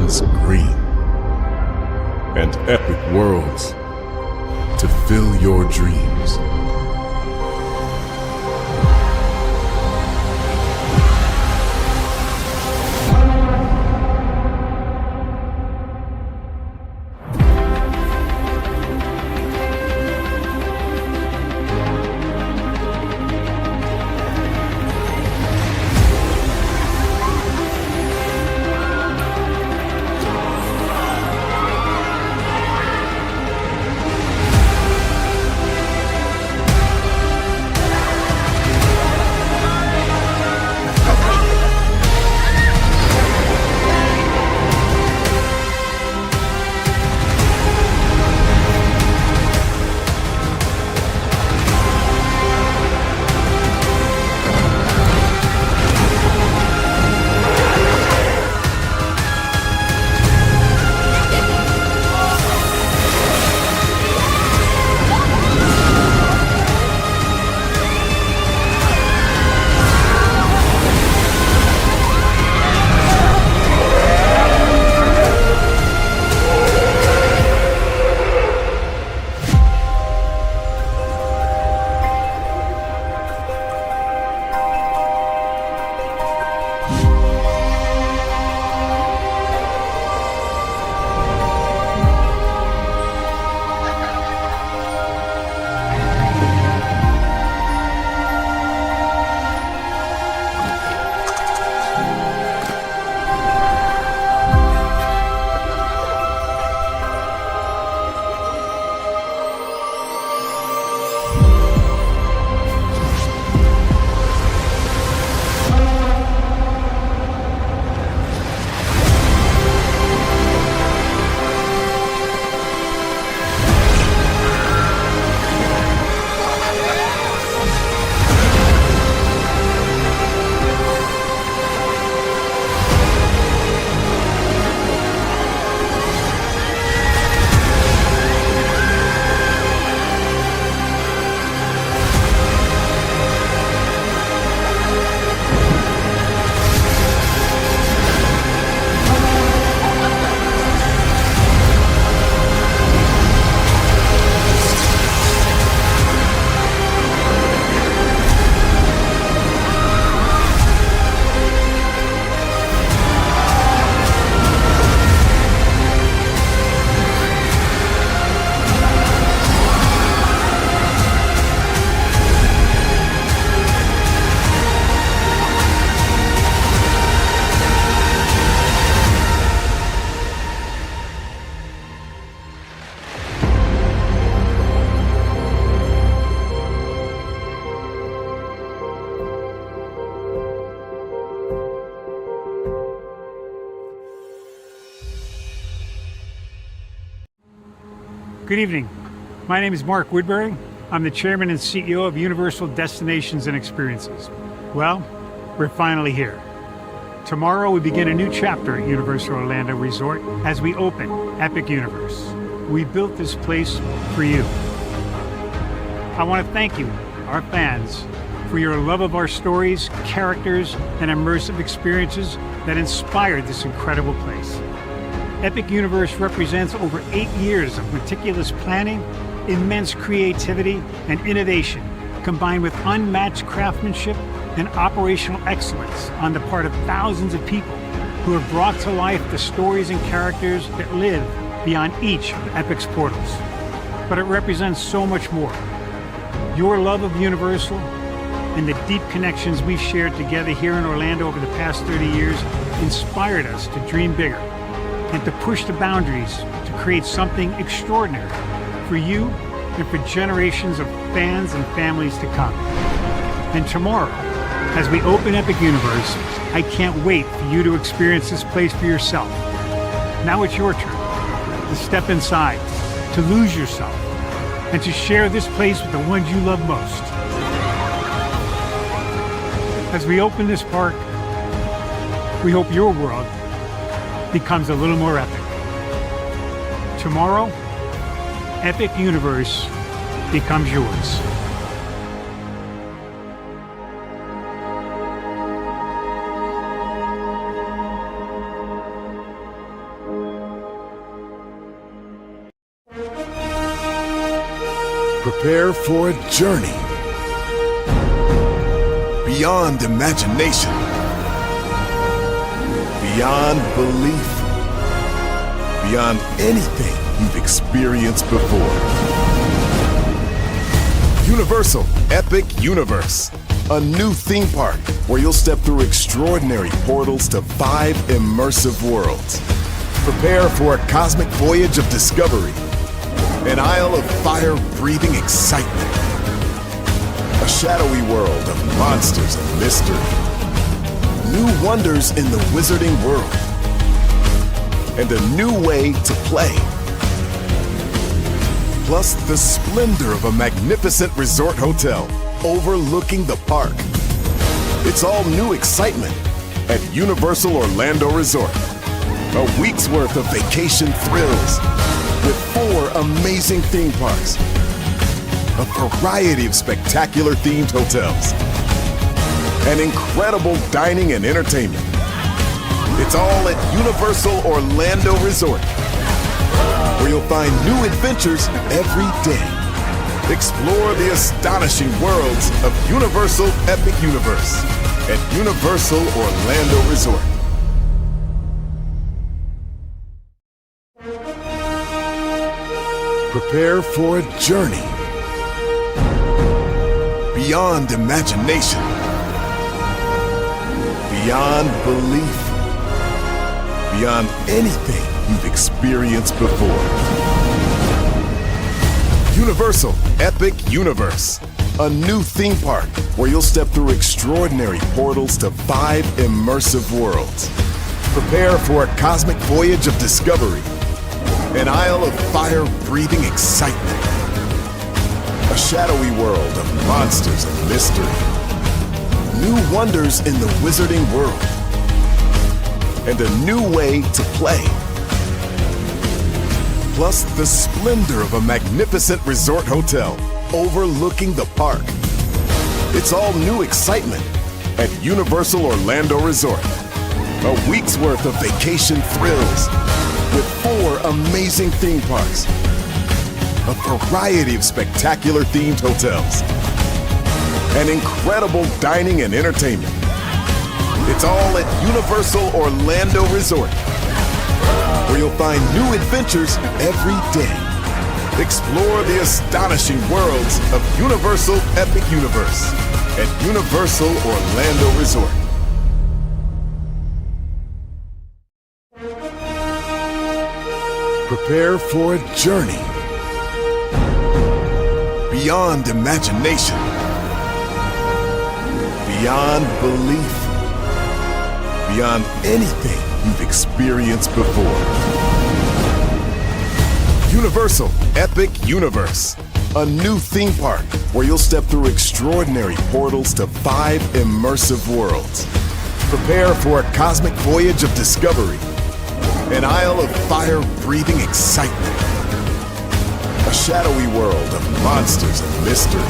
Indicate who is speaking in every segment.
Speaker 1: oceans green, and epic worlds to fill your dreams.
Speaker 2: Good evening. My name is Mark Woodbury. I'm the chairman and CEO of Universal Destinations and Experiences. Well, we're finally here. Tomorrow we begin a new chapter at Universal Orlando Resort as we open Epic Universe. We built this place for you. I want to thank you, our fans, for your love of our stories, characters, and immersive experiences that inspired this incredible place. Epic Universe represents over 8 years of meticulous planning, immense creativity, and innovation, combined with unmatched craftsmanship and operational excellence on the part of thousands of people who have brought to life the stories and characters that live beyond each of Epic's portals. But it represents so much more. Your love of Universal and the deep connections we've shared together here in Orlando over the past 30 years inspired us to dream bigger and to push the boundaries to create something extraordinary for you and for generations of fans and families to come. And tomorrow, as we open Epic Universe, I can't wait for you to experience this place for yourself. Now it's your turn to step inside, to lose yourself, and to share this place with the ones you love most. As we open this park, we hope your world becomes a little more epic. Tomorrow, Epic Universe becomes yours.
Speaker 1: Prepare for a journey beyond imagination, beyond belief, beyond anything you've experienced before. Universal Epic Universe, a new theme park where you'll step through extraordinary portals to 5 immersive worlds. Prepare for a cosmic voyage of discovery, an isle of fire-breathing excitement, a shadowy world of monsters and mystery, new wonders in the wizarding world, and a new way to play. Plus the splendor of a magnificent resort hotel overlooking the park. It's all new excitement at Universal Orlando Resort. A week's worth of vacation thrills with 4 amazing theme parks, a variety of spectacular themed hotels, and incredible dining and entertainment. It's all at Universal Orlando Resort, where you'll find new adventures every day. Explore the astonishing worlds of Universal Epic Universe at Universal Orlando Resort. Prepare for a journey beyond imagination, beyond belief, beyond anything you've experienced before. Universal Epic Universe, a new theme park where you'll step through extraordinary portals to 5 immersive worlds. Prepare for a cosmic voyage of discovery, an isle of fire-breathing excitement, a shadowy world of monsters and mystery, new wonders in the wizarding world, and a new way to play. Plus the splendor of a magnificent resort hotel overlooking the park. It's all new excitement at Universal Orlando Resort. A week's worth of vacation thrills with 4 amazing theme parks, a variety of spectacular themed hotels, and incredible dining and entertainment. It's all at Universal Orlando Resort, where you'll find new adventures every day. Explore the astonishing worlds of Universal Epic Universe at Universal Orlando Resort. Prepare for a journey beyond imagination, beyond belief, beyond anything you've experienced before. Universal Epic Universe, a new theme park where you'll step through extraordinary portals to 5 immersive worlds. Prepare for a cosmic voyage of discovery, an isle of fire-breathing excitement, a shadowy world of monsters and mystery,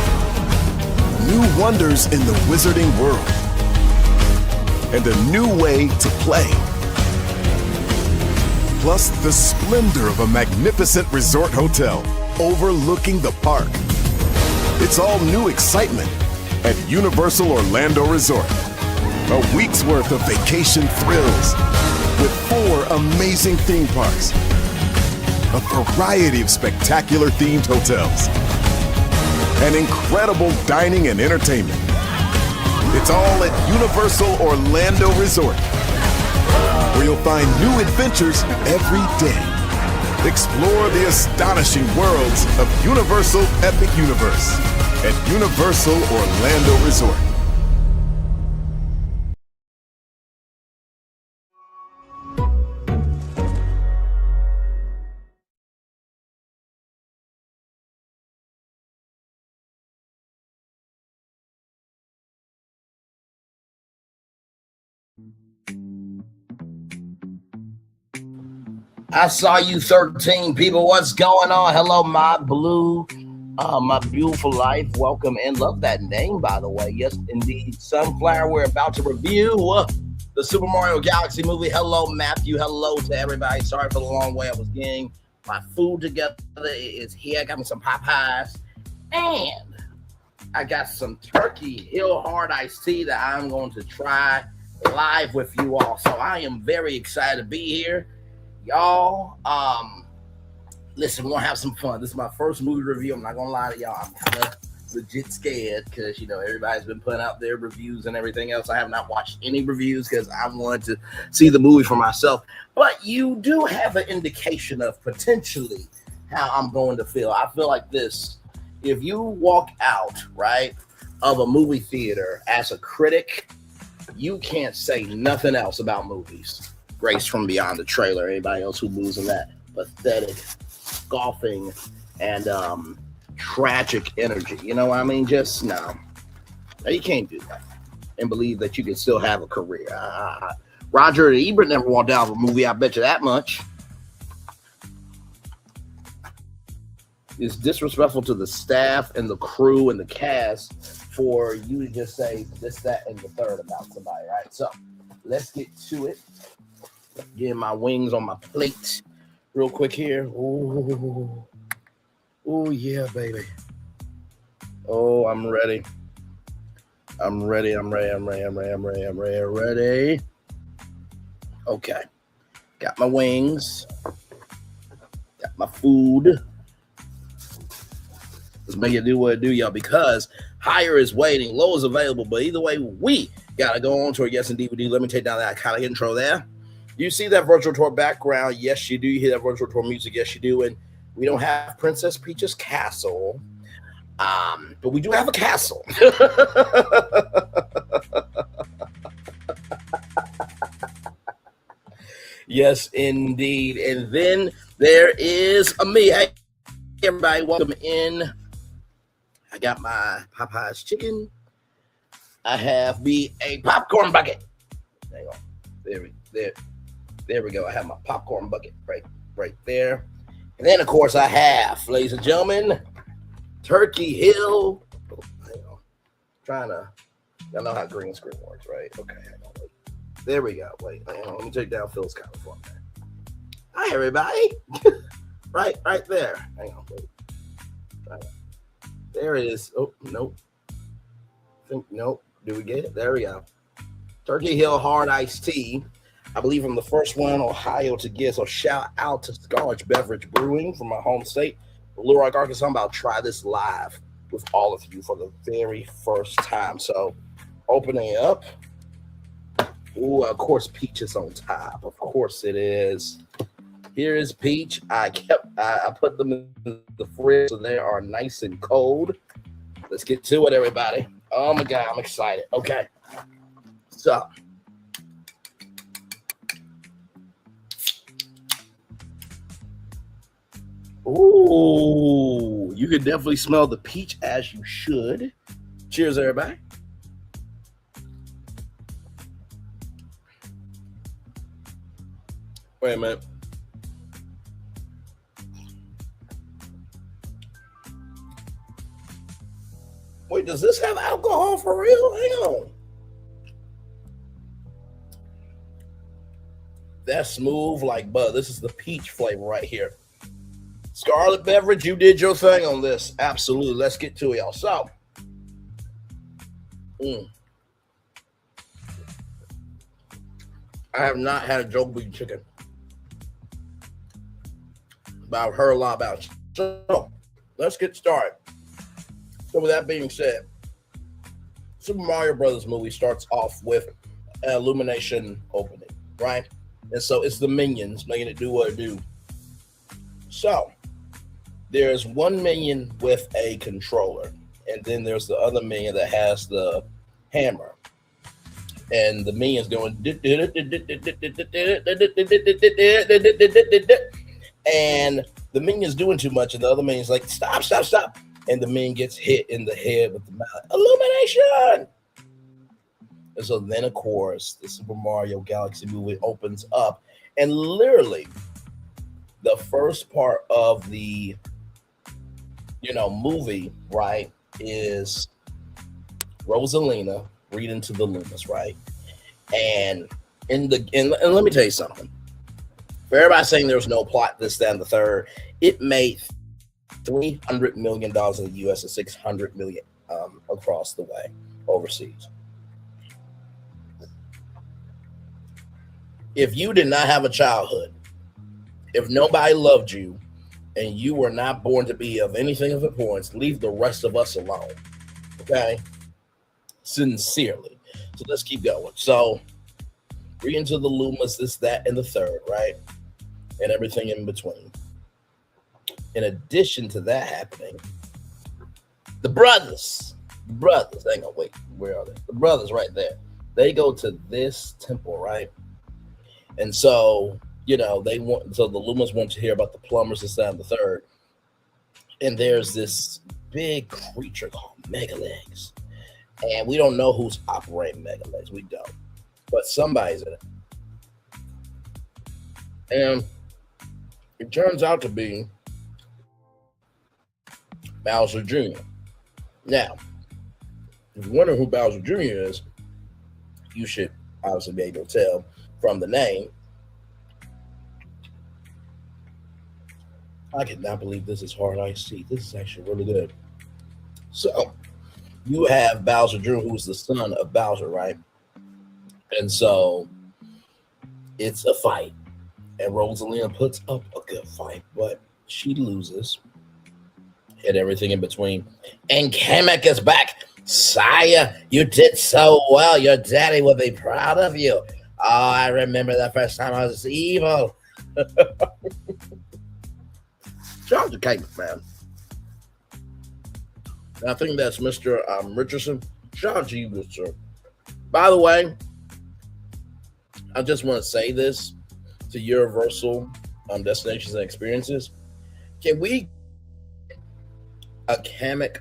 Speaker 1: new wonders in the wizarding world, and a new way to play. Plus the splendor of a magnificent resort hotel overlooking the park. It's all new excitement at Universal Orlando Resort. A week's worth of vacation thrills with 4 amazing theme parks, a variety of spectacular themed hotels, and incredible dining and entertainment. It's all at Universal Orlando Resort, where you'll find new adventures every day. Explore the astonishing worlds of Universal Epic Universe at Universal Orlando Resort.
Speaker 3: I saw you 13 people. What's going on? Hello, my blue, my beautiful life. Welcome and love that name, by the way. Yes, indeed. Sunflower, we're about to review the Super Mario Galaxy movie. Hello, Matthew. Hello to everybody. Sorry for the long way. I was getting my food together. It is here. I got me some Popeyes And I got some Turkey Hill Hard Iced Tea that I'm going to try live with you all. So I am very excited to be here. Y'all, listen, we're going to have some fun. This is my first movie review. I'm not going to lie to y'all. I'm kind of legit scared because, everybody's been putting out their reviews and everything else. I have not watched any reviews because I wanted to see the movie for myself. But you do have an indication of potentially how I'm going to feel. I feel like this. If you walk out, right, of a movie theater as a critic, you can't say nothing else about movies. Grace from Beyond the Trailer. Anybody else who believes in that pathetic, scoffing, and tragic energy. You know what I mean? Just no. You can't do that and believe that you can still have a career. Roger Ebert never walked out of a movie, I bet you that much. It's disrespectful to the staff and the crew and the cast for you to just say this, that, and the third about somebody, right? So let's get to it. Getting my wings on my plate real quick here. Ooh, yeah, baby. Oh, I'm ready. I'm ready. Okay. Got my wings. Got my food. Let's make it do what it do, y'all, because higher is waiting, low is available. But either way, we got to go on to our Yes and DVD. Let me take down that kind of intro there. You see that virtual tour background? Yes, you do. You hear that virtual tour music? Yes, you do. And we don't have Princess Peach's castle, but we do have a castle. Yes, indeed. And then there is a me. Hey, everybody, welcome in. I got my Popeye's chicken. I have me a popcorn bucket. Hang on. There we go. I have my popcorn bucket right there. And then, of course, I have, ladies and gentlemen, Turkey Hill. Oh, hang on. Y'all know how green screen works, right? Okay, hang on. Wait. There we go. Wait, hang on. Let me take down Phil's counter for a minute. Hi, everybody. right there. Hang on. Wait. There it is. Oh, nope. Nope. Do we get it? There we go. Turkey Hill Hard Iced Tea. I believe I'm the first one in Ohio to get. So shout out to Scarlet Beverage Brewing from my home state, Little Rock, Arkansas. I'm about to try this live with all of you for the very first time. So opening it up. Ooh, of course, peach is on top. Of course it is. Here is peach. I put them in the fridge so they are nice and cold. Let's get to it, everybody. Oh my God, I'm excited. Okay. So ooh, you can definitely smell the peach as you should. Cheers, everybody. Wait a minute. Wait, does this have alcohol for real? Hang on. That's smooth like butter. This is the peach flavor right here. Scarlet Beverage, you did your thing on this. Absolutely. Let's get to it, y'all. So, I have not had a Joe Beef chicken, but I've heard a lot about it. So, let's get started. So, with that being said, Super Mario Brothers movie starts off with an illumination opening, right? And so it's the minions making it do what it do. So there's one minion with a controller, and then there's the other minion that has the hammer. And the minion's going, and the minion's doing too much, and the other minion's like, stop. And the minion gets hit in the head with the mallet. Illumination! And so then, of course, the Super Mario Galaxy movie opens up, and literally the first part of the movie, right, is Rosalina reading to the Lunas, right? And and let me tell you something. For everybody saying there was no plot, this, that, and the third, it made $300 million in the U.S. and $600 million across the way overseas. If you did not have a childhood, if nobody loved you, and you were not born to be of anything of importance, leave the rest of us alone. Okay? Sincerely. So let's keep going. So we're into the Lumas, this, that, and the third, right? And everything in between. In addition to that happening, the brothers, hang on, wait, where are they? The brothers right there. They go to this temple, right? And so, the Lumas want to hear about the plumbers, this, that, and the third. And there's this big creature called Megalegs. And we don't know who's operating Megalegs. We don't. But somebody's in it. And it turns out to be Bowser Jr. Now, if you wonder who Bowser Jr. is, you should obviously be able to tell from the name. I cannot believe this is hard iced tea. This is actually really good. So, you have Bowser Jr., who's the son of Bowser, right? And so, it's a fight. And Rosalina puts up a good fight, but she loses. And everything in between. And Kamek is back. Sire, you did so well. Your daddy would be proud of you. Oh, I remember the first time I was evil. Shout out to Kamek, man. I think that's Mr. Richardson. Shout out to you, Mr. By the way, I just want to say this to Universal Destinations and Experiences. Can we a Kamek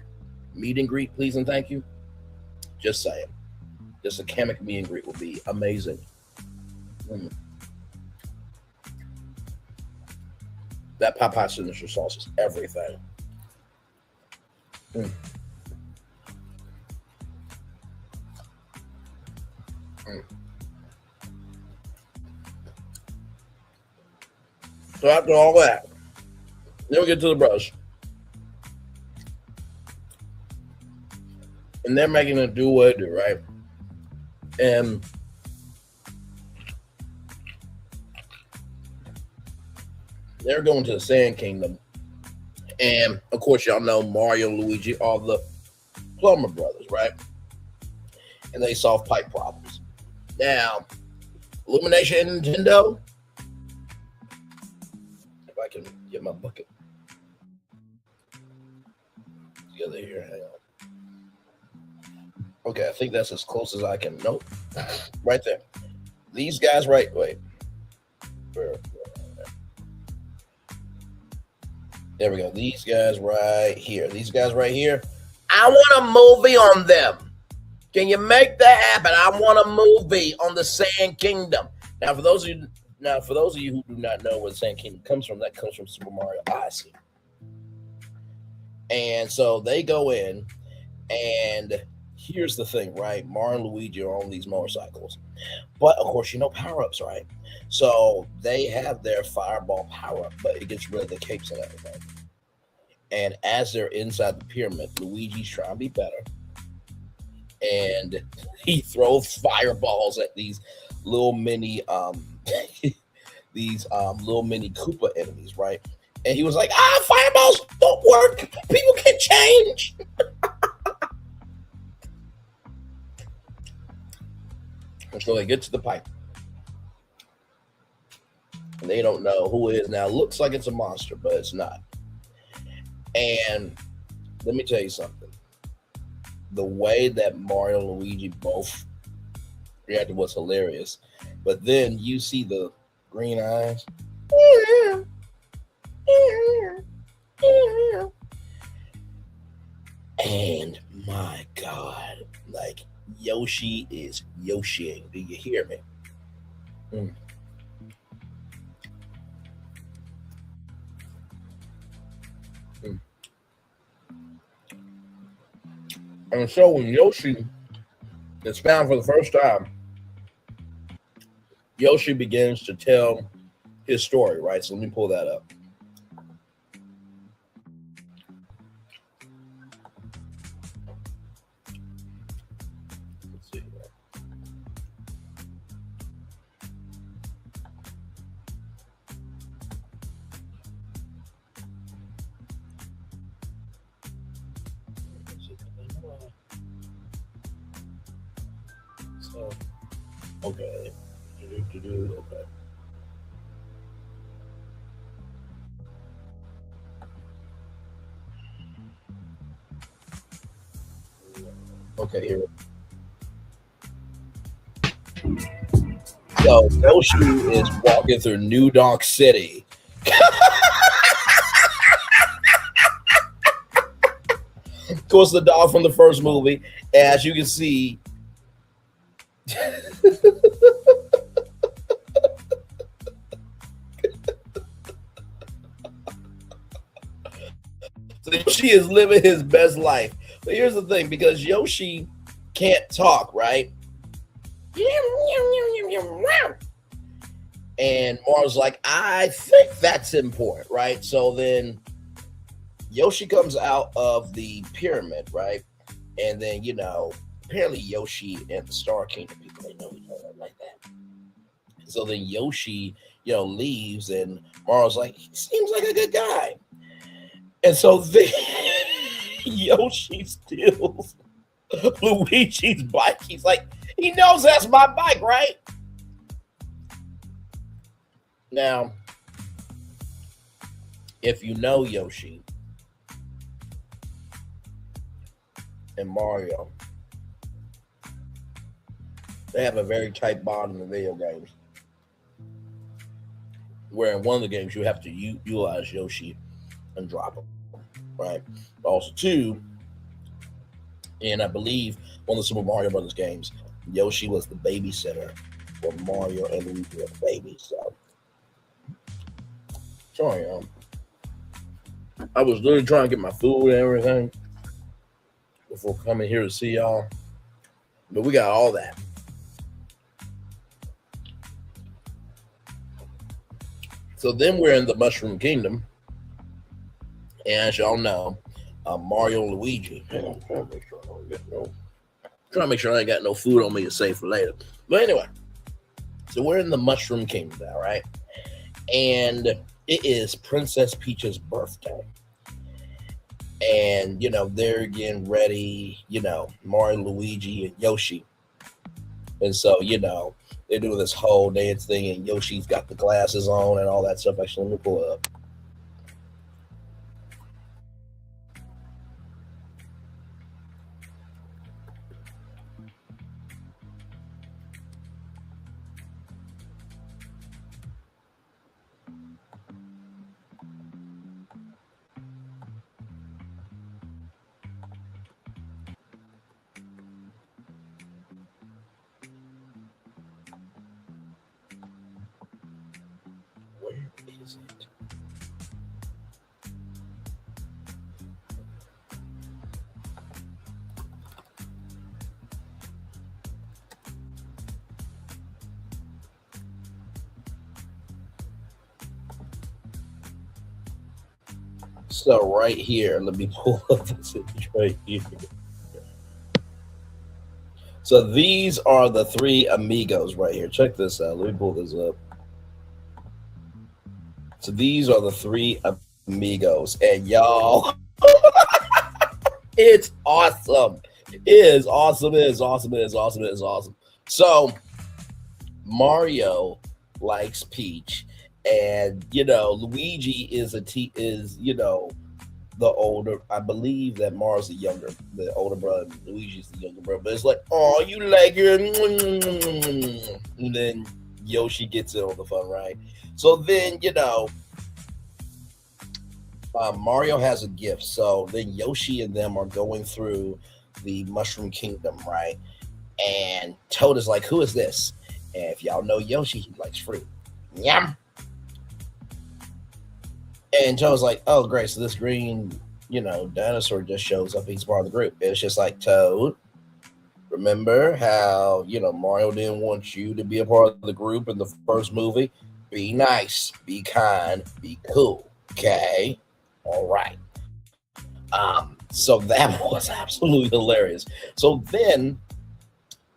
Speaker 3: meet and greet, please and thank you? Just saying. Just a Kamek meet and greet would be amazing. That Popeye signature sauce is everything. So after all that, then we get to the brush. And they're making it do what it do, right? And they're going to the Sand Kingdom. And of course, y'all know Mario and Luigi are the plumber brothers, right? And they solve pipe problems. Now, Illumination and Nintendo. If I can get my bucket together here, hang on. Okay, I think that's as close as I can. Nope. Right there. These guys wait. There we go. These guys right here. I want a movie on them. Can you make that happen? I want a movie on the Sand Kingdom. Now, for those of you who do not know where the Sand Kingdom comes from, that comes from Super Mario Odyssey. And so they go in, and here's the thing, right? Mario and Luigi are on these motorcycles. But, of course, power-ups, right? So they have their fireball power-up, but it gets rid of the capes and everything. And as they're inside the pyramid, Luigi's trying to be better. And he throws fireballs at these little mini little mini Koopa enemies, right? And he was like, fireballs don't work. People can change. And so they get to the pipe. And they don't know who it is. Now, it looks like it's a monster, but it's not. And let me tell you something. The way that Mario and Luigi both reacted was hilarious. But then you see the green eyes. And my God, like Yoshi is Yoshiing. Do you hear me? And so when Yoshi is found for the first time, Yoshi begins to tell his story, right? So let me pull that up. Okay. Okay. Okay, here. So Yoshi is walking through New Donk City. Of course, the dog from the first movie. As you can see, so Yoshi is living his best life. But here's the thing, because Yoshi can't talk, right? And Mario's like, I think that's important, right? So then Yoshi comes out of the pyramid, right? And then, apparently Yoshi and the Star Kingdom people, they know each other like that. So then Yoshi, leaves, and Mario's like, he seems like a good guy. And so then Yoshi steals Luigi's bike. He's like, he knows that's my bike, right? Now, if you know Yoshi and Mario, they have a very tight bond in the video games. Where in one of the games you have to utilize Yoshi and drop him, right? But also, two, and I believe one of the Super Mario Brothers games, Yoshi was the babysitter for Mario and Luigi were babies. So, sorry, I was literally trying to get my food and everything before coming here to see y'all, but we got all that. So then we're in the Mushroom Kingdom, and as y'all know, Mario and Luigi. Trying to make sure I ain't got no food on me to save for later. But anyway, so we're in the Mushroom Kingdom now, right? And it is Princess Peach's birthday. And, they're getting ready, Mario, Luigi, and Yoshi. And so, they're doing this whole dance thing, and Yoshi's got the glasses on and all that stuff. Actually, let me pull it up. Where is it? So right here, let me pull up this image right here. So these are the three amigos right here. Check this out. Let me pull this up. So these are the three amigos, and y'all, it's awesome. It is awesome. It is awesome. It is awesome. It is awesome. So Mario likes Peach, and Luigi is the older. I believe that Mario's the older brother. Luigi's the younger brother. But it's like, oh, you like your, and then Yoshi gets in on the fun, right? So then, Mario has a gift. So then Yoshi and them are going through the Mushroom Kingdom, right? And Toad is like, who is this? And if y'all know Yoshi, he likes fruit. Yum. And Toad's like, oh, great. So this green, dinosaur just shows up. He's part of the group. And it's just like, Toad, remember how, Mario didn't want you to be a part of the group in the first movie? Be nice, be kind, be cool. Okay? All right. So that was absolutely hilarious. So then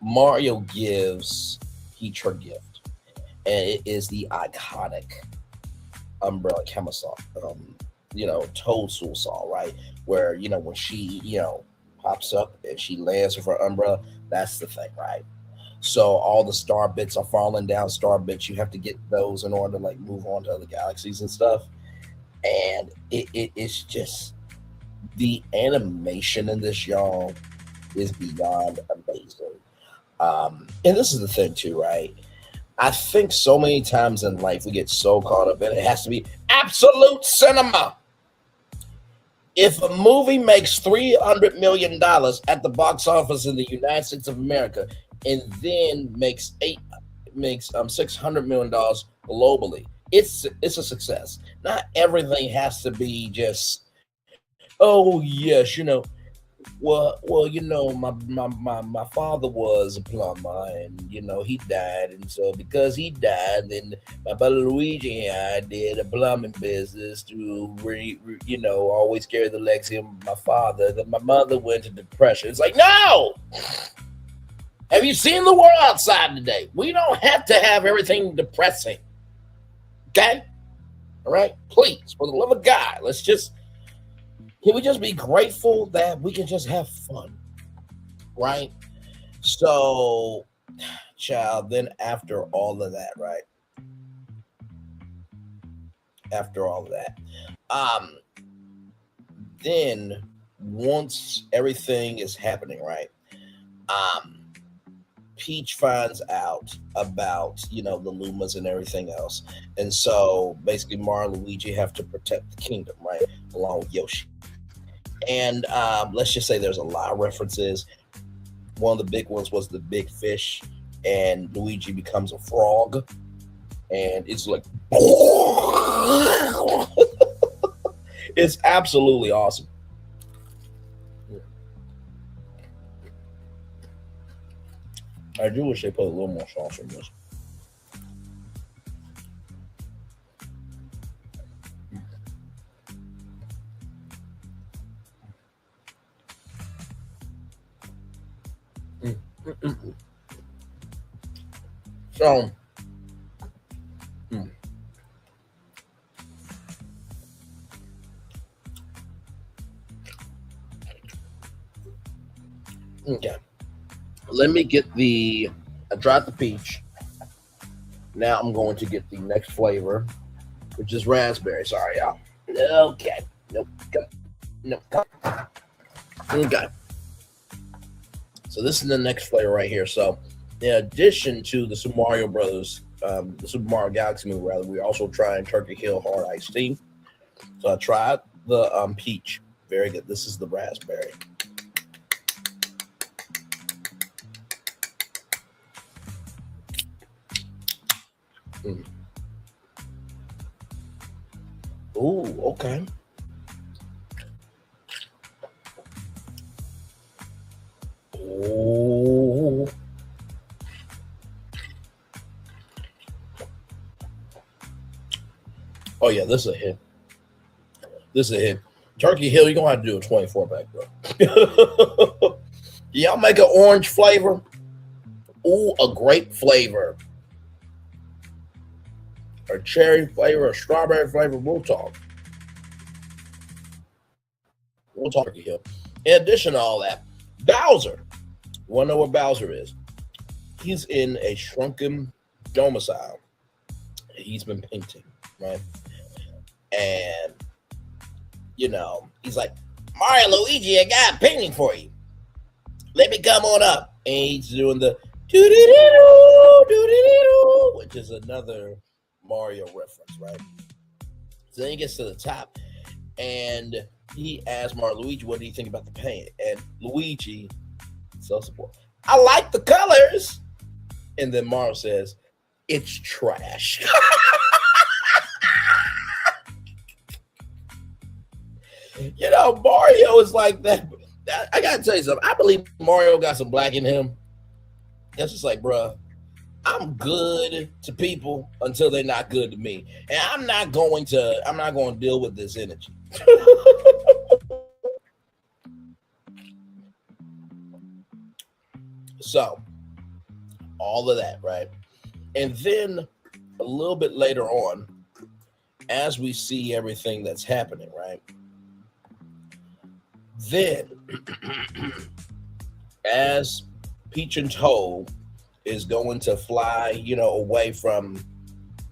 Speaker 3: Mario gives Peach her gift, and it is the iconic umbrella camisole, Toadstool saw, right? Where, when she, pops up and she lands with her umbrella, that's the thing, right? So all the star bits are falling down. Star bits, you have to get those in order to like move on to other galaxies and stuff. And it's just the animation in this, y'all, is beyond amazing. And this is the thing too, right? I think so many times in life we get so caught up in it has to be absolute cinema. If a movie makes $300 million at the box office in the United States of America and then makes $600 million globally, it's a success. Not everything has to be just, oh yes, well, my father was a plumber, and he died, and so because he died, then my brother Luigi and I did a plumbing business to, always carry the legacy of my father. Then my mother went into depression. It's like, no. Have you seen the world outside today? We don't have to have everything depressing. Okay, all right, please, for the love of God, can we just be grateful that we can just have fun, right? So, child, then after all of that, right? After all of that, then once everything is happening, right? Peach finds out about, the Lumas and everything else. And so basically Mario and Luigi have to protect the kingdom, right? Along with Yoshi. And let's just say there's a lot of references. One of the big ones was the big fish, and Luigi becomes a frog, and it's like it's absolutely awesome. I do wish they put a little more sauce in this. So, okay. Let me get I tried the peach. Now I'm going to get the next flavor, which is raspberry. Sorry, y'all. Okay. Nope. Okay. So this is the next flavor right here. So in addition to the Super Mario Brothers, the Super Mario Galaxy movie, rather, we're also trying Turkey Hill Hard Iced Tea. So I tried the peach. Very good. This is the raspberry. Ooh, okay. Ooh. Oh yeah, this is a hit. Turkey Hill, you're gonna have to do a 24 pack, bro. Y'all make an orange flavor. Ooh, a grape flavor. A cherry flavor, a strawberry flavor. We'll talk. Turkey Hill. In addition to all that, Bowser. You wanna know what Bowser is? He's in a shrunken domicile. He's been painting, right? And he's like, Mario, Luigi, I got a painting for you. Let me come on up. And he's doing the doo-doo-doo-doo, which is another Mario reference, right? So then he gets to the top and he asks Mario, Luigi, what do you think about the paint? And Luigi, self-support, I like the colors. And then Mario says, it's trash. Mario is like that. I gotta tell you something. I believe Mario got some black in him. That's just like, bruh, I'm good to people until they're not good to me. And I'm not going to deal with this energy. So, all of that, right? And then a little bit later on, as we see everything that's happening, right? Then, as Peach and Toad is going to fly, away from,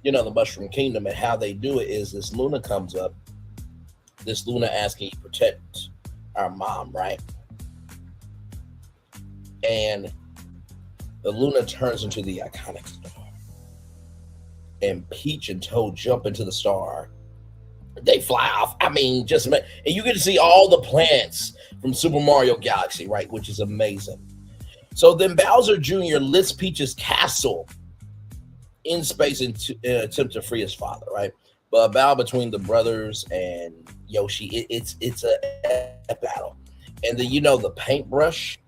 Speaker 3: the Mushroom Kingdom. And how they do it is this Luna comes up, this Luna asking you protect our mom, right? And the Luna turns into the iconic star. And Peach and Toad jump into the star. They fly off. I mean, and you get to see all the planets from Super Mario Galaxy, right? Which is amazing. So then Bowser Jr. lifts Peach's castle in space in attempt to free his father, right? But a battle between the brothers and Yoshi, it's a battle. And then, the paintbrush.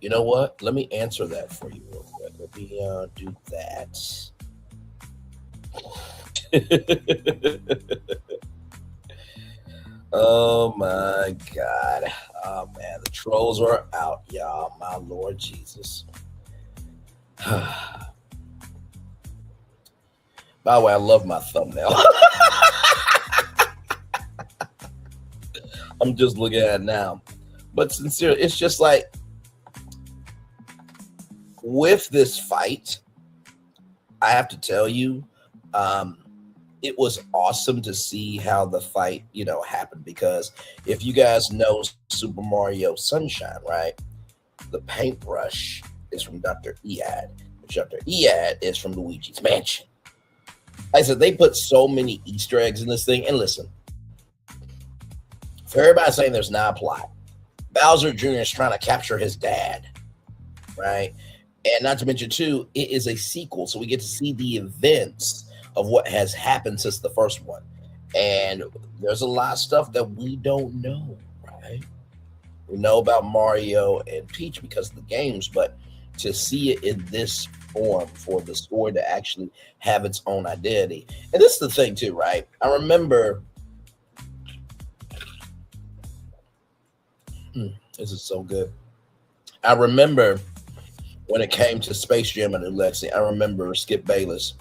Speaker 3: You know what? Let me answer that for you real quick. Let me do that. Oh my God. Oh man, the trolls are out, y'all. My Lord Jesus. By the way, I love my thumbnail. I'm just looking at it now. But sincerely, it's just like, with this fight, I have to tell you, it was awesome to see how the fight, happened. Because if you guys know Super Mario Sunshine, right? The paintbrush is from Dr. Ead. Dr. Ead is from Luigi's Mansion. Like I said, they put so many Easter eggs in this thing. And listen, for everybody saying there's not a plot, Bowser Jr. is trying to capture his dad, right? And not to mention, too, it is a sequel. So we get to see the events of what has happened since the first one. And there's a lot of stuff that we don't know, right? We know about Mario and Peach because of the games, but to see it in this form, for the story to actually have its own identity. And this is the thing, too, right? I remember... this is so good. I remember... when it came to Space Jam: A New Legacy, I remember Skip Bayless,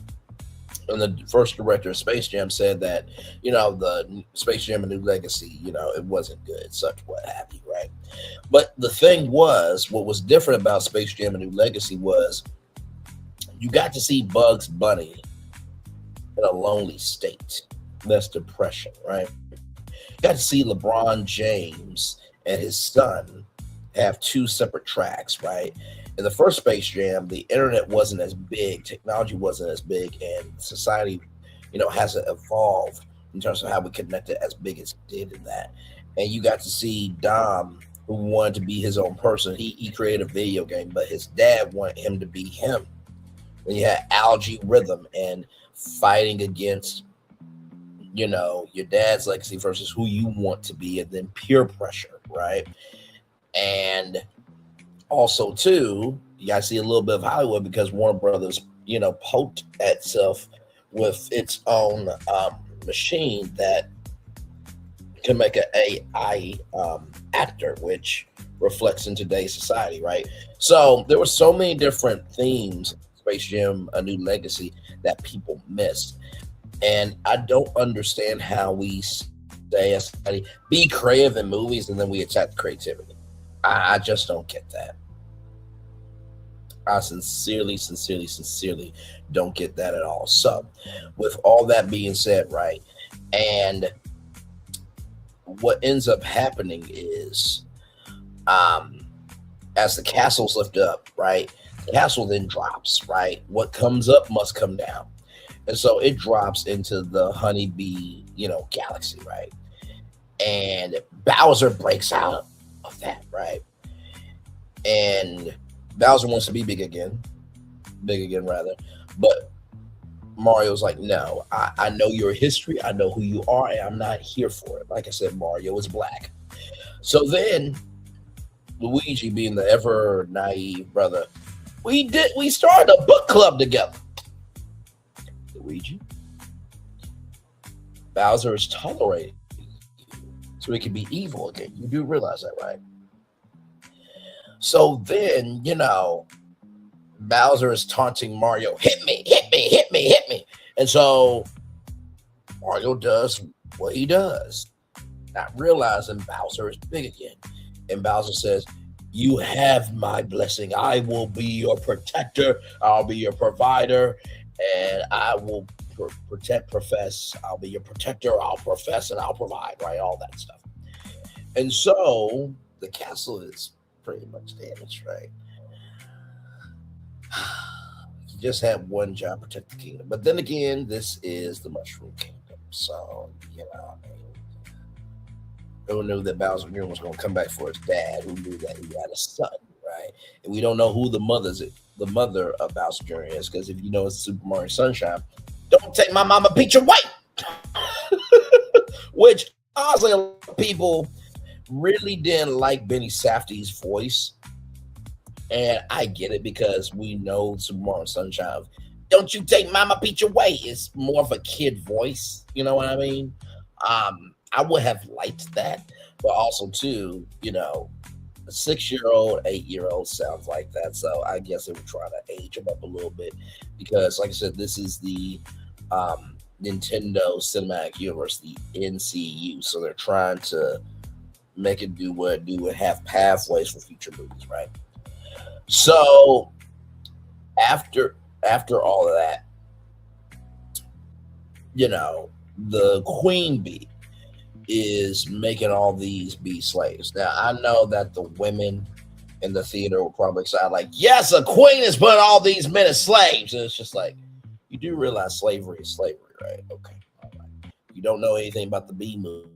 Speaker 3: and the first director of Space Jam, said that, the Space Jam: A New Legacy, it wasn't good, such what have you, right? But the thing was, what was different about Space Jam: A New Legacy was you got to see Bugs Bunny in a lonely state. That's depression, right? You got to see LeBron James and his son have two separate tracks, right? In the first Space Jam, the internet wasn't as big, technology wasn't as big, and society, hasn't evolved in terms of how we connected as big as it did in that. And you got to see Dom, who wanted to be his own person. He created a video game, but his dad wanted him to be him. And you had Algae Rhythm and fighting against, your dad's legacy versus who you want to be, and then peer pressure, right? And also, too, you got to see a little bit of Hollywood because Warner Brothers, poked at itself with its own machine that can make an AI actor, which reflects in today's society, right? So there were so many different themes, Space Jam: A New Legacy, that people missed. And I don't understand how we say as society, be creative in movies, and then we attack creativity. I just don't get that. I sincerely don't get that at all. So, with all that being said, right, and what ends up happening is, as the castle's lift up, right, the castle then drops, right? What comes up must come down. And so it drops into the honeybee, galaxy, right? And Bowser breaks out of that, right? And Bowser wants to be big again, but Mario's like, no, I know your history, I know who you are, and I'm not here for it. Like I said, Mario is black. So then Luigi, being the ever naive brother, we started a book club together. Luigi, Bowser is tolerating you so he can be evil again. You do realize that, right? So then, Bowser is taunting Mario, hit me. And so Mario does what he does, not realizing Bowser is big again. And Bowser says, You have my blessing. I will be your protector. I'll be your provider, and I will protect, profess. I'll be your protector. I'll profess, and I'll provide. Right, all that stuff. And so the castle is pretty much damaged. Right. You just have one job: protect the kingdom. But then again, this is the Mushroom Kingdom, so who knew that Bowser Jr. was going to come back for his dad? Who knew that he had a son, right? And we don't know who the mother of Bowser Jr. is, because if you know it's Super Mario Sunshine, don't take my mama Peach away. Which honestly, a lot of people really didn't like Benny Safdie's voice, and I get it because we know Super Mario Sunshine. Don't you take Mama Peach away? It's more of a kid voice. You know what I mean? I would have liked that, but also too, a 6-year-old, 8-year-old sounds like that. So I guess they were trying to age him up a little bit because, like I said, this is the Nintendo Cinematic Universe, the NCU. So they're trying to make it do what it do and have pathways for future movies, right? So after all of that, the queen bee is making all these bee slaves. Now, I know that the women in the theater will probably sound like, yes, a queen is putting all these men as slaves. And it's just like, you do realize slavery is slavery, right? Okay. All right. You don't know anything about the bee movie.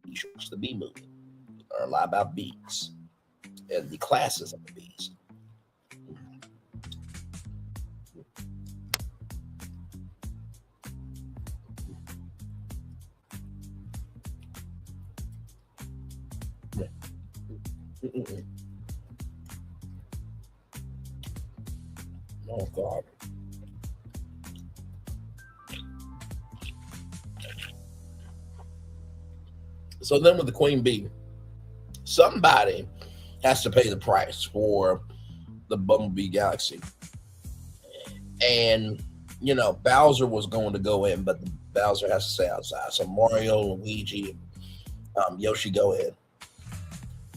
Speaker 3: You should watch the bee movie. Or a lot about bees and the classes of the bees. Oh God. So then with the queen bee, somebody has to pay the price for the Bumblebee Galaxy. And, Bowser was going to go in, but Bowser has to stay outside. So Mario, Luigi, Yoshi go in.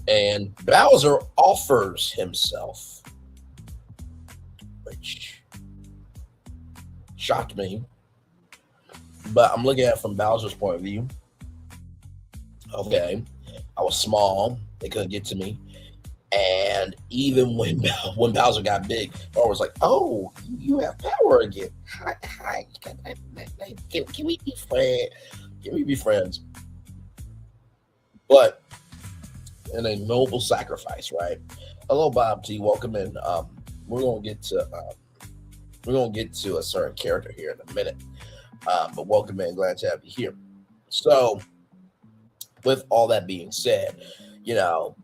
Speaker 3: And Bowser offers himself, which shocked me. But I'm looking at it from Bowser's point of view. Okay, I was small. They couldn't get to me. And even when Bowser got big, I was like, oh, you have power again. Hi. Can we be friends? Can we be friends? But in a noble sacrifice, right? Hello, Bob T. Welcome in. We're gonna get to a certain character here in a minute. But welcome in. Glad to have you here. So, with all that being said,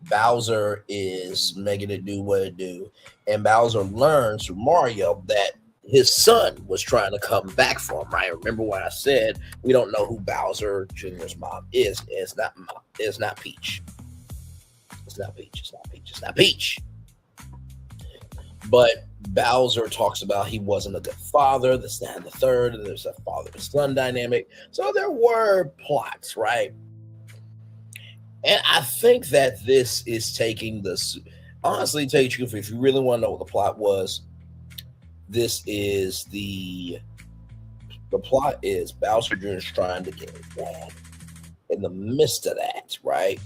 Speaker 3: Bowser is making it do what it do, and Bowser learns from Mario that his son was trying to come back for him. Right? Remember what I said? We don't know who Bowser Jr.'s mom is. It's not Peach. It's not Peach. But Bowser talks about he wasn't a good father, this, that, and the third, and there's a father-son dynamic. So there were plots, right? And I think that this is taking this, honestly, if you really want to know what the plot was, this is the plot is Bowser Jr. is trying to get his dad. In the midst of that, right?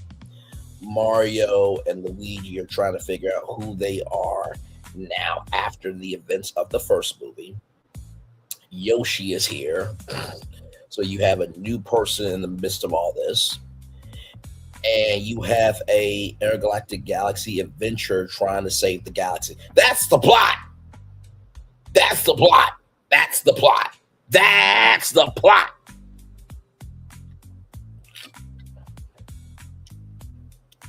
Speaker 3: Mario and Luigi are trying to figure out who they are now after the events of the first movie. Yoshi is here. So you have a new person in the midst of all this. And you have a intergalactic galaxy adventure trying to save the galaxy. That's the plot.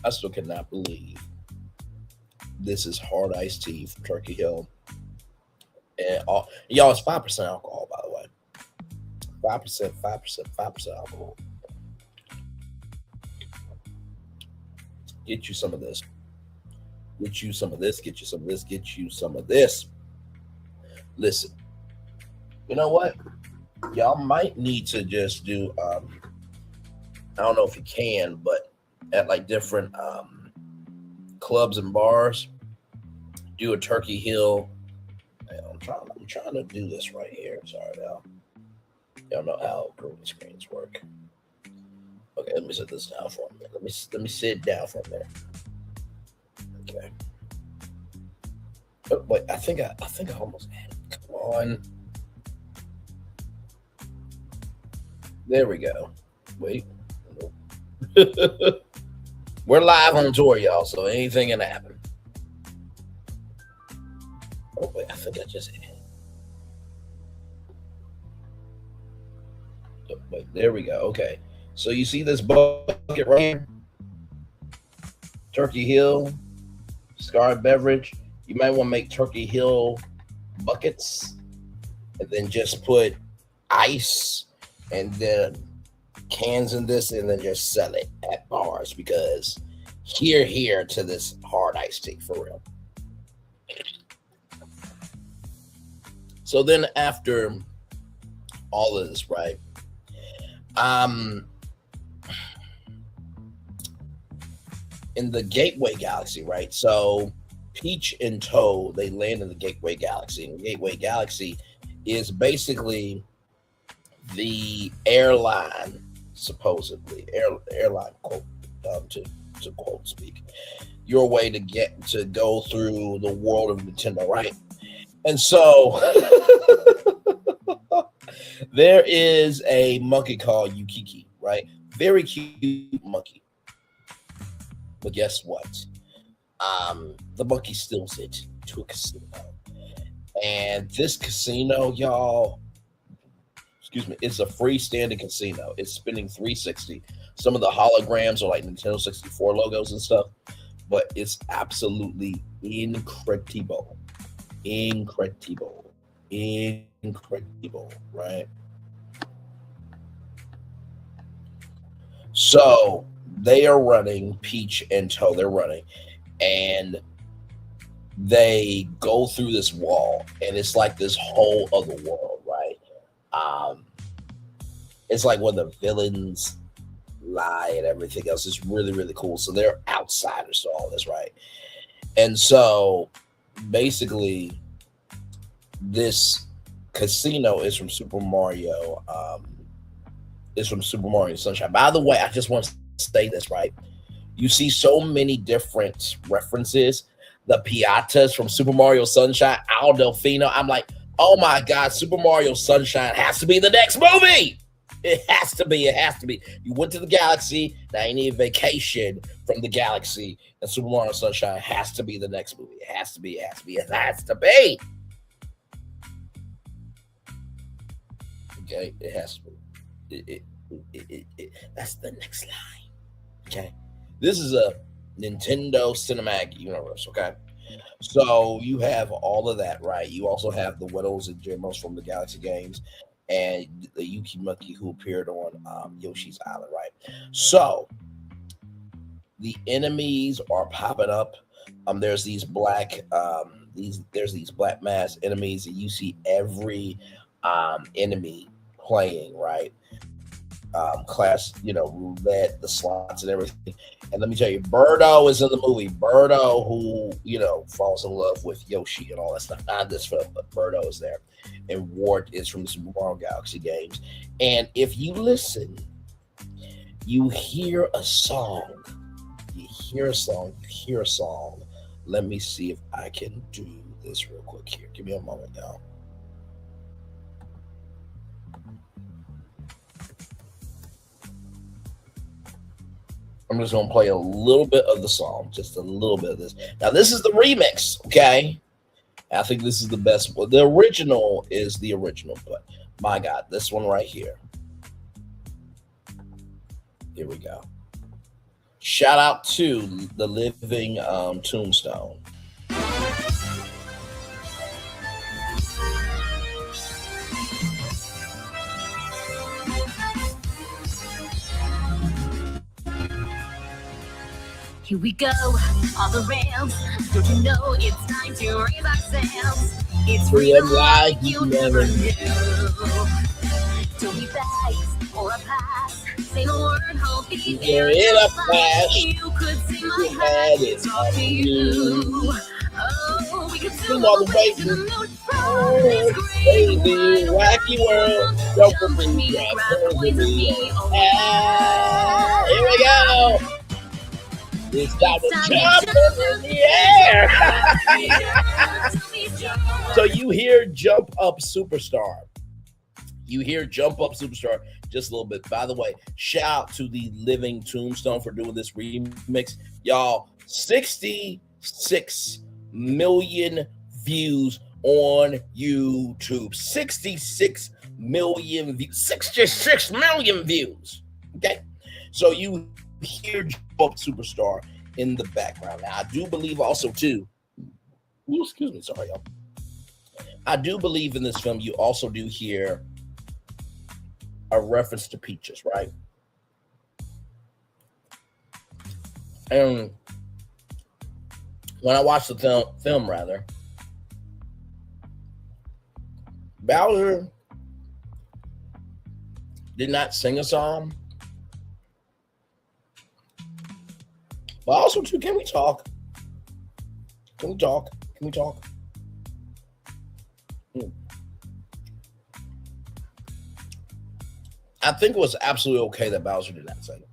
Speaker 3: I still cannot believe this is hard iced tea from Turkey Hill. And y'all, it's 5% alcohol, by the way. 5% alcohol. Get you some of this. Get you some of this. Listen, you know what? Y'all might need to just do, I don't know if you can, but at like different clubs and bars. Do a Turkey Hill. I'm trying to do this right here. Sorry, y'all know how green screens work. Okay, let me sit this down for a minute. Let me sit down for a minute. Okay. Oh, wait, I think I almost had it. Come on. There we go. Wait. We're live on tour, y'all, so anything can happen. Oh, wait, I think I just had it. Oh, wait, there we go. Okay. So you see this bucket right here? Turkey Hill, Scarred Beverage. You might want to make Turkey Hill buckets and then just put ice and then cans in this and then just sell it at bars because here to this hard iced tea for real. So then after all of this, right? In the Gateway Galaxy, right? So Peach and Toad, they land in the Gateway Galaxy. And the Gateway Galaxy is basically the airline, supposedly airline quote, to quote speak, your way to go through the world of Nintendo, right? And so there is a monkey called Yukiki, right? Very cute monkey. But guess what? The monkey steals it to a casino. And this casino, y'all, it's a freestanding casino. It's spinning 360. Some of the holograms are like Nintendo 64 logos and stuff, but it's absolutely incredible. Incredible, right? So they are running, Peach and Toad, they're running, and they go through this wall, and it's like this whole other world, right? It's like where the villains lie and everything else. It's really, really cool. So they're outsiders to all this, right? And so basically this casino is from Super Mario. Is from Super Mario Sunshine. By the way, I just want to say this, right? You see so many different references. The Piatas from Super Mario Sunshine, Al Delfino. I'm like, oh my God, Super Mario Sunshine has to be the next movie. It has to be. You went to the galaxy. Now you need a vacation from the galaxy. And Super Mario Sunshine has to be the next movie. It has to be. Okay, it has to be. That's the next line. Okay. This is a Nintendo Cinematic Universe, okay? So you have all of that, right? You also have the Widows and Gemos from the Galaxy games and the Yuki Monkey who appeared on Yoshi's Island, right? So the enemies are popping up. There's these black black mass enemies, and you see every enemy playing, right? Class, roulette, the slots and everything. And let me tell you, Birdo is in the movie. Birdo, who, falls in love with Yoshi and all that stuff. Not this film, but Birdo is there. And Wart is from the Super Mario Galaxy games. And if you listen, you hear a song. Let me see if I can do this real quick here. Give me a moment now. I'm just going to play a little bit of the song, just a little bit of this. Now, this is the remix, okay? I think this is the best one. The original is the original, but my God, this one right here. Here we go. Shout out to the Living Tombstone.
Speaker 4: Here we go, on the rails. Don't you know it's time to raise ourselves? It's freedom like you never knew. Don't need bags or a pass. say the word, hope the
Speaker 3: You're
Speaker 4: air
Speaker 3: in
Speaker 4: will
Speaker 3: a
Speaker 4: fly.
Speaker 3: flash.
Speaker 4: You could see my
Speaker 3: Your
Speaker 4: head
Speaker 3: head
Speaker 4: and
Speaker 3: is
Speaker 4: talk to you. Oh, we could
Speaker 3: Come
Speaker 4: zoom
Speaker 3: all
Speaker 4: all
Speaker 3: the
Speaker 4: the
Speaker 3: way
Speaker 4: way to the moon from
Speaker 3: Oh,
Speaker 4: this
Speaker 3: crazy,
Speaker 4: great
Speaker 3: wacky
Speaker 4: wide
Speaker 3: world.
Speaker 4: world.
Speaker 3: Jump
Speaker 4: Jump
Speaker 3: with
Speaker 4: with
Speaker 3: me,
Speaker 4: me,
Speaker 3: grab
Speaker 4: grab
Speaker 3: hold
Speaker 4: hold
Speaker 3: of
Speaker 4: of
Speaker 3: me.
Speaker 4: me. Oh,
Speaker 3: Ah, here we
Speaker 4: yeah.
Speaker 3: go. It's time to
Speaker 4: It's time
Speaker 3: jump
Speaker 4: to
Speaker 3: in the air. So you hear Jump Up Superstar. You hear Jump Up Superstar just a little bit. By the way, shout out to the Living Tombstone for doing this remix. Y'all, 66 million views on YouTube. 66 million views. 66 million views. Okay. So you hear Jump Up Superstar in the background. Now, I do believe also, too. Ooh, excuse me. Sorry, y'all. I do believe in this film you also do hear a reference to peaches, right? And when I watched the film rather, Bowser did not sing a song. But also, too, can we talk? Can we talk? Can we talk? I think it was absolutely okay that Bowser did not sing.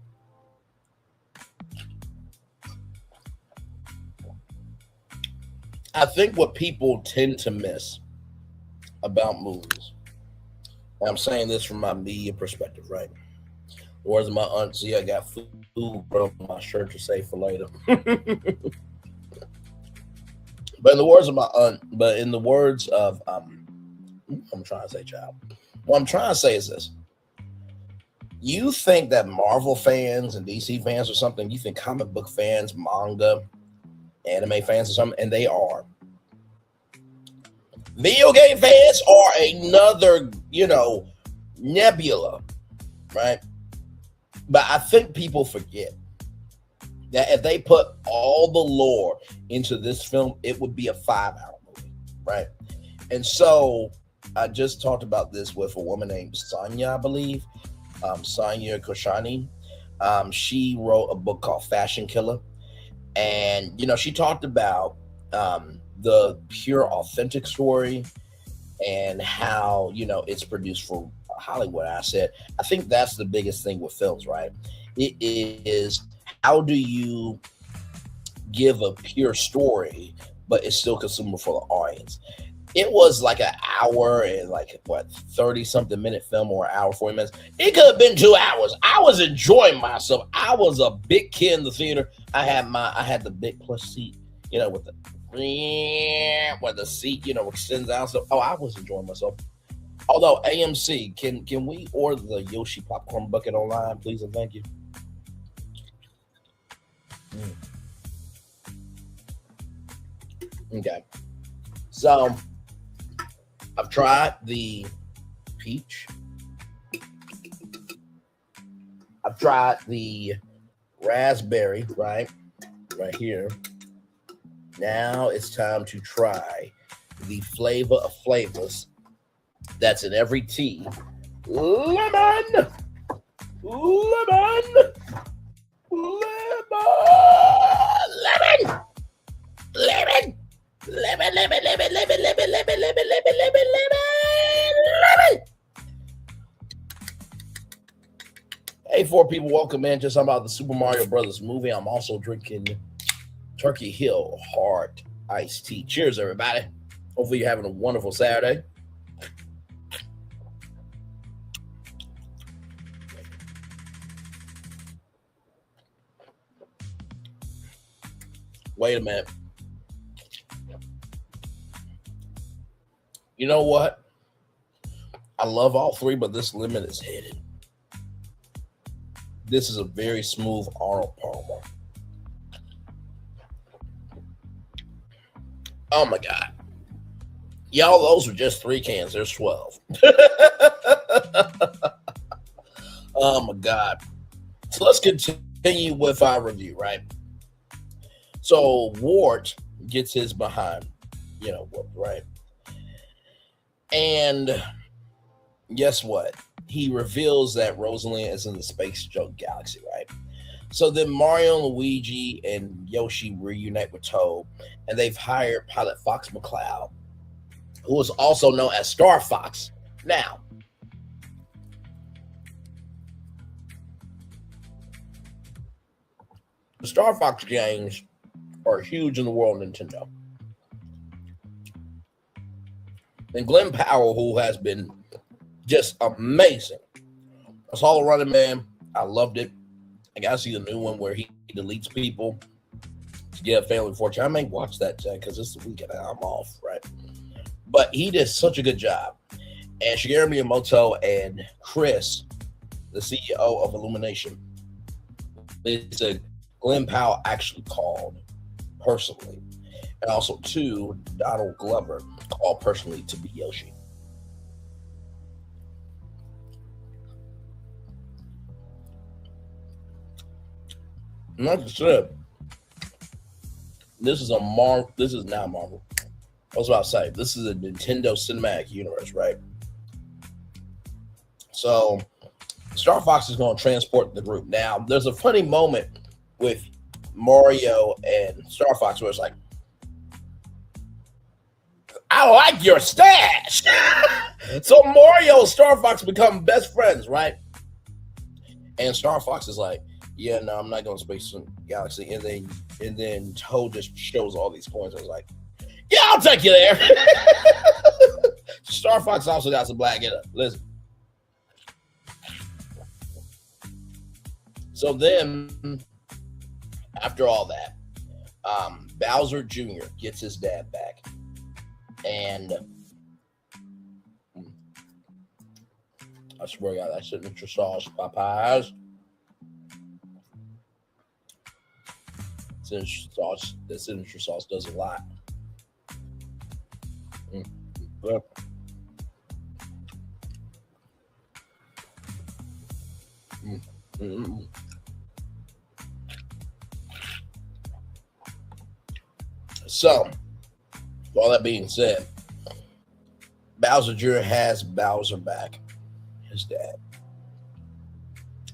Speaker 3: I think what people tend to miss about movies, and I'm saying this from my media perspective, right? Words of my aunt, see, I got food on my shirt to save for later. But in the words of my aunt, but in the words of, I'm trying to say, child. What I'm trying to say is this. You think that Marvel fans and DC fans or something, you think comic book fans, manga, anime fans or something, and they are. Video game fans are another, nebula, right? But I think people forget that if they put all the lore into this film, it would be a 5-hour movie, right? And so I just talked about this with a woman named Sonia, I believe. Sonia Koshani. She wrote a book called Fashion Killer. And, she talked about the pure authentic story and how, it's produced for Hollywood. I said, I think that's the biggest thing with films, right? It is, how do you give a pure story, but it's still consumable for the audience? It was like an hour and 30-something minute film, or an hour, 40 minutes. It could have been 2 hours. I was enjoying myself. I was a big kid in the theater. I had the big plush seat, with the seat, extends out. So, I was enjoying myself. Although AMC, can we order the Yoshi popcorn bucket online, please and thank you? Okay. So I've tried the peach. I've tried the raspberry, right here. Now it's time to try the flavor of flavors that's in every tea. Lemon! Lemon! Lemon! Lemon! Lemon! Lemon, lemon, lemon, lemon, lemon, lemon, lemon, lemon, lemon, lemon. Hey, 4 people, welcome in. Just about the Super Mario Brothers movie. I'm also drinking Turkey Hill hard iced tea. Cheers, everybody. Hopefully you're having a wonderful Saturday. Wait a minute. You know what? I love all 3, but this lemon is hidden. This is a very smooth Arnold Palmer. Oh my God. Y'all, those were just 3 cans. There's 12. Oh my God. So let's continue with our review, right? So Ward gets his behind, right? And guess what? he reveals that Rosalind is in the space junk galaxy, right? So then Mario, Luigi, and Yoshi reunite with Toad, and they've hired pilot Fox McCloud, who is also known as Star Fox. Now, the Star Fox games are huge in the world of Nintendo. And Glenn Powell, who has been just amazing. I saw the Running Man. I loved it. I got to see the new one where he deletes people to get a family fortune. I may watch that, Jack, because it's the weekend. I'm off, right? But he did such a good job. And Shigeru Miyamoto and Chris, the CEO of Illumination, they said Glenn Powell actually called personally. And also, too, Donald Glover called personally to be Yoshi. And like I said, this is Marvel. This is not Marvel. I was about to say, this is a Nintendo Cinematic Universe, right? So, Star Fox is going to transport the group. Now, there's a funny moment with Mario and Star Fox where it's like, I like your stash. So Mario and Star Fox become best friends, right? And Star Fox is like, yeah, no, I'm not going to Space Galaxy. And then Toad just shows all these points. I was like, yeah, I'll take you there. Star Fox also got some black in it. Listen. So then, after all that, Bowser Jr. gets his dad back. And I swear to God, that signature sauce, Popeyes. The signature sauce does a lot. So, all that being said, Bowser Jr. has Bowser back, his dad.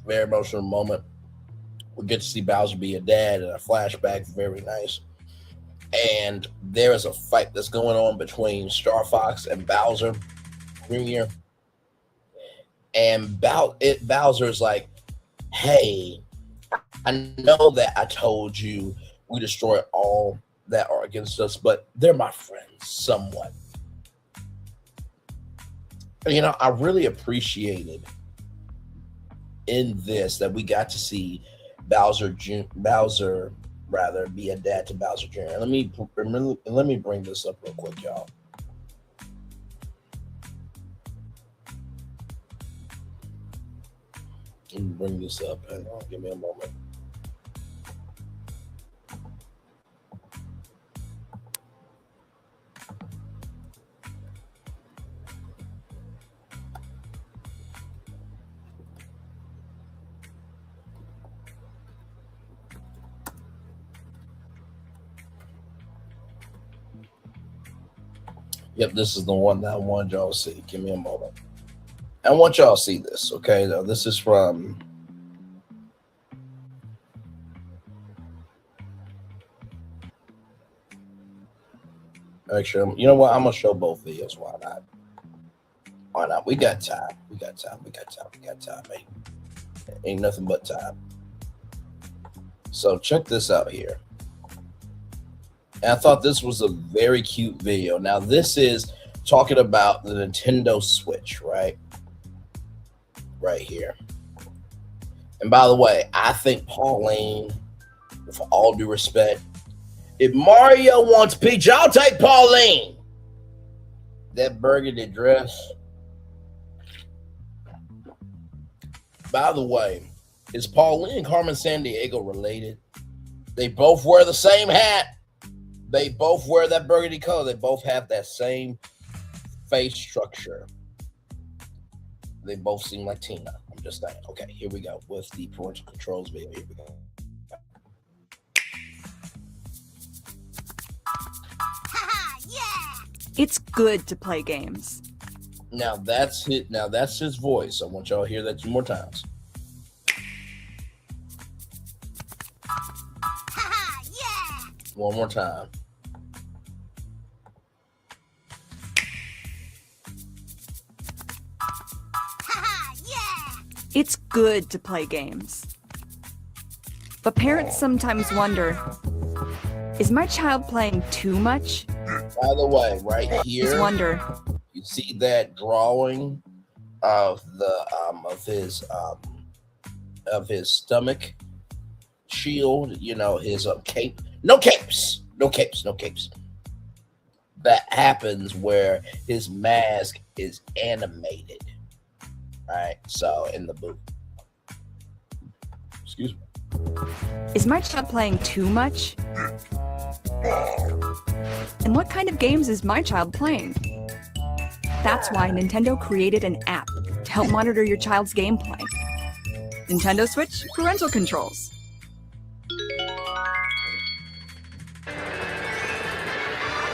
Speaker 3: Very emotional moment. We get to see Bowser be a dad in a flashback. Very nice. And there is a fight that's going on between Star Fox and Bowser Jr. And Bowser's like, hey, I know that I told you we destroy all that are against us, but they're my friends somewhat. You know, I really appreciated in this that we got to see Bowser be a dad to Bowser Jr. Let me bring this up real quick, y'all. Let me bring this up. Hang on, give me a moment. Yep, this is the one that I wanted y'all to see. Give me a moment. I want y'all to see this, okay? Now, this is from... Actually, you know what? I'm going to show both videos. Why not? Why not? We got time. We got time, man. Ain't nothing but time. So check this out here. And I thought this was a very cute video. Now, this is talking about the Nintendo Switch, right? Right here. And by the way, I think Pauline, with all due respect, if Mario wants Peach, I'll take Pauline. That burgundy dress. By the way, is Pauline and Carmen Sandiego related? They both wear the same hat. They both wear that burgundy color. They both have that same face structure. They both seem like Tina. I'm just saying. Okay, here we go with the parental controls video. Here we go.
Speaker 5: It's good to play games.
Speaker 3: Now that's it. Now that's his voice. I want y'all to hear that 2 more times.
Speaker 4: Yeah.
Speaker 3: 1 more time.
Speaker 4: Yeah.
Speaker 5: It's good to play games. But parents sometimes wonder, is my child playing too much?
Speaker 3: By the way, right here,
Speaker 5: Wonder,
Speaker 3: you see that drawing of the of his stomach shield. You know, his cape. No capes. No capes. No capes. That happens where his mask is animated. Right. So in the boot. Excuse me.
Speaker 5: is my child playing too much? And what kind of games is my child playing? That's why Nintendo created an app to help monitor your child's gameplay. Nintendo Switch Parental Controls.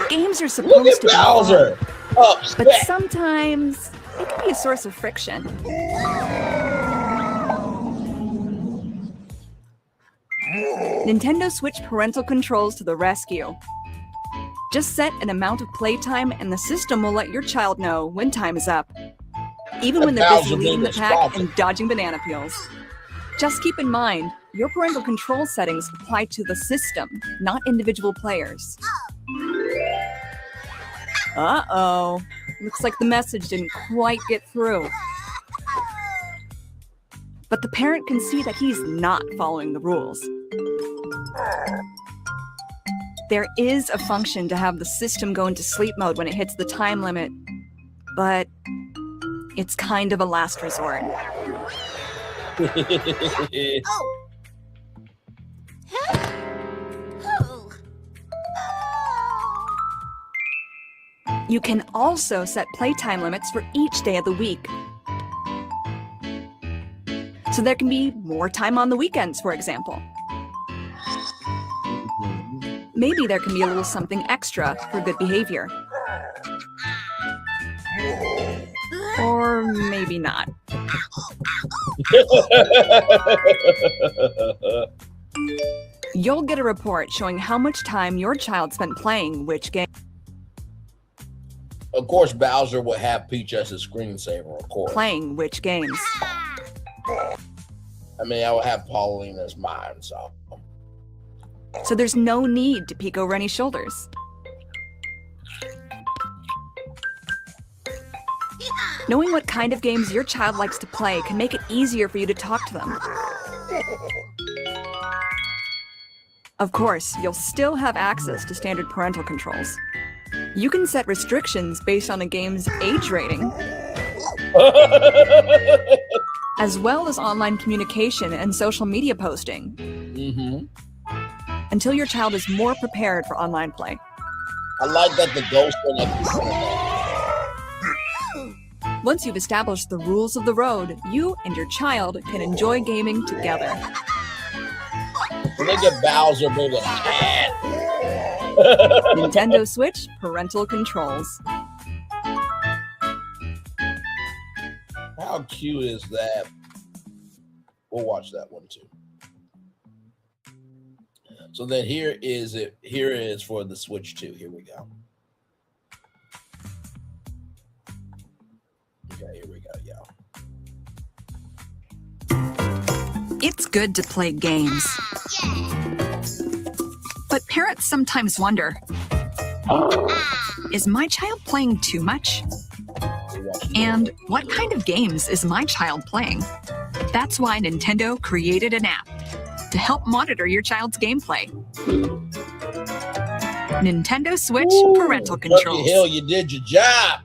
Speaker 5: Games are
Speaker 3: Look
Speaker 5: supposed
Speaker 3: at
Speaker 5: to be
Speaker 3: Bowser.
Speaker 5: fun, but
Speaker 3: Upset.
Speaker 5: sometimes it can be a source of friction. Nintendo Switch Parental Controls to the rescue. Just set an amount of playtime and the system will let your child know when time is up, even when they're busy
Speaker 3: Bowser
Speaker 5: leading the
Speaker 3: being
Speaker 5: pack
Speaker 3: responsible.
Speaker 5: and dodging banana peels. Just keep in mind, your parental control settings apply to the system, not individual players. Uh-oh. Looks like the message didn't quite get through. But the parent can see that he's not following the rules. There is a function to have the system go into sleep mode when it hits the time limit, but it's kind of a last resort.
Speaker 4: Oh.
Speaker 5: You can also set playtime limits for each day of the week. So there can be more time on the weekends, for example. Maybe there can be a little something extra for good behavior. Or maybe not. You'll get a report showing how much time your child spent playing which game.
Speaker 3: Of course, Bowser would have Peach as his screensaver, of course.
Speaker 5: Playing which games.
Speaker 3: I mean, I would have Pauline as mine, so.
Speaker 5: So there's no need to peek over any shoulders. Knowing what kind of games your child likes to play can make it easier for you to talk to them. Of course, you'll still have access to standard parental controls. You can set restrictions based on a game's age rating, as well as online communication and social media posting, until your child is more prepared for online play.
Speaker 3: I like that the ghost went up.
Speaker 5: Once you've established the rules of the road, you and your child can enjoy gaming together.
Speaker 3: Look at Bowser being a cat.
Speaker 5: Nintendo Switch Parental Controls.
Speaker 3: How cute is that? We'll watch that one too. So then here is it. Here it is for the Switch 2. Here we go. Okay, here we go, y'all.
Speaker 5: It's good to play games. But parents sometimes wonder, is my child playing too much? And what kind of games is my child playing? That's why Nintendo created an app to help monitor your child's gameplay. Nintendo Switch Parental
Speaker 3: Lucky
Speaker 5: Controls.
Speaker 3: Hill, you did your job.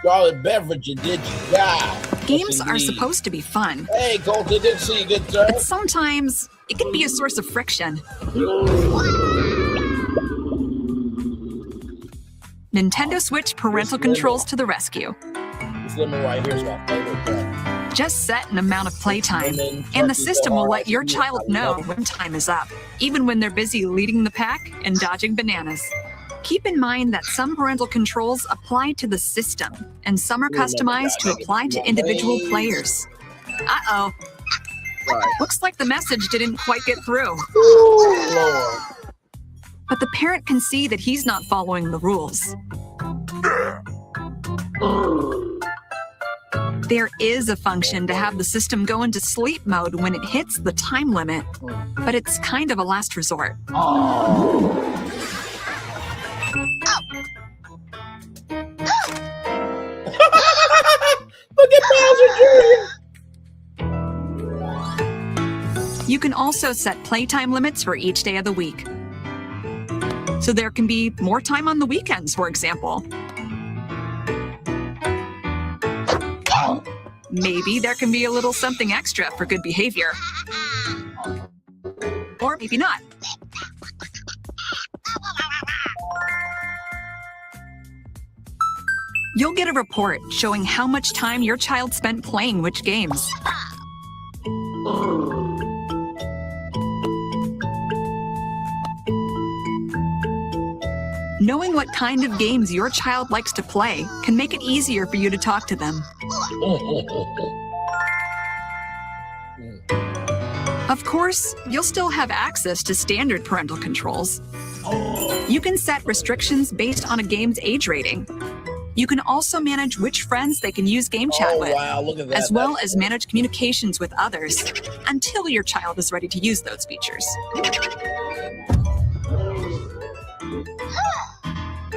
Speaker 3: Charlotte Beverage, you did your job.
Speaker 5: Games
Speaker 3: Yes,
Speaker 5: are
Speaker 3: indeed.
Speaker 5: supposed to be fun,
Speaker 3: Hey, Colton, didn't see you, good sir.
Speaker 5: but sometimes it can be a source of friction. Nintendo Switch Parental Controls to the rescue.
Speaker 3: This lemon right here is my favorite part.
Speaker 5: Just set an amount of playtime, and the system will let your child know when time is up, even when they're busy leading the pack and dodging bananas. Keep in mind that some parental controls apply to the system, and some are customized to apply to individual players. Uh-oh.
Speaker 3: Right.
Speaker 5: Looks like the message didn't quite get through.
Speaker 3: Ooh, Lord.
Speaker 5: But the parent can see that he's not following the rules. There is a function to have the system go into sleep mode when it hits the time limit, but it's kind of a last resort.
Speaker 3: Look at Bowser Jr.
Speaker 5: You can also set playtime limits for each day of the week. So there can be more time on the weekends, for example. Maybe there can be a little something extra for good behavior. Or maybe not. You'll get a report showing how much time your child spent playing which games. Knowing what kind of games your child likes to play can make it easier for you to talk to them. Of course, you'll still have access to standard parental controls. You can set restrictions based on a game's age rating. You can also manage which friends they can use game chat with,
Speaker 3: wow, look at that.
Speaker 5: as well as manage communications with others until your child is ready to use those features.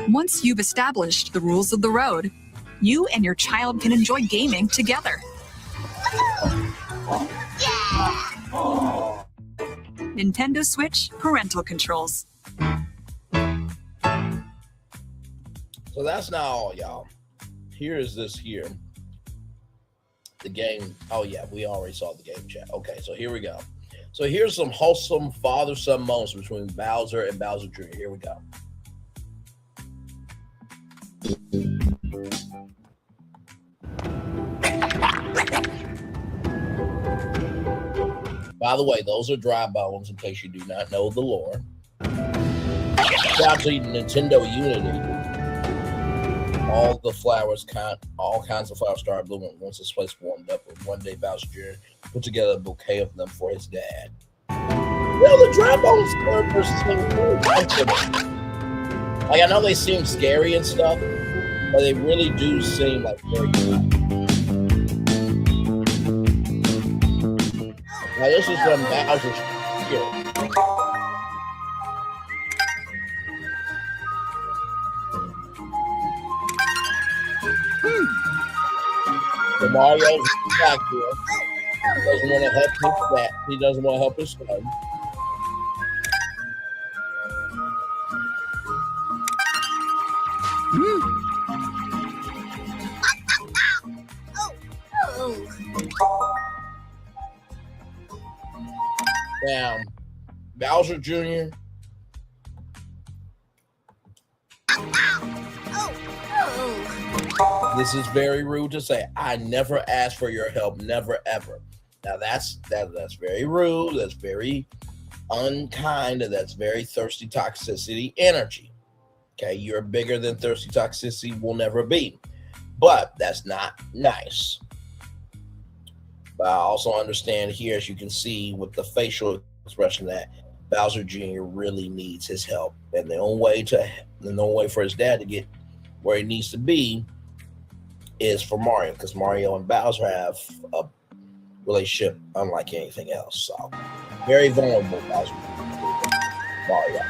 Speaker 5: Once you've established the rules of the road, you and your child can enjoy gaming together. Nintendo Switch parental controls.
Speaker 3: So that's not all, y'all. Here's this here. The game. Oh, yeah, we already saw the game chat. Okay, so here we go. So here's some wholesome father-son moments between Bowser and Bowser Jr. Here we go. By the way, those are dry bones in case you do not know the lore. Shout out to Nintendo Unity. All kinds of flowers started blooming once this place warmed up. And one day, Bowser Jr. put together a bouquet of them for his dad. Well, the dry bones characters seem really comfortable. Like, I know they seem scary and stuff, but they really do seem like very good. Now, this is from Bowser's here. So Mario's back here. He doesn't want to help his dad. He doesn't want to help his son. Now, Bowser Jr. This is very rude to say. I never asked for your help, never ever. Now that's very rude. That's very unkind, and that's very thirsty toxicity energy. Okay, you're bigger than thirsty toxicity will never be, but that's not nice. But I also understand here, as you can see with the facial expression, that Bowser Jr. really needs his help, and the only way for his dad to get where he needs to be is for Mario, because Mario and Bowser have a relationship unlike anything else. So very vulnerable, Bowser. Mario.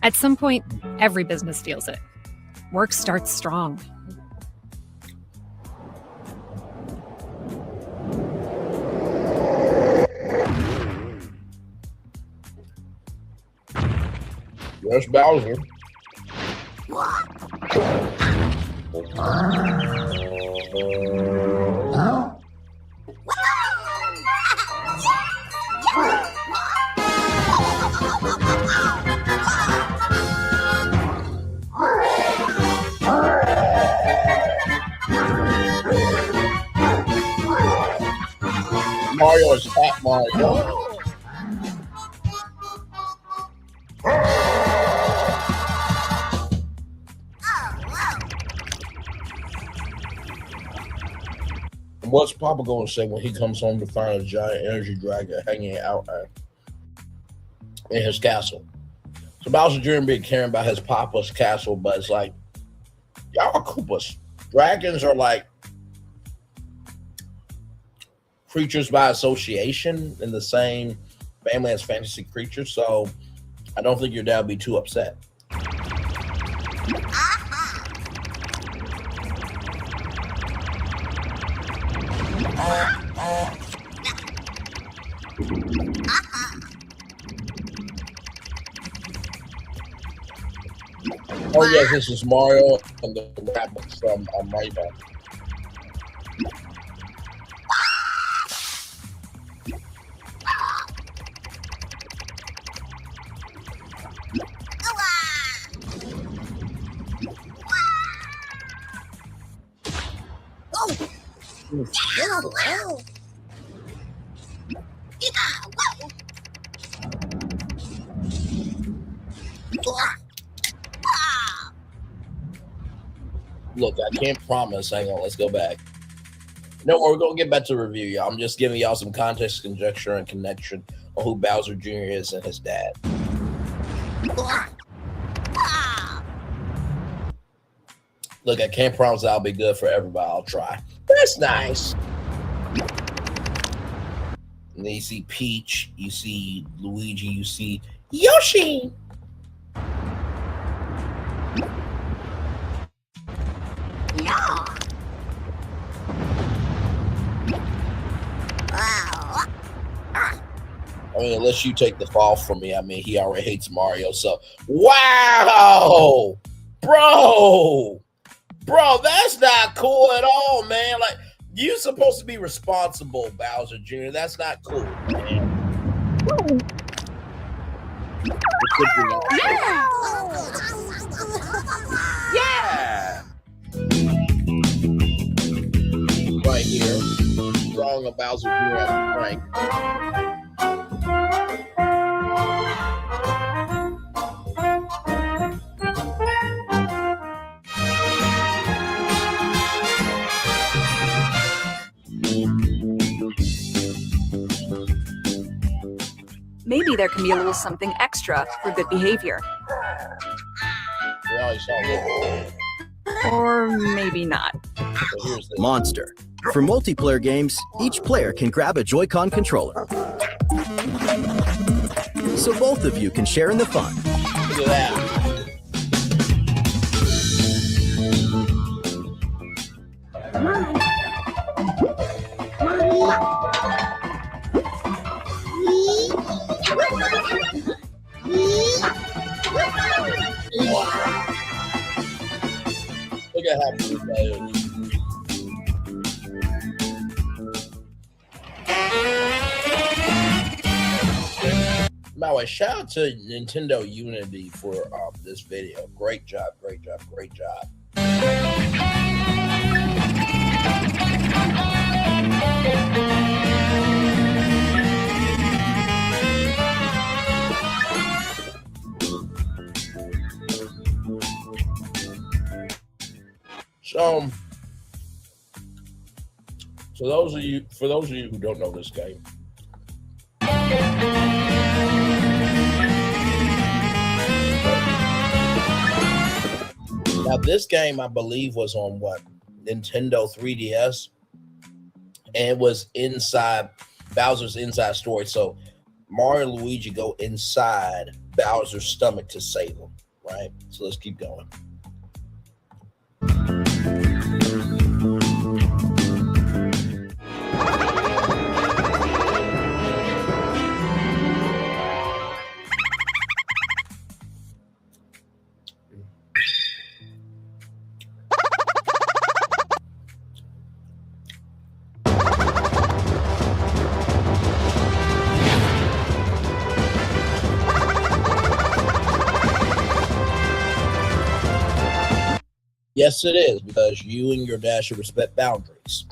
Speaker 6: At some point, every business feels it. Work starts strong.
Speaker 3: There's Bowser. Mario. What's Papa going to say when he comes home to find a giant energy dragon hanging out in his castle? So Bowser Jr. been caring about his Papa's castle, but it's like, y'all are Koopas. Dragons are like creatures by association in the same family as fantasy creatures, so I don't think your dad would be too upset. Oh yes, this is Mario and the rabbit from Mario. Look, I can't promise. Hang on, let's go back. No, we're going to get back to the review, y'all. I'm just giving y'all some context, conjecture, and connection on who Bowser Jr. is and his dad. Look, I can't promise I'll be good for everybody. I'll try. That's nice. And then you see Peach, you see Luigi, you see Yoshi. I mean, unless you take the fall from me, I mean, he already hates Mario. So, wow, bro, that's not cool at all, man. Like, you're supposed to be responsible, Bowser Jr. That's not cool, man. Yeah. Right here, drawing a Bowser Jr. as a prank.
Speaker 5: Maybe there can be a little something extra for good behavior. Or maybe not.
Speaker 7: Monster. For multiplayer games, each player can grab a Joy-Con controller. So both of you can share in the fun.
Speaker 3: Look at that. Look at how cute that is. By the way, shout out to Nintendo Unity for this video. Great job, great job, great job. So for those of you who don't know this game, now this game I believe was on what, Nintendo 3DS, and it was inside Bowser's inside story. So Mario and Luigi go inside Bowser's stomach to save him, right? So let's keep going. Yes, it is, because you and your dad should respect boundaries.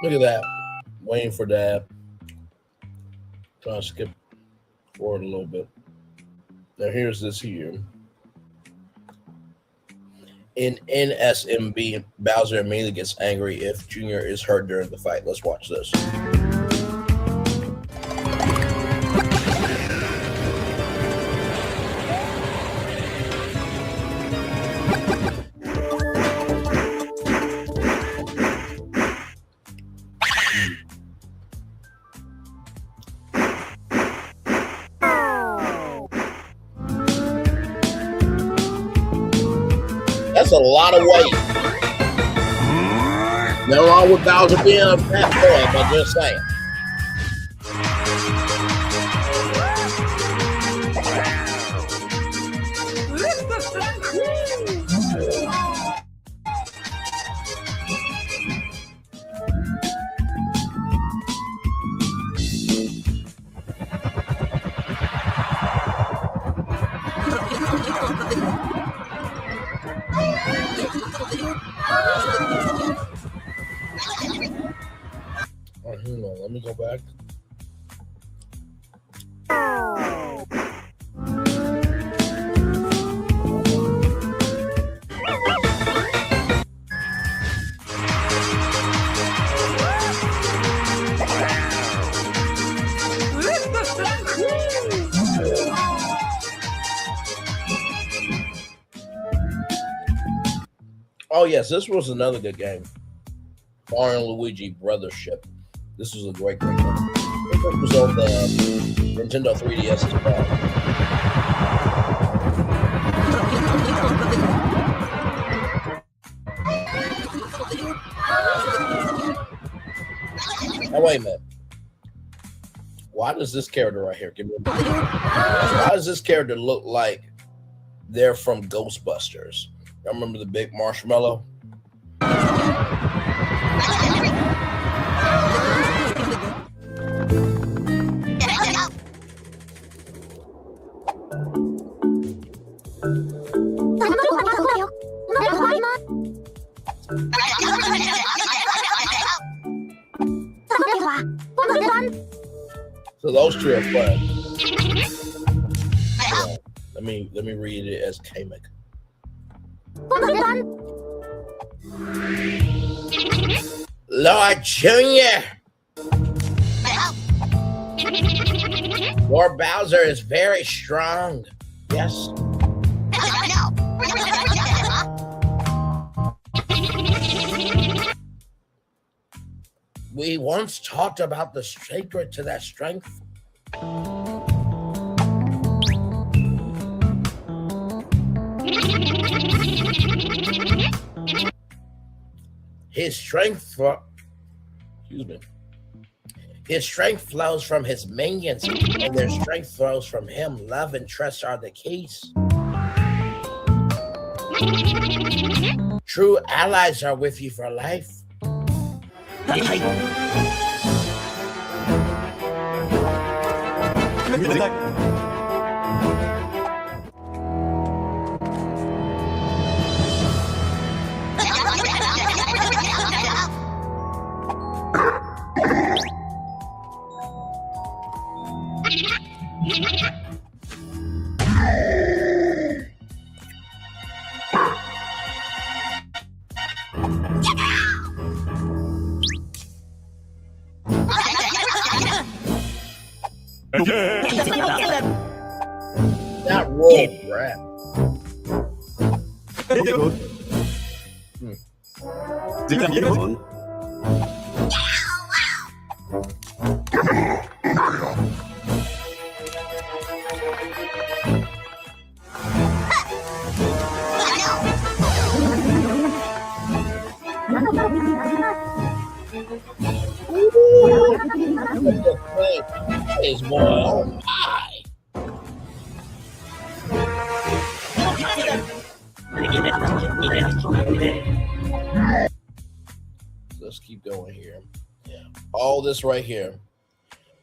Speaker 3: Look at that. Waiting for that. Trying to skip forward a little bit. Now here's this here. In NSMB, Bowser immediately gets angry if Junior is hurt during the fight. Let's watch this. That's a lot of weight. No wrong with Bowser being a fat boy, but just saying. Let me go back. Oh yes, this was another good game. Mario and Luigi Brothership. This was a great game. This was on the Nintendo 3DS as well. Now wait a minute. Why does this character right here give me? Why does this character look like they're from Ghostbusters? I remember the big marshmallow. So those two are fun. Let me read it as Kamek. Lord Junior, Lord Bowser is very strong. Yes. We once talked about the secret to that strength. His strength flows from his minions, and their strength flows from him. Love and trust are the keys. True allies are with you for life. That roll crap. Is more on high. Let's keep going here. All this right here.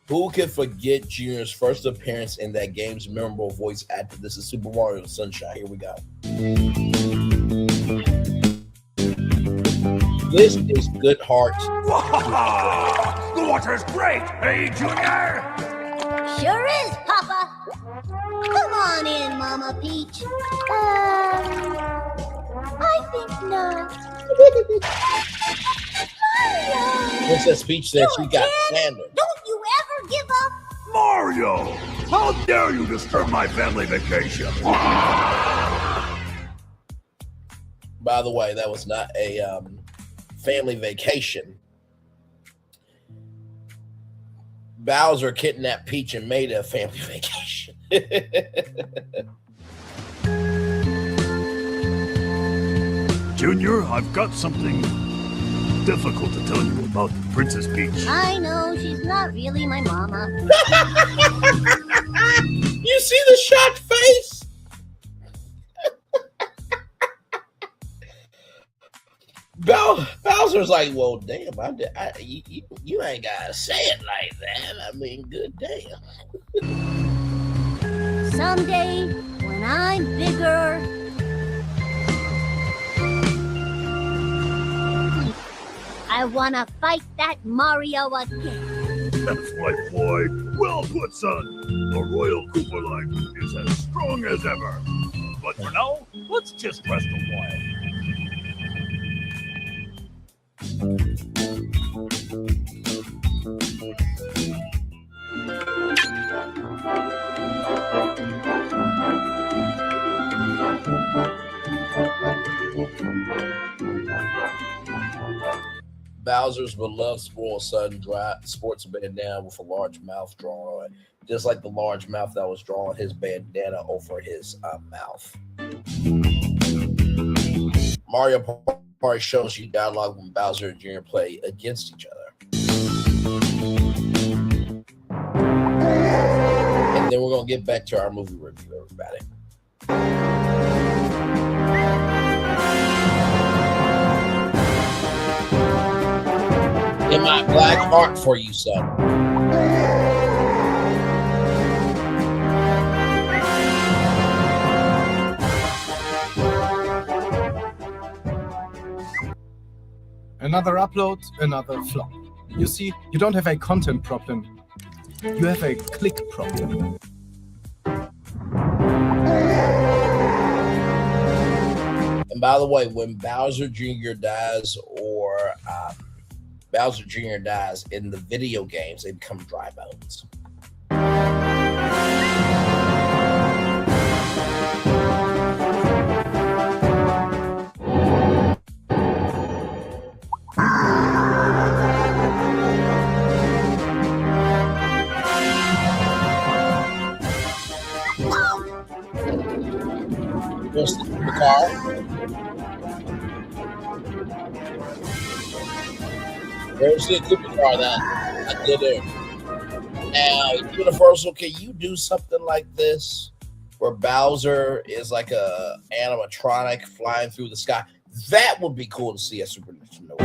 Speaker 3: Who can forget Junior's first appearance in that game's memorable voice actor? This is Super Mario Sunshine. Here we go. This is good heart.
Speaker 8: The water's great, hey, Junior?
Speaker 4: Sure is, Papa. Come on in, Mama Peach. I think not. Mario!
Speaker 3: Princess Peach said she got standard.
Speaker 4: Don't you ever give up?
Speaker 8: Mario! How dare you disturb my family vacation?
Speaker 3: By the way, that was not a family vacation. Bowser kidnapped Peach and made it a family vacation.
Speaker 8: Junior, I've got something difficult to tell you about Princess Peach.
Speaker 4: I know she's not really my mama.
Speaker 3: You see the shocked face? Bowser's like, well, damn, you ain't gotta say it like that. I mean, good damn.
Speaker 4: Someday, when I'm bigger, I wanna fight that Mario again.
Speaker 8: That's right, boy. Well put, son. The Royal Koopa line is as strong as ever. But for now, let's just rest a while.
Speaker 3: Bowser's beloved spoiled son sports a bandana with a large mouth drawn on it, just like the large mouth that was drawing his bandana over his mouth. Mario Party shows you dialogue when Bowser and Junior play against each other. And then we're going to get back to our movie review, everybody. In my black heart for you, son.
Speaker 9: Another upload, another flop. You see, you don't have a content problem. You have a click problem.
Speaker 3: And by the way, when Bowser Jr. dies or Bowser Jr. dies in the video games, they become dry bones. There's the car. There's the supercar that I did it. Now, Universal, can you do something like this where Bowser is like a animatronic flying through the sky? That would be cool to see a Super Nintendo.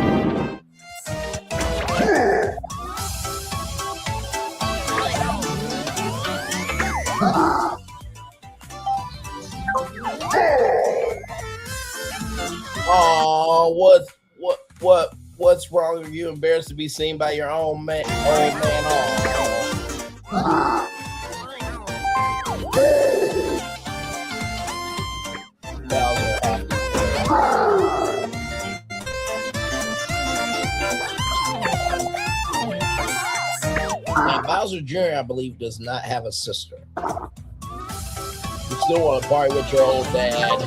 Speaker 3: Oh, what's wrong with you? Embarrassed to be seen by your own man, old man. Now, Bowser Jr., I believe, does not have a sister. You still want to party with your old dad.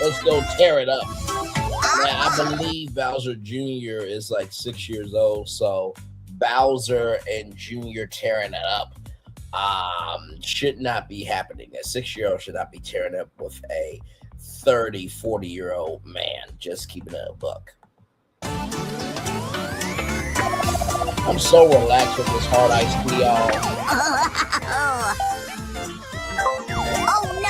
Speaker 3: Let's go tear it up. Now, I believe Bowser Jr. is like 6 years old, so Bowser and Jr. tearing it up should not be happening. A 6-year-old should not be tearing up with a 30, 40-year-old man. Just keeping it a buck. I'm so relaxed with this hard iced tea, y'all.
Speaker 4: Oh no!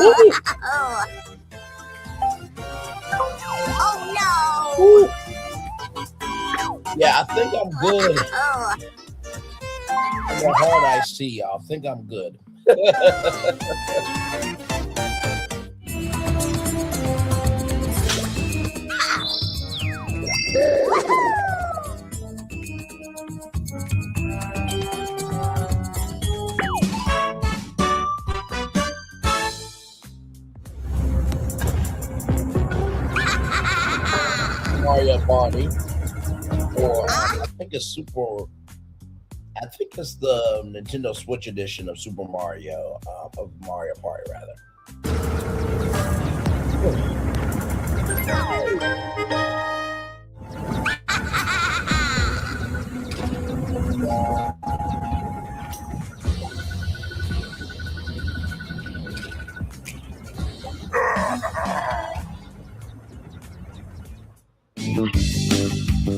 Speaker 4: Oh no!
Speaker 3: Yeah, I think I'm good. I'm a hard iced tea, y'all. I think I'm good. Mario Party, or I think it's the Nintendo Switch edition of Super Mario, of Mario Party, rather.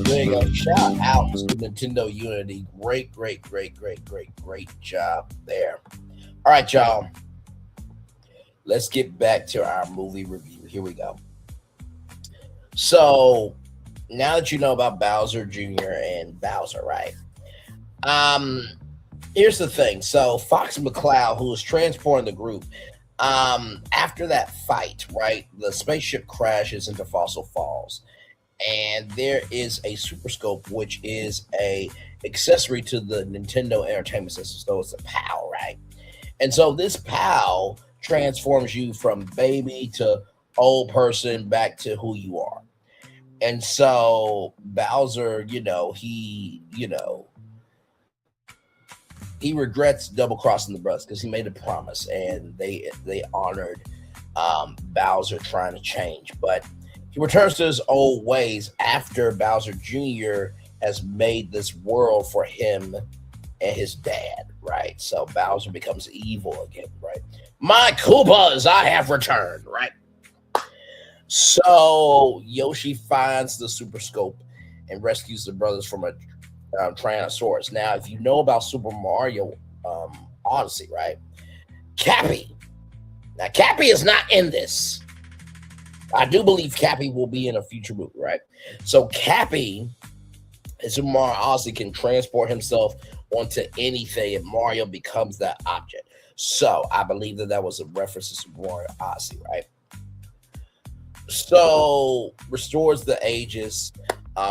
Speaker 3: There you go. Shout out to Nintendo Unity. Great job there. All right, y'all. Let's get back to our movie review. Here we go. So, now that you know about Bowser Jr. and Bowser, right? Here's the thing. So, Fox McCloud, who was transporting the group, after that fight, right, the spaceship crashes into Fossil Falls. And there is a Super Scope, which is a accessory to the Nintendo Entertainment System. So it's a PAL, right? And so this PAL transforms you from baby to old person back to who you are. And so Bowser, he regrets double crossing the brothers because he made a promise, and they honored Bowser trying to change, but he returns to his old ways after Bowser Jr. has made this world for him and his dad, right? So Bowser becomes evil again, right? My Koopas, I have returned, right? So Yoshi finds the Super Scope and rescues the brothers from a Tyrannosaurus. Now, if you know about Super Mario Odyssey, right? Cappy. Now, Cappy is not in this. I do believe Cappy will be in a future movie, right? So Cappy, in Super Mario Odyssey, can transport himself onto anything, and Mario becomes that object. So I believe that was a reference to Super Mario Odyssey, right? So restores the Aegis.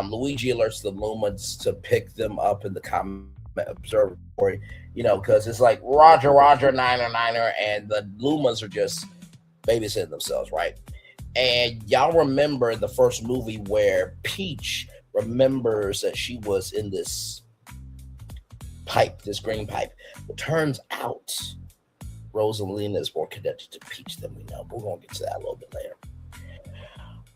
Speaker 3: Luigi alerts the Lumans to pick them up in the Comet Observatory, because it's like Roger, Niner, and the Lumans are just babysitting themselves, right? And y'all remember the first movie where Peach remembers that she was in this pipe, this green pipe. It turns out Rosalina is more connected to Peach than we know, but we're going to get to that a little bit later.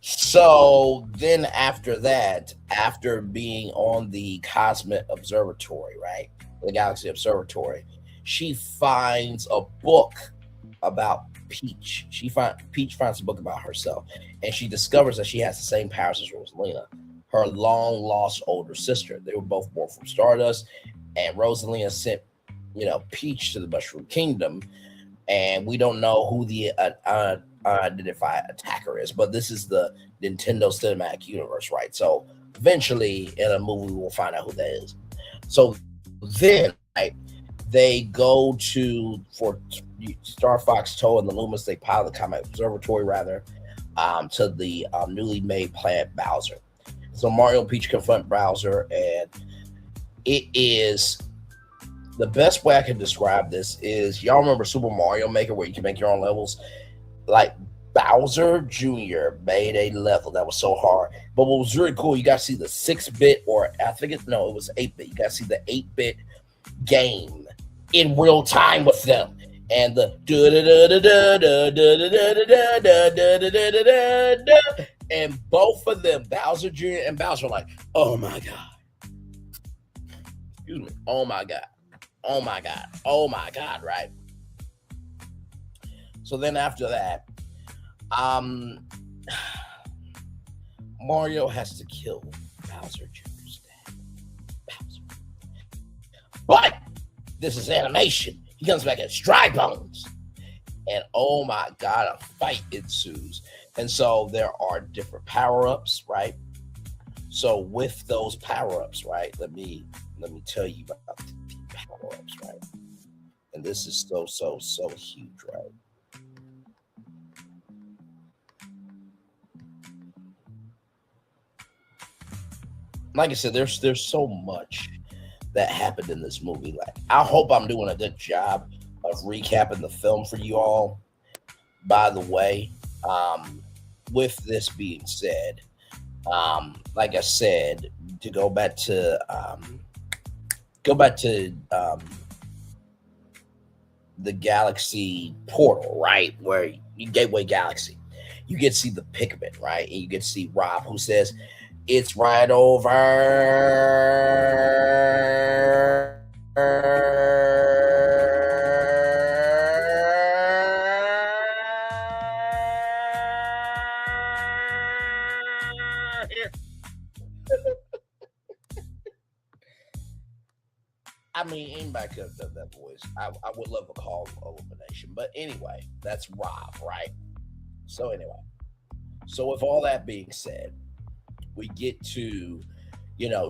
Speaker 3: So then after that, after being on the Cosmic Observatory, right, the Galaxy Observatory, she finds a book about Peach. Peach finds a book about herself, and she discovers that she has the same powers as Rosalina, her long lost older sister. They were both born from Stardust, and Rosalina sent, Peach to the Mushroom Kingdom, and we don't know who the unidentified attacker is, but this is the Nintendo Cinematic Universe, right? So eventually in a movie we'll find out who that is. So then, right, they go for Star Fox, Toad, and the Lumos. They pilot the Comet Observatory, to the newly made planet Bowser. So Mario and Peach confront Bowser, and it is the best way I can describe this is, y'all remember Super Mario Maker where you can make your own levels? Like Bowser Jr. made a level that was so hard. But what was really cool, you got to see the 6-bit, or I think it was 8-bit. You got to see the 8-bit game in real time with them. And the and both of them, Bowser Jr. and Bowser, are like, oh my God. Excuse me. Oh my God. Oh my God. Oh my God, right? So then after that, Mario has to kill Bowser Jr.'s dad. Bowser. But this is animation. He comes back as dry bones. And oh my God, a fight ensues. And so there are different power-ups, right? So with those power-ups, right, let me tell you about the power-ups, right? And this is so huge, right? Like I said, there's so much that happened in this movie. Like, I hope I'm doing a good job of recapping the film for you all. By the way, with this being said, like I said, to go back to the Galaxy portal, right, where you Gateway Galaxy, you get to see the Pikmin, right, and you get to see Rob, who says, "It's right over." I mean, anybody could have done that voice. I would love a call elimination. But anyway, that's Rob, right? So anyway, so with all that being said, we get to,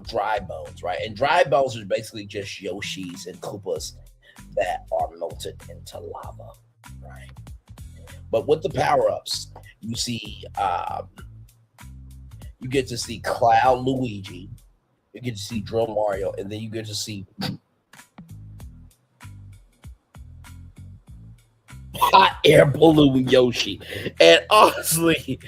Speaker 3: Dry Bones, right? And Dry Bones is basically just Yoshis and Koopas that are melted into lava, right? But with the power-ups, you see, you get to see Cloud Luigi, you get to see Drill Mario, and then you get to see hot air balloon Yoshi. And honestly,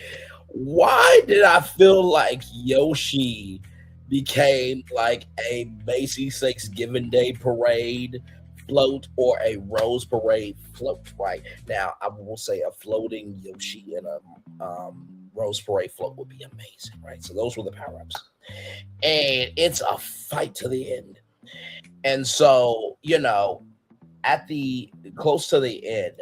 Speaker 3: why did I feel like Yoshi became like a Macy's Thanksgiving Day parade float or a Rose Parade float? Right now, I will say a floating Yoshi and a Rose Parade float would be amazing, right? So those were the power-ups, and it's a fight to the end. And so, at the close to the end,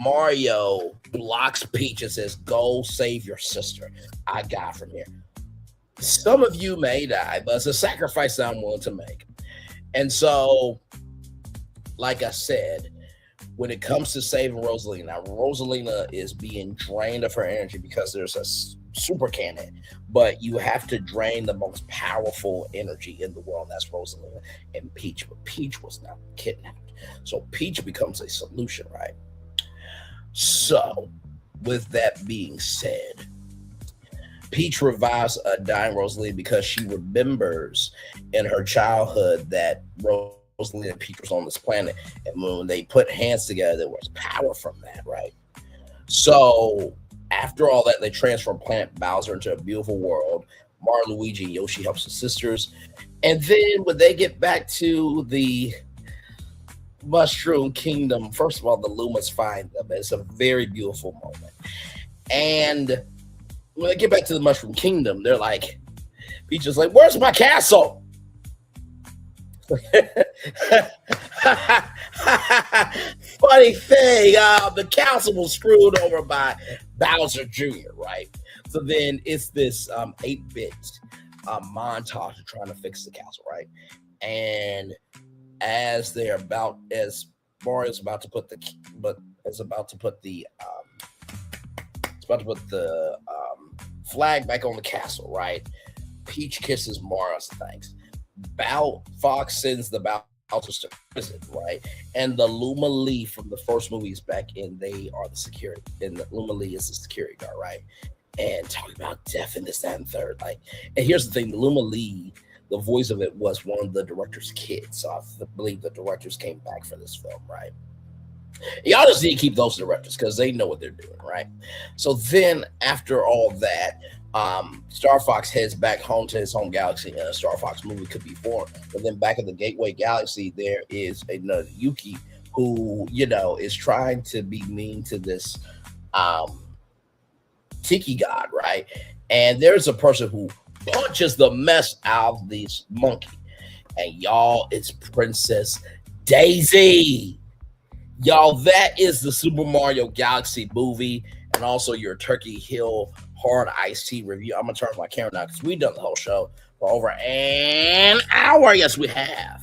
Speaker 3: Mario blocks Peach and says, "Go save your sister. I got from here. Some of you may die, but it's a sacrifice that I'm willing to make." And so, like I said, when it comes to saving Rosalina, Rosalina is being drained of her energy because there's a super cannon, but you have to drain the most powerful energy in the world. That's Rosalina and Peach, but Peach was not kidnapped. So Peach becomes a solution, right? So, with that being said, Peach revives a dying Rosalina because she remembers in her childhood that Rosalina and Peach was on this planet, and when they put hands together, there was power from that, right? So, after all that, they transform Planet Bowser into a beautiful world. Mario, Luigi, and Yoshi helps the sisters, and then when they get back to the Mushroom Kingdom, first of all, the Lumas find them. It's a very beautiful moment. And when they get back to the Mushroom Kingdom, they're like, Peach is like, "Where's my castle?" Funny thing, the castle was screwed over by Bowser Jr., right? So then it's this 8-bit montage of trying to fix the castle, right? And as Mario's about to put the flag back on the castle, right? Peach kisses Mario's thanks. Fox sends the Bowsers to prison, right? And the Luma Lee from the first movie is back in. They are the security, and the Luma Lee is the security guard, right? And talking about death and this, that, and third. Like, and here's the thing: the Luma Lee, the voice of it was one of the director's kids. So I believe the directors came back for this film, right? Y'all just need to keep those directors because they know what they're doing, right? So then after all that, Star Fox heads back home to his home galaxy, and a Star Fox movie could be formed. But then back in the Gateway Galaxy, there is another Yuki who, is trying to be mean to this Tiki God, right? And there's a person who punches the mess out of this monkey. And y'all, it's Princess Daisy. Y'all, that is the Super Mario Galaxy movie, and also your Turkey Hill Hard Iced Tea review. I'm going to turn my camera now because we've done the whole show for over an hour. Yes, we have.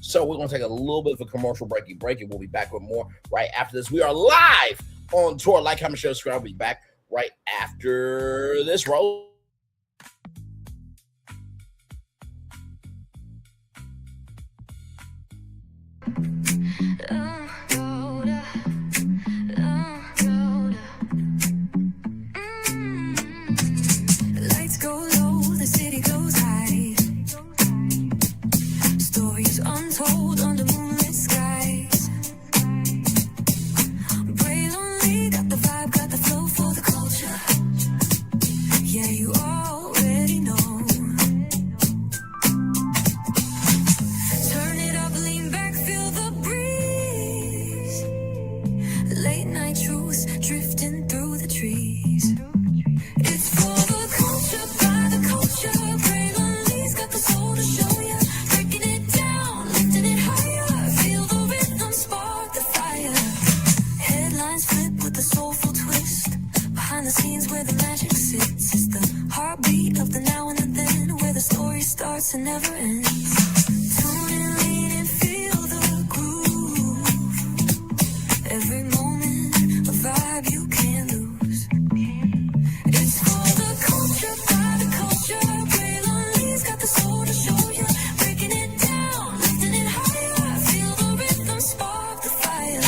Speaker 3: So we're going to take a little bit of a commercial break, and we'll be back with more right after this. We are live on tour. Like, comment, share, subscribe. We'll be back right after this roll.
Speaker 10: Lights go low, the city goes high. Stories untold under moonlit skies. Braylon got the vibe, got the flow for the culture. Yeah, you already know. Turn it up, lean back, feel the breeze. Late night truths drifting through the trees. It's for the culture, by the culture. Braylon Lee's got the soul to show ya. Breaking it down, lifting it higher. Feel the rhythm, spark the fire. Headlines flip with a soulful twist. Behind the scenes where the magic sits. It's the heartbeat of the now and the then, where the story starts and never ends. Tune in, lean and feel the groove. Every moment, a vibe you can't lose. It's for the culture, by the culture. Braylon Lee's got the soul to show you. Breaking it down, lifting it higher. Feel the rhythm, spark the fire.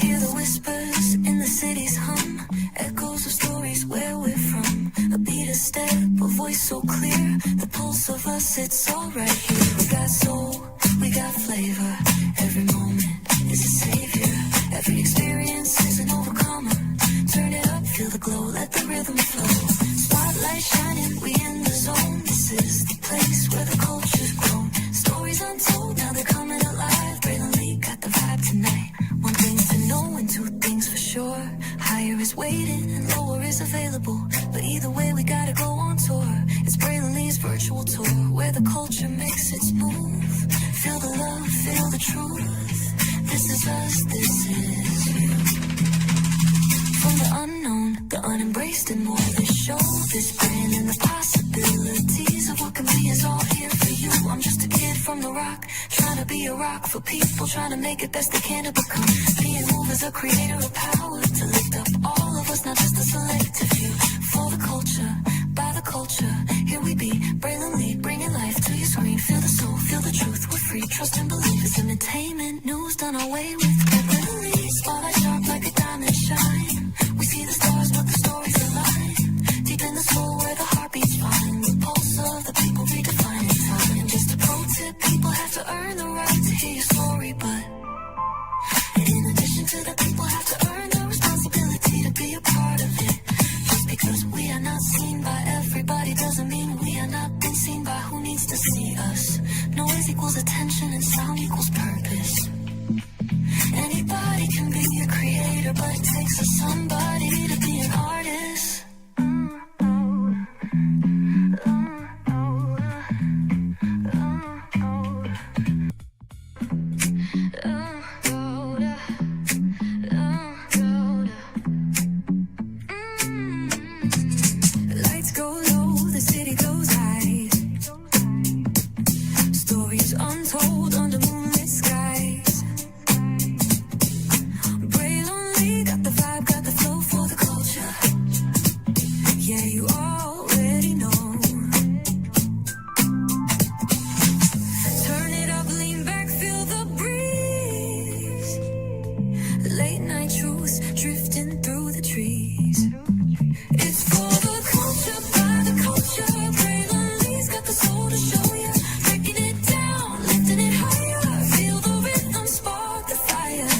Speaker 10: Hear the whispers in the city's hum. Echoes of stories where we're from. A beat, a step, a voice so clear. The pulse of us, it's all right here. We got soul, we got flavor. Every moment is a savior. Every experience is an overcomer. Turn it up, feel the glow, let the rhythm flow. Spotlight shining, we in the zone. This is the place where the culture's grown. Stories untold, now they're coming alive. Braylon Lee got the vibe tonight. One thing to know and two things for sure. Higher is waiting and lower is available. But either way, we gotta go on tour. It's Braylon Lee's virtual tour, where the culture makes its move. Feel the love, feel the truth. This is us, this is you. From the unknown, the unembraced and more. This show, this brand and the possibilities of what can be is all here for you. I'm just a kid from the rock, trying to be a rock for people, trying to make it best they can to become. Being moved as a creator of power to lift up all of us, not just a selective few. For the culture, by the culture, here we be. Braylon Lee, bringing life to your screen. Feel the soul, feel the truth, we're free. Trust and believe it's entertainment, news done away with. Braylon Lee, spotlight sharp like a diamond shine. We see the stars, but the stories align. Deep in the soul where the heartbeats find. The pulse of the people redefining time. Just a pro tip, people have to earn the right to hear your story, but in addition to that, people have to earn the responsibility to be a part of it. Just because we are not seen by everybody doesn't mean we are not been seen by who needs to see us. Noise equals attention and sound equals purpose. Anybody can be a creator, but it takes a somebody to be an artist. Lights go low, the city goes high. Stories untold under moonlit skies. Braylon Lee got the vibe, got the flow for the culture. Yeah, you already know. Turn it up, lean back, feel the breeze. Late night truths drifting through the trees. It's for the culture, by the culture. Braylon Lee's got the soul to show ya. Breaking it down, lifting it higher. Feel the rhythm, spark the fire.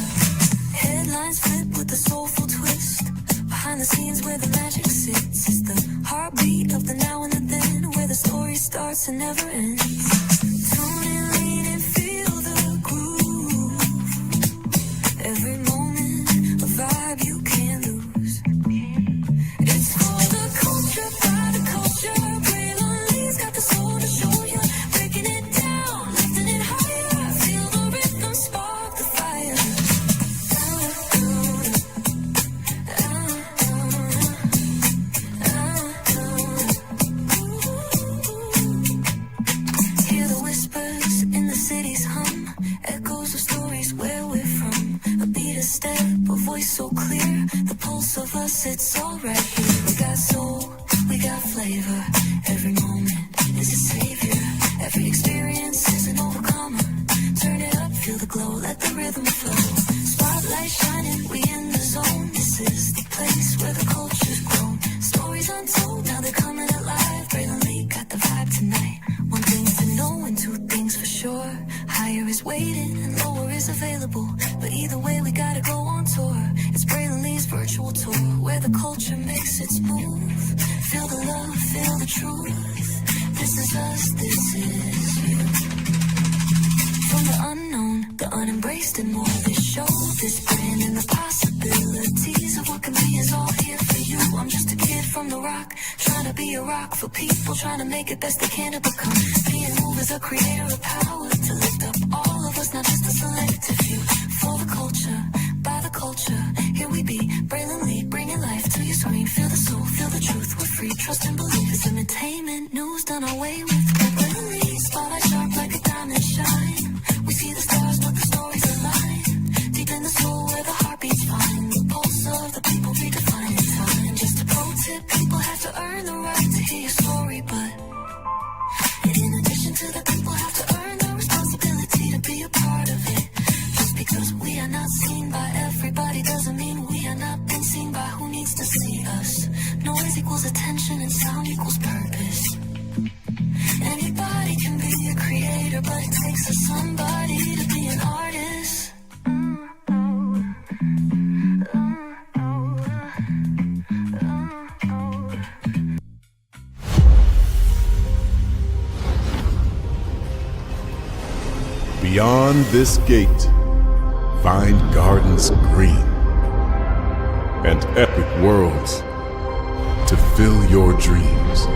Speaker 10: Headlines flip with a soulful twist. Behind the scenes where the magic sits. It's the heartbeat of the now and the then, where the story starts and never ends. Tune in, lean and feel the groove. Every moment, a vibe you can't lose. It's for the culture, by the culture. Braylon Lee's got the soul to show ya. Breaking it down, lifting it higher. Feel the rhythm, spark the fire. of stories where we're from. A beat, a step, a voice so clear. The pulse of us, it's all right here. We got soul, we got flavor. Every moment is a savior. Every experience is an overcomer. Turn it up, feel the glow, let the rhythm flow. Spotlight shining, we in the zone. This is the place where the culture's grown. Stories untold, now they're coming alive. Braylon Lee got the vibe tonight. One thing to know and two things for sure. Higher is waiting and lower is available. But either way, we gotta go on tour. It's Braylon Lee's virtual tour, where the culture makes its move. Feel the love, feel the truth. This is us, this is you. From the unknown, the unembraced and more. This show, this brand, and the possibilities of what can be is all here for you. I'm just a kid from the rock, trying to be a rock for people, trying to make it best they can to become. Being moved as a creator of power to lift up all of us, not just a selective few. For the culture, by the culture, here we be. Braylon Lee, bringing life to your screen. Feel the soul, feel the truth. We're free, trust and believe. It's entertainment, news done away with. Braylon Lee, spotlight sharp like a diamond shine. We see the stars, but the stories align. Deep in the soul where the heartbeats find. The pulse of the people redefining time. Just a pro tip, people have to earn the right to hear your story, but in addition to the people have to earn the responsibility to be a part of it. Just because we are not seen by everybody doesn't mean we are not being seen by who needs to see us. Noise equals attention and sound equals purpose. Anybody can be a creator, but it takes a somebody to be an artist.
Speaker 1: Beyond this gate, find gardens green and epic worlds to fill your dreams.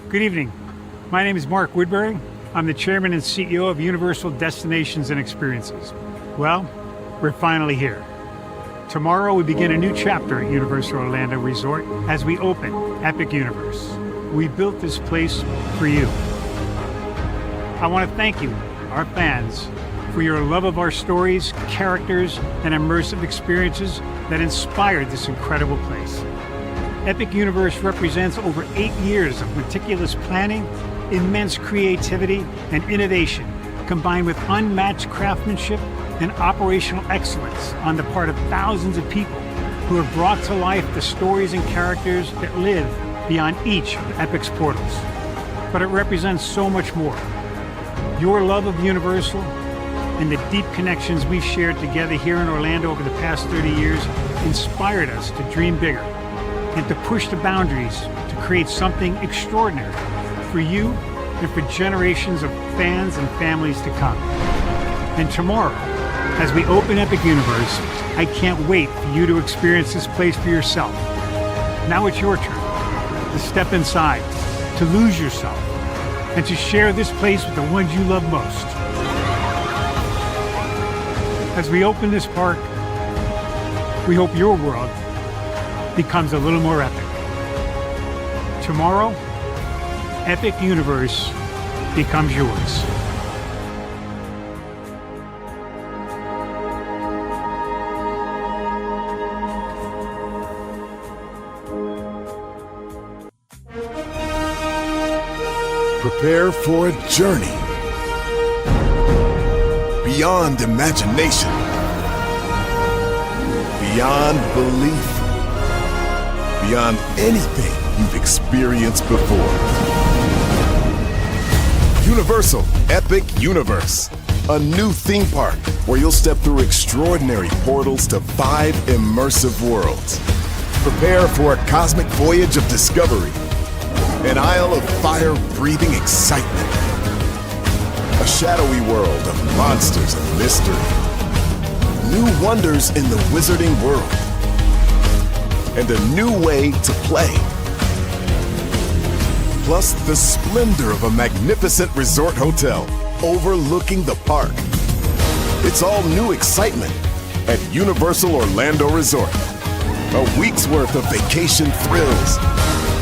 Speaker 2: Good evening. My name is Mark Woodbury. I'm the chairman and CEO of Universal Destinations and Experiences. Well, we're finally here. Tomorrow we begin a new chapter at Universal Orlando Resort as we open Epic Universe. We built this place for you. I want to thank you, our fans, for your love of our stories, characters, and immersive experiences that inspired this incredible place. Epic Universe represents over 8 years of meticulous planning, immense creativity, and innovation, combined with unmatched craftsmanship and operational excellence on the part of thousands of people who have brought to life the stories and characters that live beyond each of Epic's portals. But it represents so much more. Your love of Universal and the deep connections we've shared together here in Orlando over the past 30 years inspired us to dream bigger and to push the boundaries to create something extraordinary for you and for generations of fans and families to come. And tomorrow, as we open Epic Universe, I can't wait for you to experience this place for yourself. Now it's your turn to step inside, to lose yourself, and to share this place with the ones you love most. As we open this park, we hope your world becomes a little more epic. Tomorrow, Epic Universe becomes yours.
Speaker 1: Prepare for a journey beyond imagination, beyond belief, beyond anything you've experienced before. Universal Epic Universe, a new theme park where you'll step through extraordinary portals to 5 immersive worlds. Prepare for a cosmic voyage of discovery, an isle of fire-breathing excitement, a shadowy world of monsters and mystery, new wonders in the wizarding world, and a new way to play. Plus the splendor of a magnificent resort hotel overlooking the park. It's all new excitement at Universal Orlando Resort. A week's worth of vacation thrills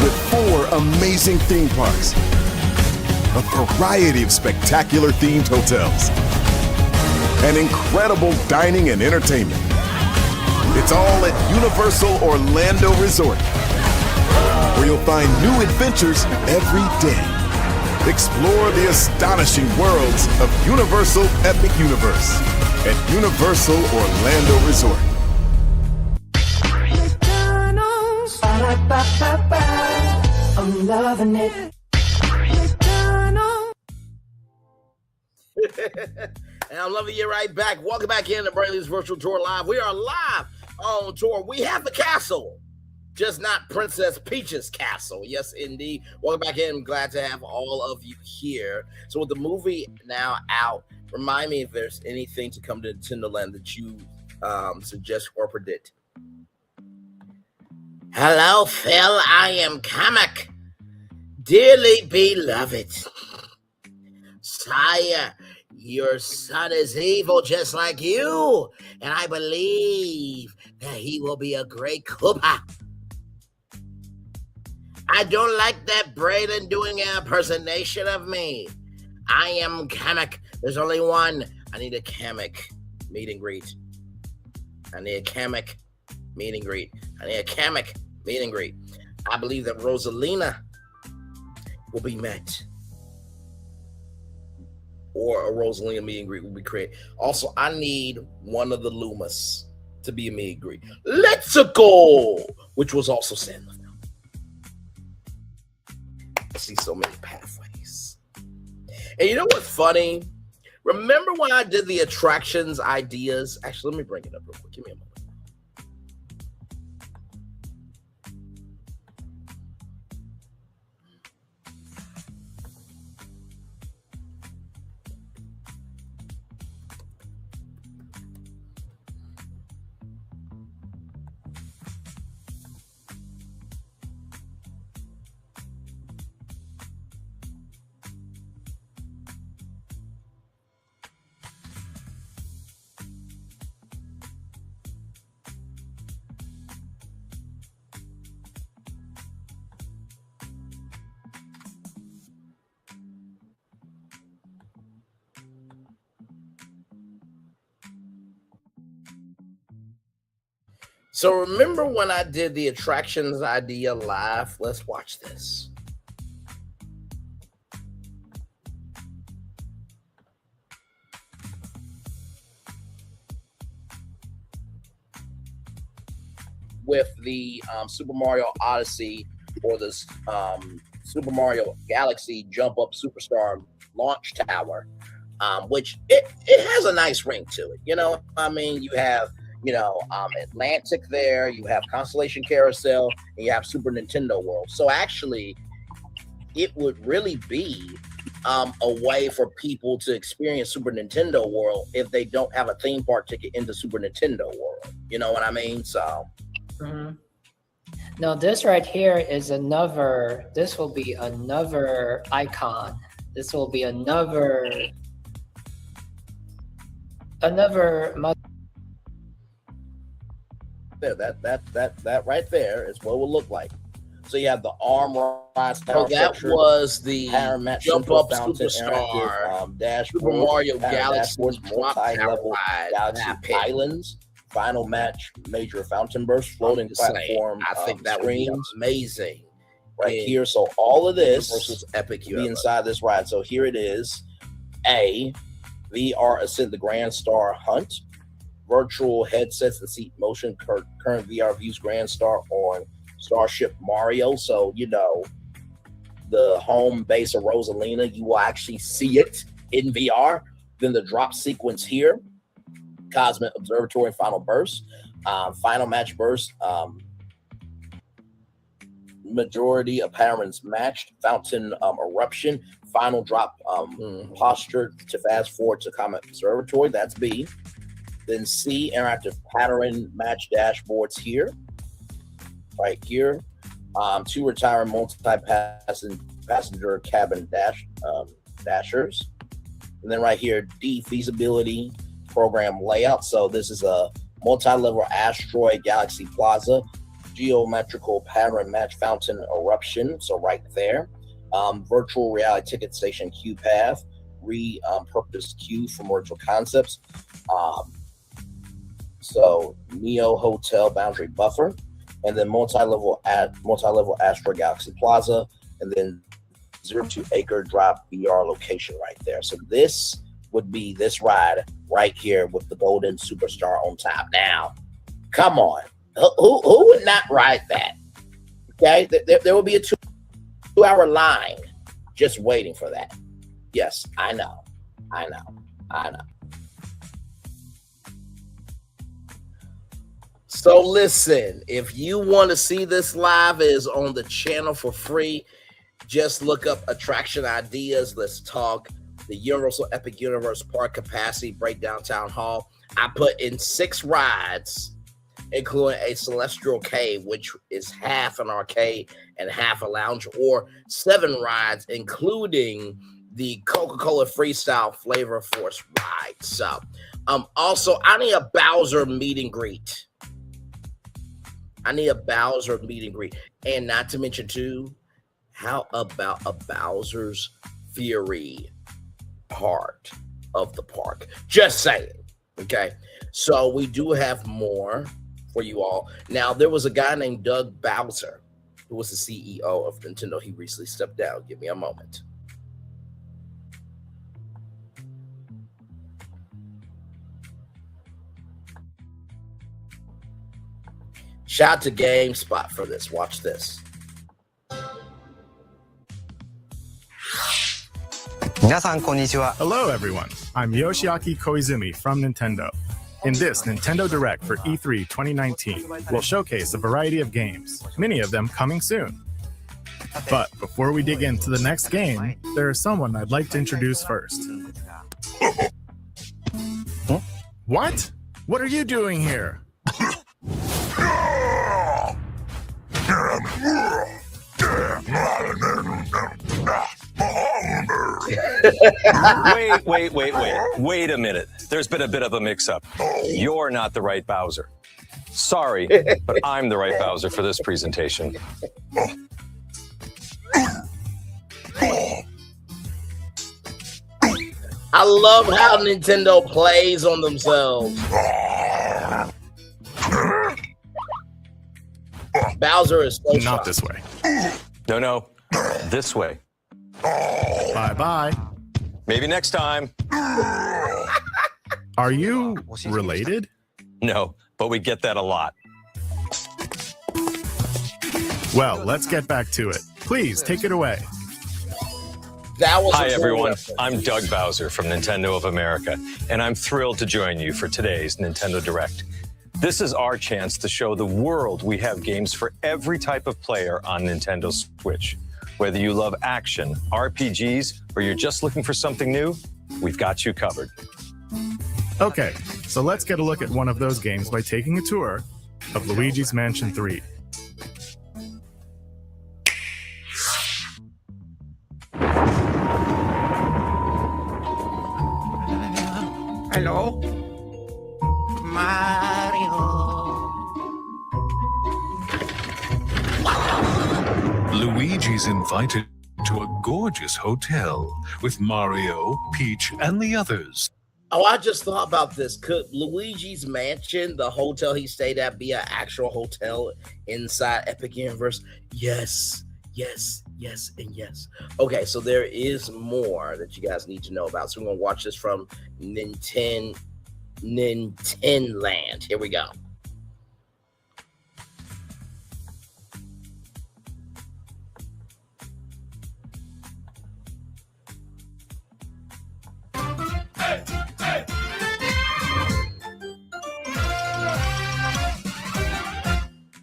Speaker 1: with 4 amazing theme parks, a variety of spectacular themed hotels, and incredible dining and entertainment. It's all at Universal Orlando Resort, where you'll find new adventures every day. Explore the astonishing worlds of Universal Epic Universe at Universal Orlando Resort.
Speaker 10: I'm loving it.
Speaker 3: And I'm loving you right back. Welcome back into Braylon's Virtual Tour Live. We are live on tour. We have the castle, just not Princess Peach's castle. Yes, indeed. Welcome back in. I'm glad to have all of you here. So with the movie now out, remind me if there's anything to come to Nintendo Land that you suggest or predict. Hello, Phil. I am Kamek, dearly beloved. Sire, your son is evil just like you, and I believe that he will be a great Koopa. I don't like that Braylon doing an impersonation of me. I am Kamek. There's only one. I need a Kamek meet and greet. I need a Kamek meet and greet. I need a Kamek meet and greet. I believe that Rosalina will be met, or a Rosalina meet and greet will be created. Also, I need one of the Lumas to be a meet and greet. Let's go, which was also Sandler. I see so many pathways. And you know what's funny? Remember when I did the attractions ideas? Actually, let me bring it up real quick. Give me a moment. So remember when I did the attractions idea live? Let's watch this. With the Super Mario Odyssey or the Super Mario Galaxy Jump Up Superstar launch tower, which it has a nice ring to it. You know, I mean, you have, you know, Atlantic there, you have Constellation Carousel, and you have Super Nintendo World. So actually, it would really be a way for people to experience Super Nintendo World if they don't have a theme park ticket into Super Nintendo World. You know what I mean? So.
Speaker 11: Mm-hmm. No, this right here is another. This will be another icon. This will be another.
Speaker 3: There, that right there is what it will look like. So you have the arm rides.
Speaker 12: So that was the Jump Up
Speaker 3: Superstar
Speaker 12: Super Mario Galaxy
Speaker 3: multi-level Galaxy Islands. Final match, major fountain burst, floating platform.
Speaker 12: I think that would be amazing
Speaker 3: right here. So all of this
Speaker 12: versus Epic
Speaker 3: be inside this ride. So here it is: A, VR Ascent the Grand Star Hunt, virtual headsets and seat motion. Current VR views Grand Star on Starship Mario. So you know the home base of Rosalina. You will actually see it in VR. Then the drop sequence here. Cosmic Observatory Final Burst, Final Match Burst, majority appearance matched, Fountain Eruption, Final Drop posture to fast forward to Comet Observatory. That's B. Then C, interactive pattern match dashboards here, right here. 2 retiring multi-passenger cabin dashers. And then right here, D, feasibility program layout. So this is a multi-level asteroid galaxy plaza, geometrical pattern match fountain eruption. So right there, virtual reality ticket station queue path, repurposed queue from virtual concepts. So Neo Hotel boundary buffer, and then multi-level asteroid galaxy plaza, and then 02 acre drop VR location right there. So this would be this ride right here with the golden superstar on top. Now, come on, who would not ride that? Okay, there will be a 2-hour line just waiting for that. Yes, I know. So listen, if you want to see this live, it is on the channel for free. Just look up attraction ideas. Let's talk. The Universal Epic Universe Park Capacity Breakdown Town Hall. I put in 6 rides, including a Celestial Cave, which is half an arcade and half a lounge, or 7 rides, including the Coca-Cola Freestyle Flavor Force ride. So, also, I need a Bowser meet and greet. And not to mention, too, how about a Bowser's Fury part of the park? Just saying. Okay, so we do have more for you all. Now, there was a guy named Doug Bowser who was the CEO of Nintendo. He recently stepped down. Give me a moment. Shout out to GameSpot for this. Watch this.
Speaker 13: Hello, everyone. I'm Yoshiaki Koizumi from Nintendo. In this Nintendo Direct for E3 2019, we'll showcase a variety of games, many of them coming soon. But before we dig into the next game, there is someone I'd like to introduce first. Huh? What? What are you doing here?
Speaker 14: Wait a minute. There's been a bit of a mix-up. You're not the right Bowser. Sorry, but I'm the right Bowser for this presentation.
Speaker 3: I love how Nintendo plays on themselves.
Speaker 12: Bowser is so
Speaker 13: Not this way.
Speaker 14: No, this way.
Speaker 13: Bye-bye.
Speaker 14: Maybe next time.
Speaker 13: Are you related?
Speaker 14: No, but we get that a lot.
Speaker 13: Well, let's get back to it. Please, take it away.
Speaker 12: That was
Speaker 14: Hi, everyone. I'm Doug Bowser from Nintendo of America, and I'm thrilled to join you for today's Nintendo Direct. This is our chance to show the world we have games for every type of player on Nintendo Switch. Whether you love action, RPGs, or you're just looking for something new, we've got you covered.
Speaker 13: Okay, so let's get a look at one of those games by taking a tour of Luigi's Mansion 3.
Speaker 15: Hello?
Speaker 16: Luigi's invited to a gorgeous hotel with Mario, Peach, and the others.
Speaker 12: Oh, I just thought about this. Could Luigi's Mansion, the hotel he stayed at, be an actual hotel inside Epic Universe? Yes, yes, yes, and yes. Okay, so there is more that you guys need to know about. So we're going to watch this from Nintendo Land. Here we go.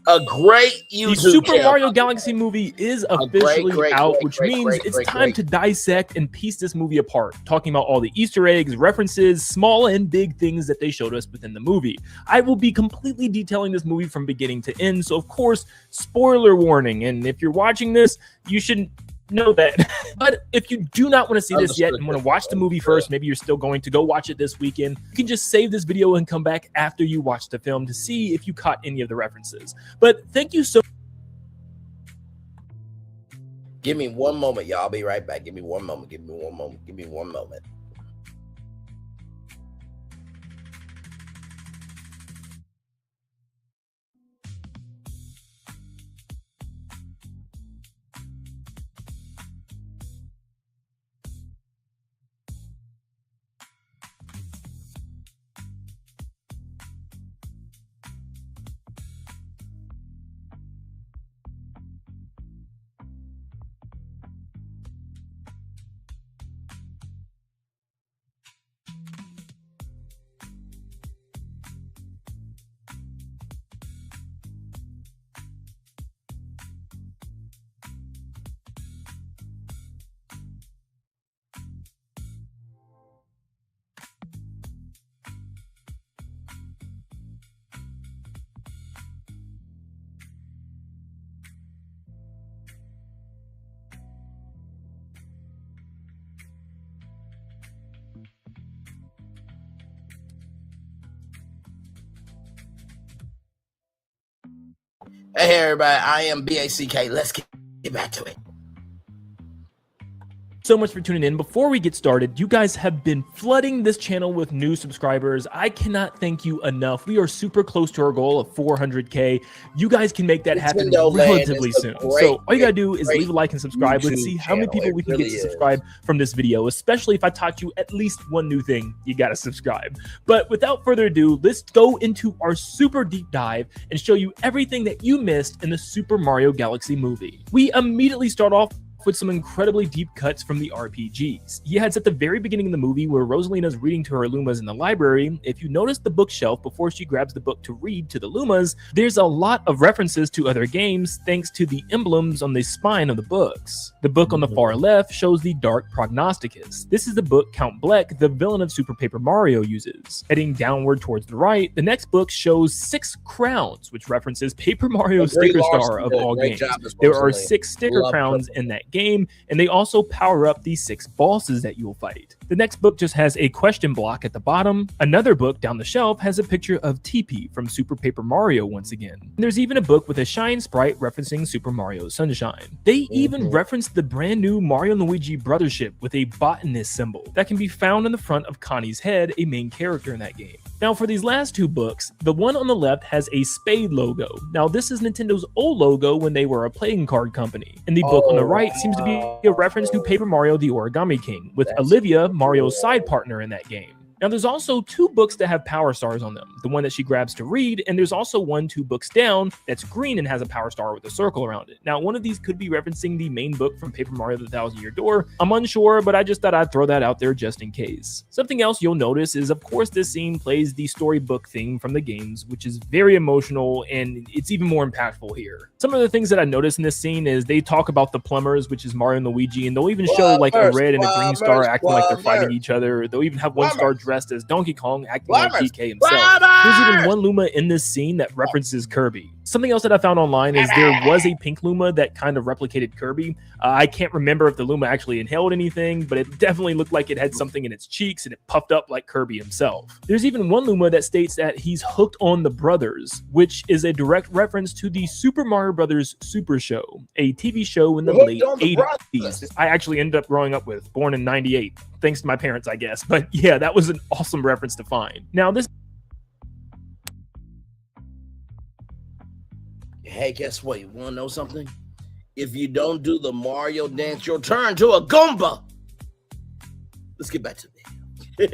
Speaker 12: A great YouTube
Speaker 17: The Super
Speaker 12: channel.
Speaker 17: Mario Galaxy movie is officially out, which means it's time to dissect and piece this movie apart, talking about all the Easter eggs, references, small and big things that they showed us within the movie. I will be completely detailing this movie from beginning to end, so of course, spoiler warning, and if you're watching this, you should know that. But if you do not want to see this yet and want to watch the movie first, maybe you're still going to go watch it this weekend, you can just save this video and come back after you watch the film to see if you caught any of the references. But thank you so much.
Speaker 12: Give me one moment, y'all. I'll be right back. Give me one moment. Give me one moment. Give me one moment. Hey, everybody. I am BACK. Let's get back to it.
Speaker 17: So much for tuning in. Before we get started, you guys have been flooding this channel with new subscribers. I cannot thank you enough. We are super close to our goal of 400K. You guys can make that happen relatively soon. So all you gotta do is leave a like and subscribe. Let's see how many people we can get to subscribe from this video, especially if I taught you at least one new thing. You gotta subscribe. But without further ado, let's go into our super deep dive and show you everything that you missed in the Super Mario Galaxy movie. We immediately start off with some incredibly deep cuts from the RPGs. Yeah, it's at the very beginning of the movie where Rosalina's reading to her Lumas in the library. If you notice the bookshelf before she grabs the book to read to the Lumas, there's a lot of references to other games thanks to the emblems on the spine of the books. The book on the far left shows the Dark Prognosticus. This is the book Count Bleck, the villain of Super Paper Mario, uses. Heading downward towards the right, the next book shows 6 crowns, which references Paper Mario's sticker star of all games. There are 6 sticker crowns in that game, and they also power up the 6 bosses that you'll fight. The next book just has a question block at the bottom. Another book down the shelf has a picture of Teepee from Super Paper Mario once again. And there's even a book with a shine sprite referencing Super Mario Sunshine. They even reference the brand new Mario and Luigi brothership with a botanist symbol that can be found in the front of Connie's head, a main character in that game. Now for these last two books, the one on the left has a spade logo. Now this is Nintendo's old logo when they were a playing card company. And the book on the right seems to be a reference to Paper Mario the Origami King, with Olivia, Mario's side partner in that game. Now there's also two books that have power stars on them, the one that she grabs to read, and there's also one 2 books down that's green and has a power star with a circle around it. Now one of these could be referencing the main book from Paper Mario the Thousand Year Door. I'm unsure, but I just thought I'd throw that out there just in case. Something else you'll notice is, of course, this scene plays the storybook theme from the games, which is very emotional, and it's even more impactful here. Some of the things that I noticed in this scene is they talk about the plumbers, which is Mario and Luigi, and they'll even show like a red and a green star acting like they're fighting each other. They'll even have one star dressed as Donkey Kong acting like DK himself. There's even one Luma in this scene that references Kirby. Something else that I found online is there was a pink Luma that kind of replicated Kirby. I can't remember if the Luma actually inhaled anything, but it definitely looked like it had something in its cheeks and it puffed up like Kirby himself. There's even one Luma that states that he's hooked on the brothers, which is a direct reference to the Super Mario Brothers Super Show, a TV show in the late 80s. I actually ended up growing up with, born in 98, thanks to my parents, I guess. But yeah, that was an awesome reference to find. Now this...
Speaker 12: Hey, guess what? You want to know something? If you don't do the Mario dance, you'll turn to a Goomba. Let's get back to
Speaker 17: This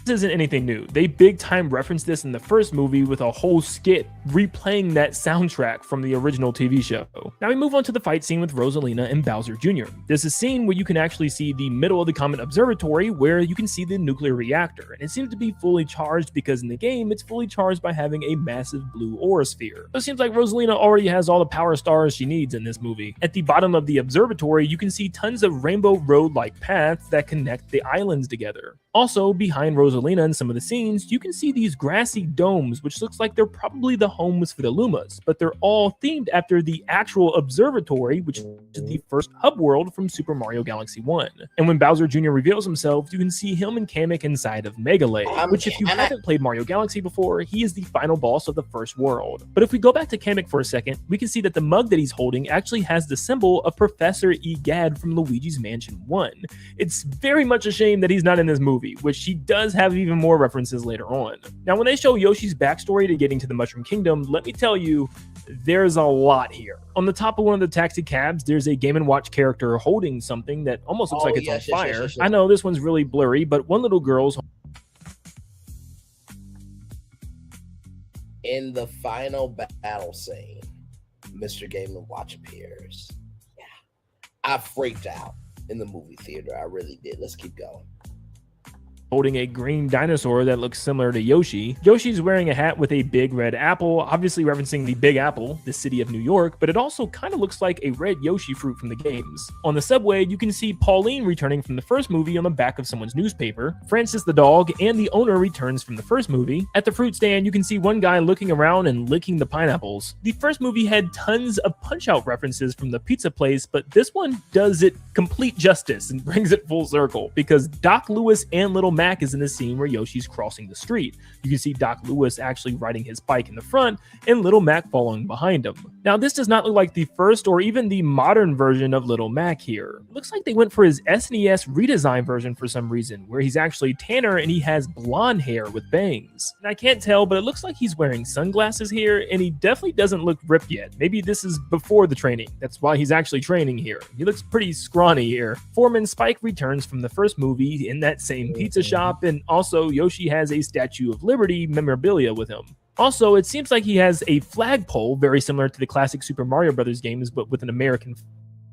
Speaker 17: isn't anything new. They big time referenced this in the first movie with a whole skit replaying that soundtrack from the original TV show. Now we move on to the fight scene with Rosalina and Bowser Jr. There's a scene where you can actually see the middle of the Comet Observatory where you can see the nuclear reactor, and it seems to be fully charged because in the game it's fully charged by having a massive blue aura sphere. So it seems like Rosalina already has all the power stars she needs in this movie. At the bottom of the observatory you can see tons of rainbow road-like paths that connect the islands together. Also, behind Rosalina in some of the scenes, you can see these grassy domes, which looks like they're probably the homes for the Lumas, but they're all themed after the actual observatory, which is the first hub world from Super Mario Galaxy 1. And when Bowser Jr. reveals himself, you can see him and Kamek inside of Megalay, which if you haven't played Mario Galaxy before, he is the final boss of the first world. But if we go back to Kamek for a second, we can see that the mug that he's holding actually has the symbol of Professor Egad from Luigi's Mansion 1. It's very much a shame that he's not in this movie, which he does have even more references later on. Now, when they show Yoshi's backstory to getting to the Mushroom Kingdom, let me tell you, there's a lot here. On the top of one of the taxi cabs, there's a Game & Watch character holding something that almost looks like it's on fire. Yes. I know this one's really blurry, but one little girl's...
Speaker 12: In the final battle scene, Mr. Game & Watch appears. Yeah, I freaked out in the movie theater. I really did. Let's keep going.
Speaker 17: Holding a green dinosaur that looks similar to Yoshi. Yoshi's wearing a hat with a big red apple, obviously referencing the Big Apple, the city of New York, but it also kind of looks like a red Yoshi fruit from the games. On the subway, you can see Pauline returning from the first movie on the back of someone's newspaper. Francis the dog and the owner returns from the first movie. At the fruit stand, you can see one guy looking around and licking the pineapples. The first movie had tons of Punch-Out references from the pizza place, but this one does it complete justice and brings it full circle, because Doc Lewis and Little Mac is in the scene where Yoshi's crossing the street. You can see Doc Lewis actually riding his bike in the front and Little Mac following behind him. Now, this does not look like the first or even the modern version of Little Mac here. It looks like they went for his SNES redesign version for some reason, where he's actually tanner and he has blonde hair with bangs. And I can't tell, but it looks like he's wearing sunglasses here, and he definitely doesn't look ripped yet. Maybe this is before the training. That's why he's actually training here. He looks pretty scrawny here. Foreman Spike returns from the first movie in that same pizza shop, and also Yoshi has a Statue of Liberty memorabilia with him. Also, it seems like he has a flagpole very similar to the classic Super Mario Brothers games, but with an American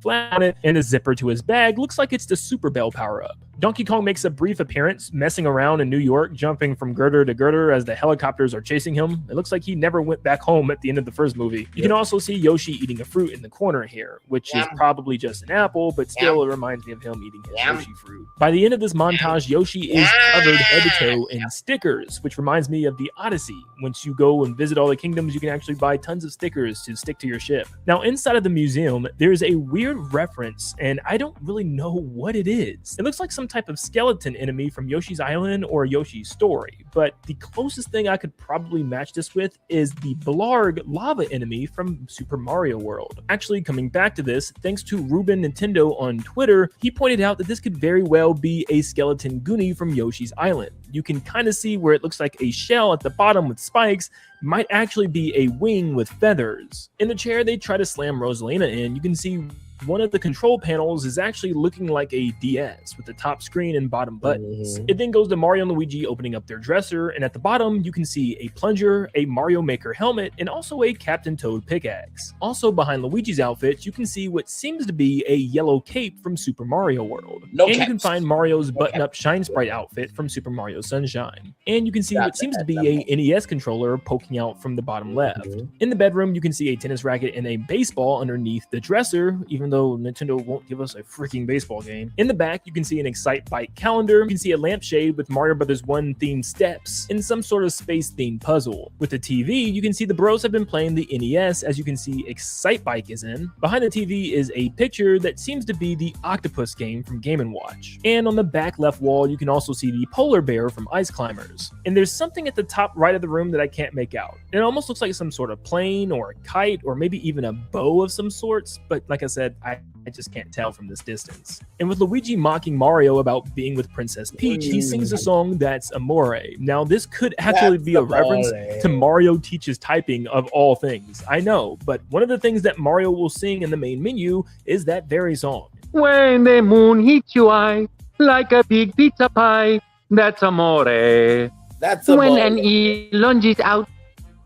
Speaker 17: flag on it, and a zipper to his bag. Looks like it's the Super Bell power-up. Donkey Kong makes a brief appearance, messing around in New York, jumping from girder to girder as the helicopters are chasing him. It looks like he never went back home at the end of the first movie. You can also see Yoshi eating a fruit in the corner here, which is probably just an apple, but still it reminds me of him eating his Yoshi fruit. By the end of this montage, Yoshi is covered head to toe in stickers, which reminds me of the Odyssey. Once you go and visit all the kingdoms, you can actually buy tons of stickers to stick to your ship. Now, inside of the museum, there's a weird reference, and I don't really know what it is. It looks like some some type of skeleton enemy from Yoshi's Island or Yoshi's Story, but the closest thing I could probably match this with is the Blarg lava enemy from Super Mario World. Actually, coming back to this, thanks to Ruben Nintendo on Twitter, he pointed out that this could very well be a skeleton Goonie from Yoshi's Island. You can kind of see where it looks like a shell at the bottom with spikes might actually be a wing with feathers. In the chair they try to slam Rosalina in, you can see one of the control panels is actually looking like a DS with the top screen and bottom buttons. It then goes to Mario and Luigi opening up their dresser, and at the bottom you can see a plunger, a Mario Maker helmet, and also a Captain Toad pickaxe. Also behind Luigi's outfit, you can see what seems to be a yellow cape from Super Mario World. You can find Mario's button-up Shine Sprite outfit from Super Mario Sunshine. And you can see what seems to be a NES controller poking out from the bottom left. In the bedroom, you can see a tennis racket and a baseball underneath the dresser, even though Nintendo won't give us a freaking baseball game. In the back, you can see an Excite Bike calendar. You can see a lampshade with Mario Bros. 1 themed steps and some sort of space themed puzzle. With the TV, you can see the bros have been playing the NES, as you can see Excite Bike is in. Behind the TV is a picture that seems to be the Octopus game from Game & Watch. And on the back left wall, you can also see the polar bear from Ice Climbers. And there's something at the top right of the room that I can't make out. It almost looks like some sort of plane or a kite or maybe even a bow of some sorts, but like I said, I just can't tell from this distance. And with Luigi mocking Mario about being with Princess Peach, he sings a song that's Amore. Now, this could actually be a reference to Mario teaches typing of all things. I know, but one of the things that Mario will sing in the main menu is that very song.
Speaker 18: When the moon hits your eye like a big pizza pie, that's amore.
Speaker 12: That's
Speaker 18: amore. When
Speaker 12: amore.
Speaker 18: an eel lunges out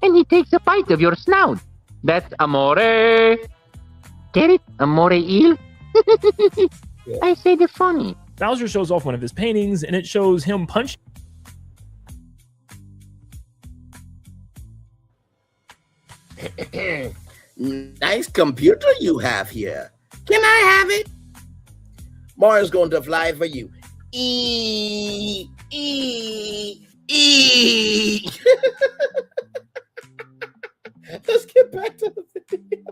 Speaker 18: and he takes a bite of your snout, that's amore. Get it? Amore eel? I say the funny.
Speaker 17: Bowser shows off one of his paintings, and it shows him punching.
Speaker 12: Nice computer you have here. Can I have it? Mario's going to fly for you. Let's get back to the video.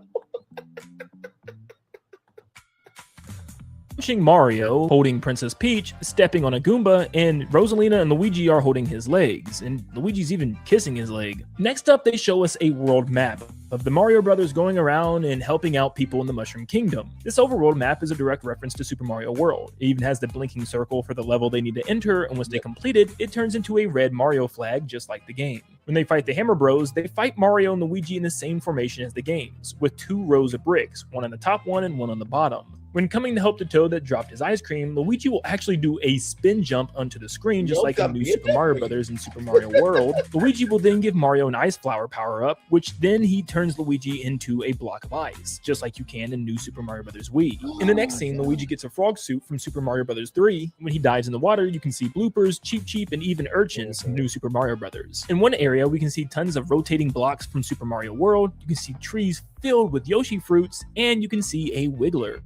Speaker 17: Punching Mario, holding Princess Peach, stepping on a Goomba, and Rosalina and Luigi are holding his legs, and Luigi's even kissing his leg. Next up, they show us a world map of the Mario Brothers going around and helping out people in the Mushroom Kingdom. This overworld map is a direct reference to Super Mario World. It even has the blinking circle for the level they need to enter, and once they complete it, it turns into a red Mario flag, just like the game. When they fight the Hammer Bros, they fight Mario and Luigi in the same formation as the games, with 2 rows of bricks, one on the top one and one on the bottom. When coming to help the Toad that dropped his ice cream, Luigi will actually do a spin jump onto the screen, just like in New Super Mario Bros. And Super Mario World. Luigi will then give Mario an Ice Flower power-up, which then he turns Luigi into a block of ice, just like you can in New Super Mario Bros. Wii. In the next scene, Luigi gets a frog suit from Super Mario Bros. 3. When he dives in the water, you can see bloopers, Cheep Cheep, and even urchins from New Super Mario Bros. In one area, we can see tons of rotating blocks from Super Mario World, you can see trees filled with Yoshi fruits, and you can see a Wiggler.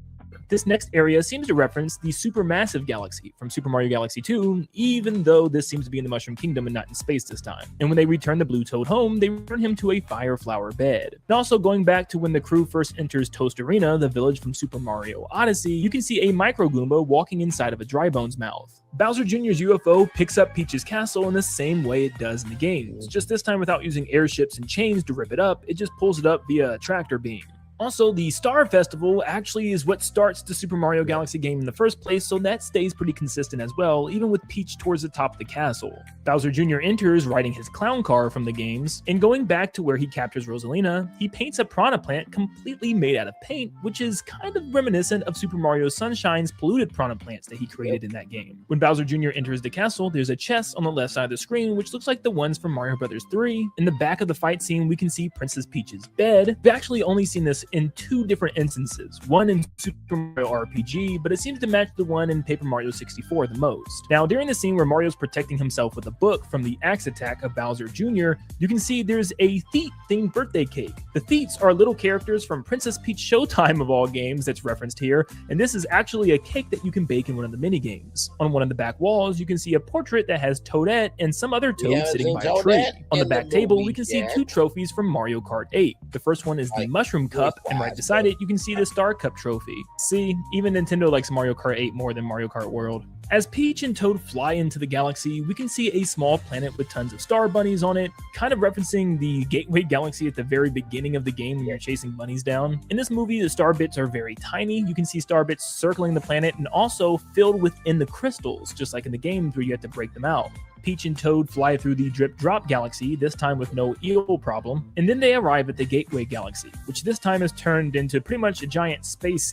Speaker 17: This next area seems to reference the supermassive galaxy from Super Mario Galaxy 2, even though this seems to be in the Mushroom Kingdom and not in space this time. And when they return the Blue Toad home, they return him to a fire flower bed. And also going back to when the crew first enters Toast Arena, the village from Super Mario Odyssey, you can see a Micro Goomba walking inside of a Dry Bones mouth. Bowser Jr.'s UFO picks up Peach's castle in the same way it does in the games, just this time without using airships and chains to rip it up, it just pulls it up via a tractor beam. Also, the Star Festival actually is what starts the Super Mario Galaxy game in the first place, so that stays pretty consistent as well, even with Peach towards the top of the castle. Bowser Jr. enters riding his clown car from the games, and going back to where he captures Rosalina, he paints a piranha plant completely made out of paint, which is kind of reminiscent of Super Mario Sunshine's polluted piranha plants that he created in that game. When Bowser Jr. enters the castle, there's a chest on the left side of the screen, which looks like the ones from Mario Bros. 3. In the back of the fight scene, we can see Princess Peach's bed. We've actually only seen this in 2 different instances, one in Super Mario RPG, but it seems to match the one in Paper Mario 64 the most. Now, during the scene where Mario's protecting himself with a book from the axe attack of Bowser Jr., you can see there's a Theet-themed birthday cake. The Theets are little characters from Princess Peach Showtime of all games that's referenced here, and this is actually a cake that you can bake in one of the mini-games. On one of the back walls, you can see a portrait that has Toadette and some other Toad sitting by a tree. On the back table, we can see 2 trophies from Mario Kart 8. The first one is the Mushroom Cup, and right beside it, you can see the Star Cup trophy. See, even Nintendo likes Mario Kart 8 more than Mario Kart World. As Peach and Toad fly into the galaxy, we can see a small planet with tons of star bunnies on it, kind of referencing the Gateway Galaxy at the very beginning of the game when you're chasing bunnies down. In this movie, the star bits are very tiny. You can see star bits circling the planet and also filled within the crystals, just like in the games where you have to break them out. Peach and Toad fly through the Drip Drop Galaxy, this time with no eel problem, and then they arrive at the Gateway Galaxy, which this time is turned into pretty much a giant space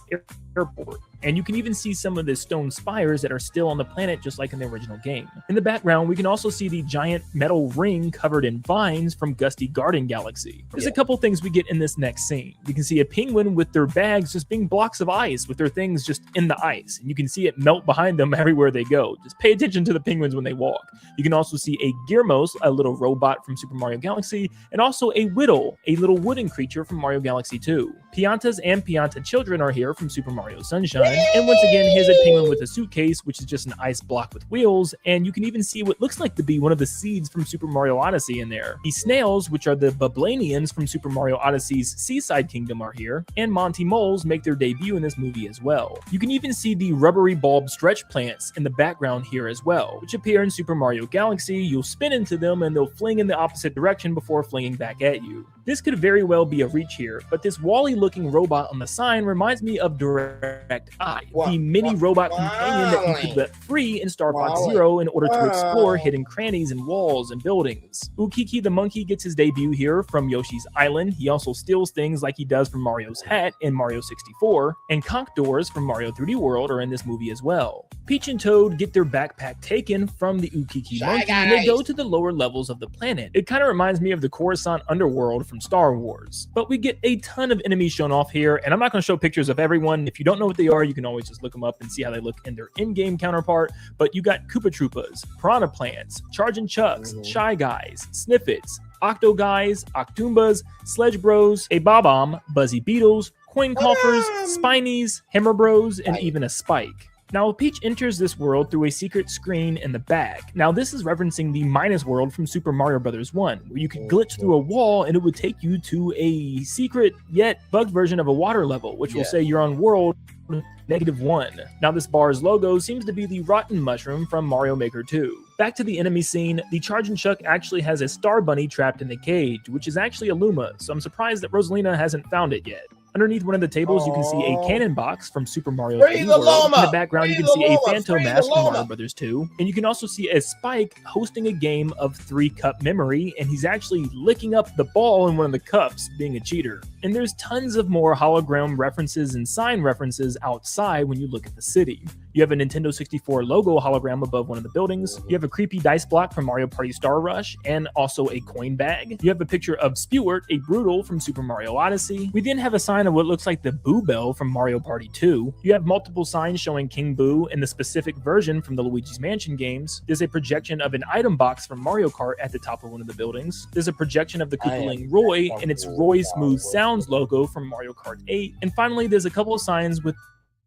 Speaker 17: airport. And you can even see some of the stone spires that are still on the planet, just like in the original game. In the background, we can also see the giant metal ring covered in vines from Gusty Garden Galaxy. There's a couple things we get in this next scene. You can see a penguin with their bags just being blocks of ice, with their things just in the ice. And you can see it melt behind them everywhere they go. Just pay attention to the penguins when they walk. You can also see a Gearmos, a little robot from Super Mario Galaxy, and also a Whittle, a little wooden creature from Mario Galaxy 2. Piantas and Pianta children are here from Super Mario Sunshine. And once again, here's a penguin with a suitcase, which is just an ice block with wheels, and you can even see what looks like to be one of the seeds from Super Mario Odyssey in there. The snails, which are the Bublanians from Super Mario Odyssey's Seaside Kingdom, are here, and Monty Moles make their debut in this movie as well. You can even see the rubbery bulb stretch plants in the background here as well, which appear in Super Mario Galaxy. You'll spin into them and they'll fling in the opposite direction before flinging back at you. This could very well be a reach here, but this Wall-E-looking robot on the sign reminds me of Direct Eye, the mini robot companion that you could let free in Star Fox Zero in order to explore hidden crannies in walls and buildings. Ukiki the monkey gets his debut here from Yoshi's Island. He also steals things like he does from Mario's hat in Mario 64, and conch doors from Mario 3D World are in this movie as well. Peach and Toad get their backpack taken from the Ukiki monkey, and they go to the lower levels of the planet. It kind of reminds me of the Coruscant underworld from Star Wars. But we get a ton of enemies shown off here, and I'm not going to show pictures of everyone. If you don't know what they are, you can always just look them up and see how they look in their in-game counterpart. But you got Koopa Troopas, Piranha Plants, Chargin' Chucks, Shy Guys, Sniffets, Octo Guys, Octoombas, Sledge Bros, a Bob-omb, Buzzy Beetles, Coin Coffers, Spinies, Hammer Bros, and even a Spike. Now, Peach enters this world through a secret screen in the back. Now, this is referencing the Minus World from Super Mario Bros. 1, where you could glitch through a wall and it would take you to a secret yet bugged version of a water level, which will say you're on world -1. Now, this bar's logo seems to be the rotten mushroom from Mario Maker 2. Back to the enemy scene, the Chargin' Chuck actually has a star bunny trapped in the cage, which is actually a Luma, so I'm surprised that Rosalina hasn't found it yet. Underneath one of the tables, you can see a cannon box from Super Mario 3D World. In the background, you can see a Phantom Mask from Mario Bros. 2. And you can also see a Spike hosting a game of 3-cup memory, and he's actually licking up the ball in one of the cups, being a cheater. And there's tons of more hologram references and sign references outside when you look at the city. You have a Nintendo 64 logo hologram above one of the buildings. You have a creepy dice block from Mario Party Star Rush, and also a coin bag. You have a picture of Spewart, a Brutal from Super Mario Odyssey. We then have a sign of what looks like the Boo Bell from Mario Party 2. You have multiple signs showing King Boo and the specific version from the Luigi's Mansion games. There's a projection of an item box from Mario Kart at the top of one of the buildings. There's a projection of the Koopaling Roy and its Roy Smooth Sounds logo from Mario Kart 8. And finally, there's a couple of signs with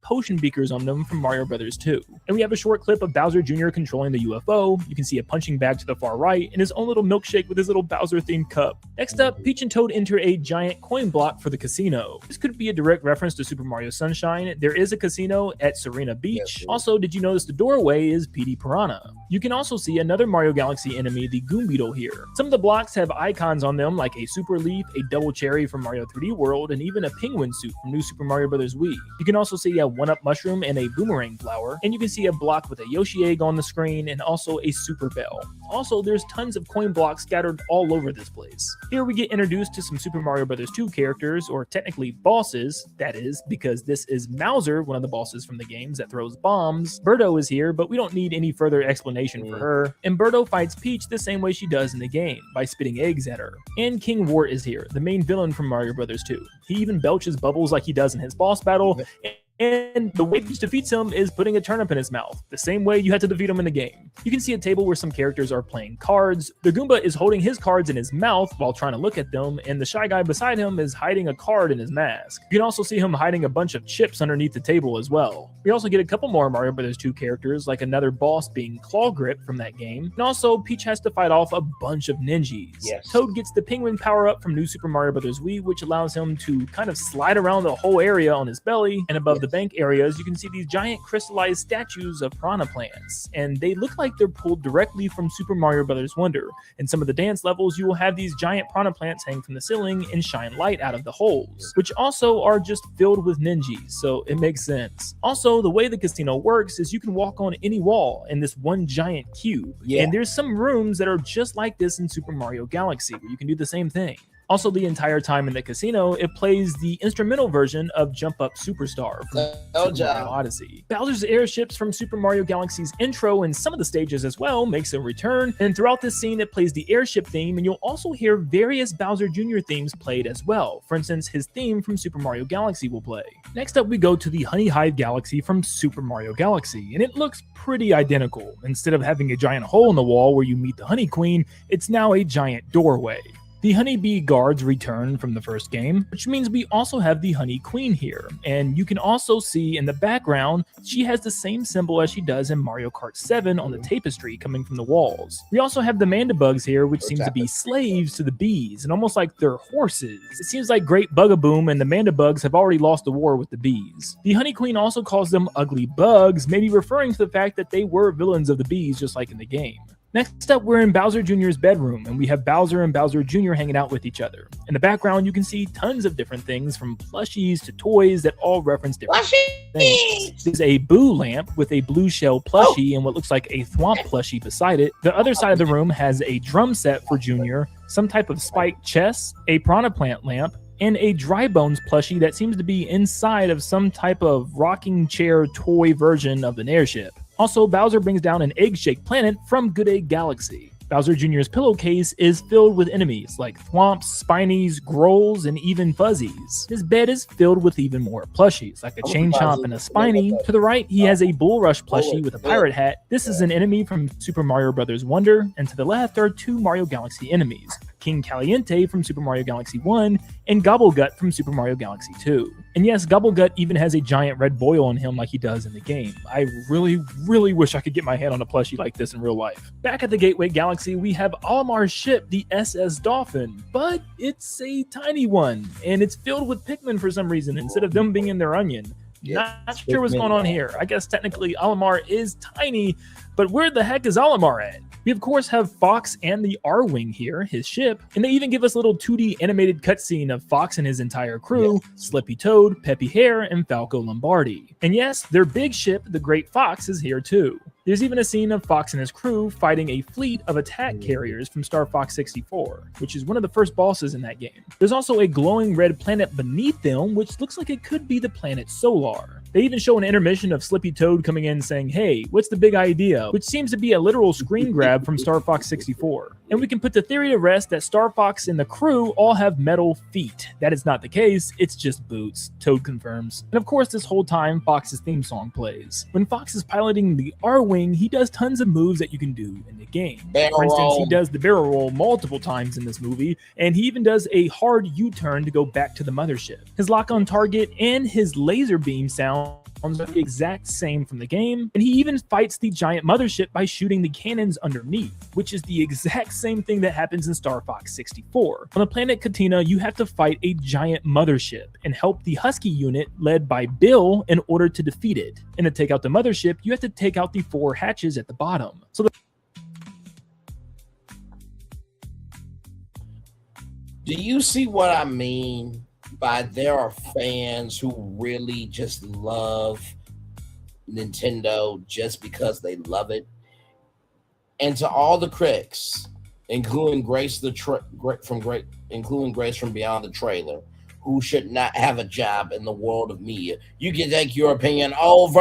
Speaker 17: potion beakers on them from Mario Bros. 2. And we have a short clip of Bowser Jr. controlling the UFO. You can see a punching bag to the far right and his own little milkshake with his little Bowser-themed cup. Next up, Peach and Toad enter a giant coin block for the casino. This could be a direct reference to Super Mario Sunshine. There is a casino at Serena Beach. Also, did you notice the doorway is Petey Piranha? You can also see another Mario Galaxy enemy, the Goom Beetle, here. Some of the blocks have icons on them like a Super Leaf, a Double Cherry from Mario 3D World, and even a penguin suit from New Super Mario Bros. Wii. You can also see a 1-Up mushroom and a boomerang flower, and you can see a block with a Yoshi egg on the screen and also a super bell. Also, there's tons of coin blocks scattered all over this place. Here we get introduced to some Super Mario Bros. 2 characters, or technically bosses, that is, because this is Mouser, one of the bosses from the games that throws bombs. Birdo is here, but we don't need any further explanation for her. And Birdo fights Peach the same way she does in the game, by spitting eggs at her. And King Wart is here, the main villain from Mario Bros. 2. He even belches bubbles like he does in his boss battle, and the way Peach defeats him is putting a turnip in his mouth, the same way you had to defeat him in the game. You can see a table where some characters are playing cards. The Goomba is holding his cards in his mouth while trying to look at them, and the Shy Guy beside him is hiding a card in his mask. You can also see him hiding a bunch of chips underneath the table as well. We also get a couple more Mario Bros. 2 characters, like another boss being Claw Grip from that game, and also Peach has to fight off a bunch of ninjas. Toad gets the penguin power-up from New Super Mario Bros. Wii, which allows him to kind of slide around the whole area on his belly, and above the bank areas, you can see these giant crystallized statues of piranha plants, and they look like they're pulled directly from Super Mario Bros. Wonder. In some of the dance levels, you will have these giant piranha plants hang from the ceiling and shine light out of the holes, which also are just filled with ninjas, so it makes sense. Also, the way the casino works is you can walk on any wall in this one giant cube, and there's some rooms that are just like this in Super Mario Galaxy where you can do the same thing. Also, the entire time in the casino, it plays the instrumental version of Jump Up Superstar from Super Mario Odyssey. Bowser's airships from Super Mario Galaxy's intro and some of the stages as well makes a return, and throughout this scene it plays the airship theme, and you'll also hear various Bowser Jr. themes played as well. For instance, his theme from Super Mario Galaxy will play. Next up, we go to the Honey Hive Galaxy from Super Mario Galaxy, and it looks pretty identical. Instead of having a giant hole in the wall where you meet the Honey Queen, it's now a giant doorway. The honeybee guards return from the first game, which means we also have the Honey Queen here. And you can also see in the background, she has the same symbol as she does in Mario Kart 7 on the tapestry coming from the walls. We also have the Mandibugs here, which seem to be slaves to the bees, and almost like they're horses. It seems like Great Bugaboom and the Mandibugs have already lost the war with the bees. The Honey Queen also calls them ugly bugs, maybe referring to the fact that they were villains of the bees just like in the game. Next up, we're in Bowser Jr.'s bedroom, and we have Bowser and Bowser Jr. hanging out with each other. In the background, you can see tons of different things, from plushies to toys that all reference different things. There's a Boo lamp with a blue shell plushie and what looks like a Thwomp plushie beside it. The other side of the room has a drum set for Jr., some type of spiked chest, a Piranha Plant lamp, and a Dry Bones plushie that seems to be inside of some type of rocking chair toy version of an airship. Also, Bowser brings down an egg-shaped planet from Good Egg Galaxy. Bowser Jr.'s pillowcase is filled with enemies like Thwomps, Spinies, Grolls, and even Fuzzies. His bed is filled with even more plushies, like a Chain Chomp and a Spiny. To the right, he has a Bull Rush plushie with a pirate hat. This is an enemy from Super Mario Bros. Wonder. And to the left are two Mario Galaxy enemies, King Caliente from Super Mario Galaxy 1, and Gobblegut from Super Mario Galaxy 2. And yes, Gobblegut even has a giant red boil on him like he does in the game. I really wish I could get my hand on a plushie like this in real life. Back at the Gateway Galaxy, we have Olimar's ship, the SS Dolphin, but it's a tiny one, and it's filled with Pikmin for some reason instead of them being in their onion. Not sure what's going on here. I guess technically Olimar is tiny, but where the heck is Olimar at? We of course have Fox and the R-Wing here, his ship, and they even give us a little 2D animated cutscene of Fox and his entire crew, Slippy Toad, Peppy Hare, and Falco Lombardi. And yes, their big ship, the Great Fox, is here too. There's even a scene of Fox and his crew fighting a fleet of attack carriers from Star Fox 64, which is one of the first bosses in that game. There's also a glowing red planet beneath them, which looks like it could be the planet Solar. They even show an intermission of Slippy Toad coming in saying, "Hey, what's the big idea?" which seems to be a literal screen grab from Star Fox 64. And we can put the theory to rest that Star Fox and the crew all have metal feet. That is not the case, it's just boots, Toad confirms. And of course, this whole time, Fox's theme song plays. When Fox is piloting the R-Wing, he does tons of moves that you can do in the game. For instance, he does the barrel roll multiple times in this movie, and he even does a hard U-turn to go back to the mothership. His lock on target and his laser beam sound are the exact same from the game, and he even fights the giant mothership by shooting the cannons underneath, which is the exact same thing that happens in Star Fox 64. On the planet Katina, you have to fight a giant mothership and help the Husky unit led by Bill in order to defeat it. And to take out the mothership, you have to take out the 4 hatches at the bottom. So
Speaker 3: do you see what I mean by there are fans who really just love Nintendo just because they love it? And to all the critics, including Grace from Beyond the Trailer, who should not have a job in the world of media, you can take your opinion over.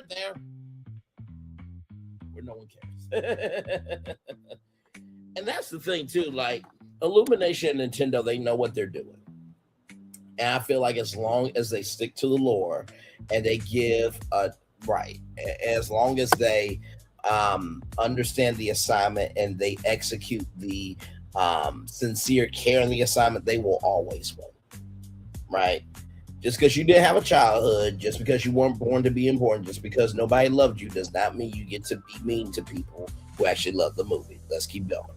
Speaker 3: There, where no one cares. And that's the thing too, like Illumination and Nintendo, they know what they're doing. And I feel like as long as they stick to the lore and they give as long as they understand the assignment and they execute the sincere care in the assignment, they will always win. Right?
Speaker 12: Just because you didn't have a childhood, just because you weren't born to be important, just because nobody loved you does not mean you get to be mean to people who actually love the movie. Let's keep going.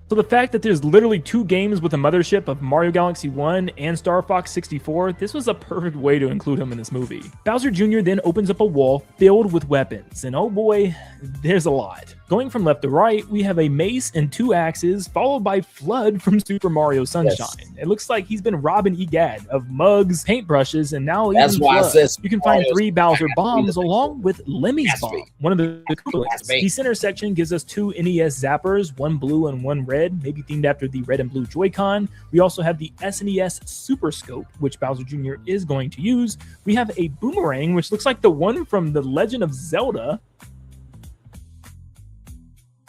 Speaker 17: So the fact that there's literally 2 games with a mothership of Mario Galaxy 1 and Star Fox 64, this was a perfect way to include him in this movie. Bowser Jr. then opens up a wall filled with weapons, and oh boy, there's a lot. Going from left to right, we have a mace and 2 axes, followed by Flood from Super Mario Sunshine. Yes. It looks like he's been robbing Egad of mugs, paintbrushes, and now
Speaker 12: that's
Speaker 17: even
Speaker 12: why
Speaker 17: Flood.
Speaker 12: I says
Speaker 17: You can find 3 Bowser bombs along with Lemmy's bomb, one of the coolest. The center section gives us 2 NES zappers, one blue and one red, maybe themed after the red and blue Joy-Con. We also have the SNES Super Scope, which Bowser Jr. is going to use. We have a boomerang, which looks like the one from The Legend of Zelda.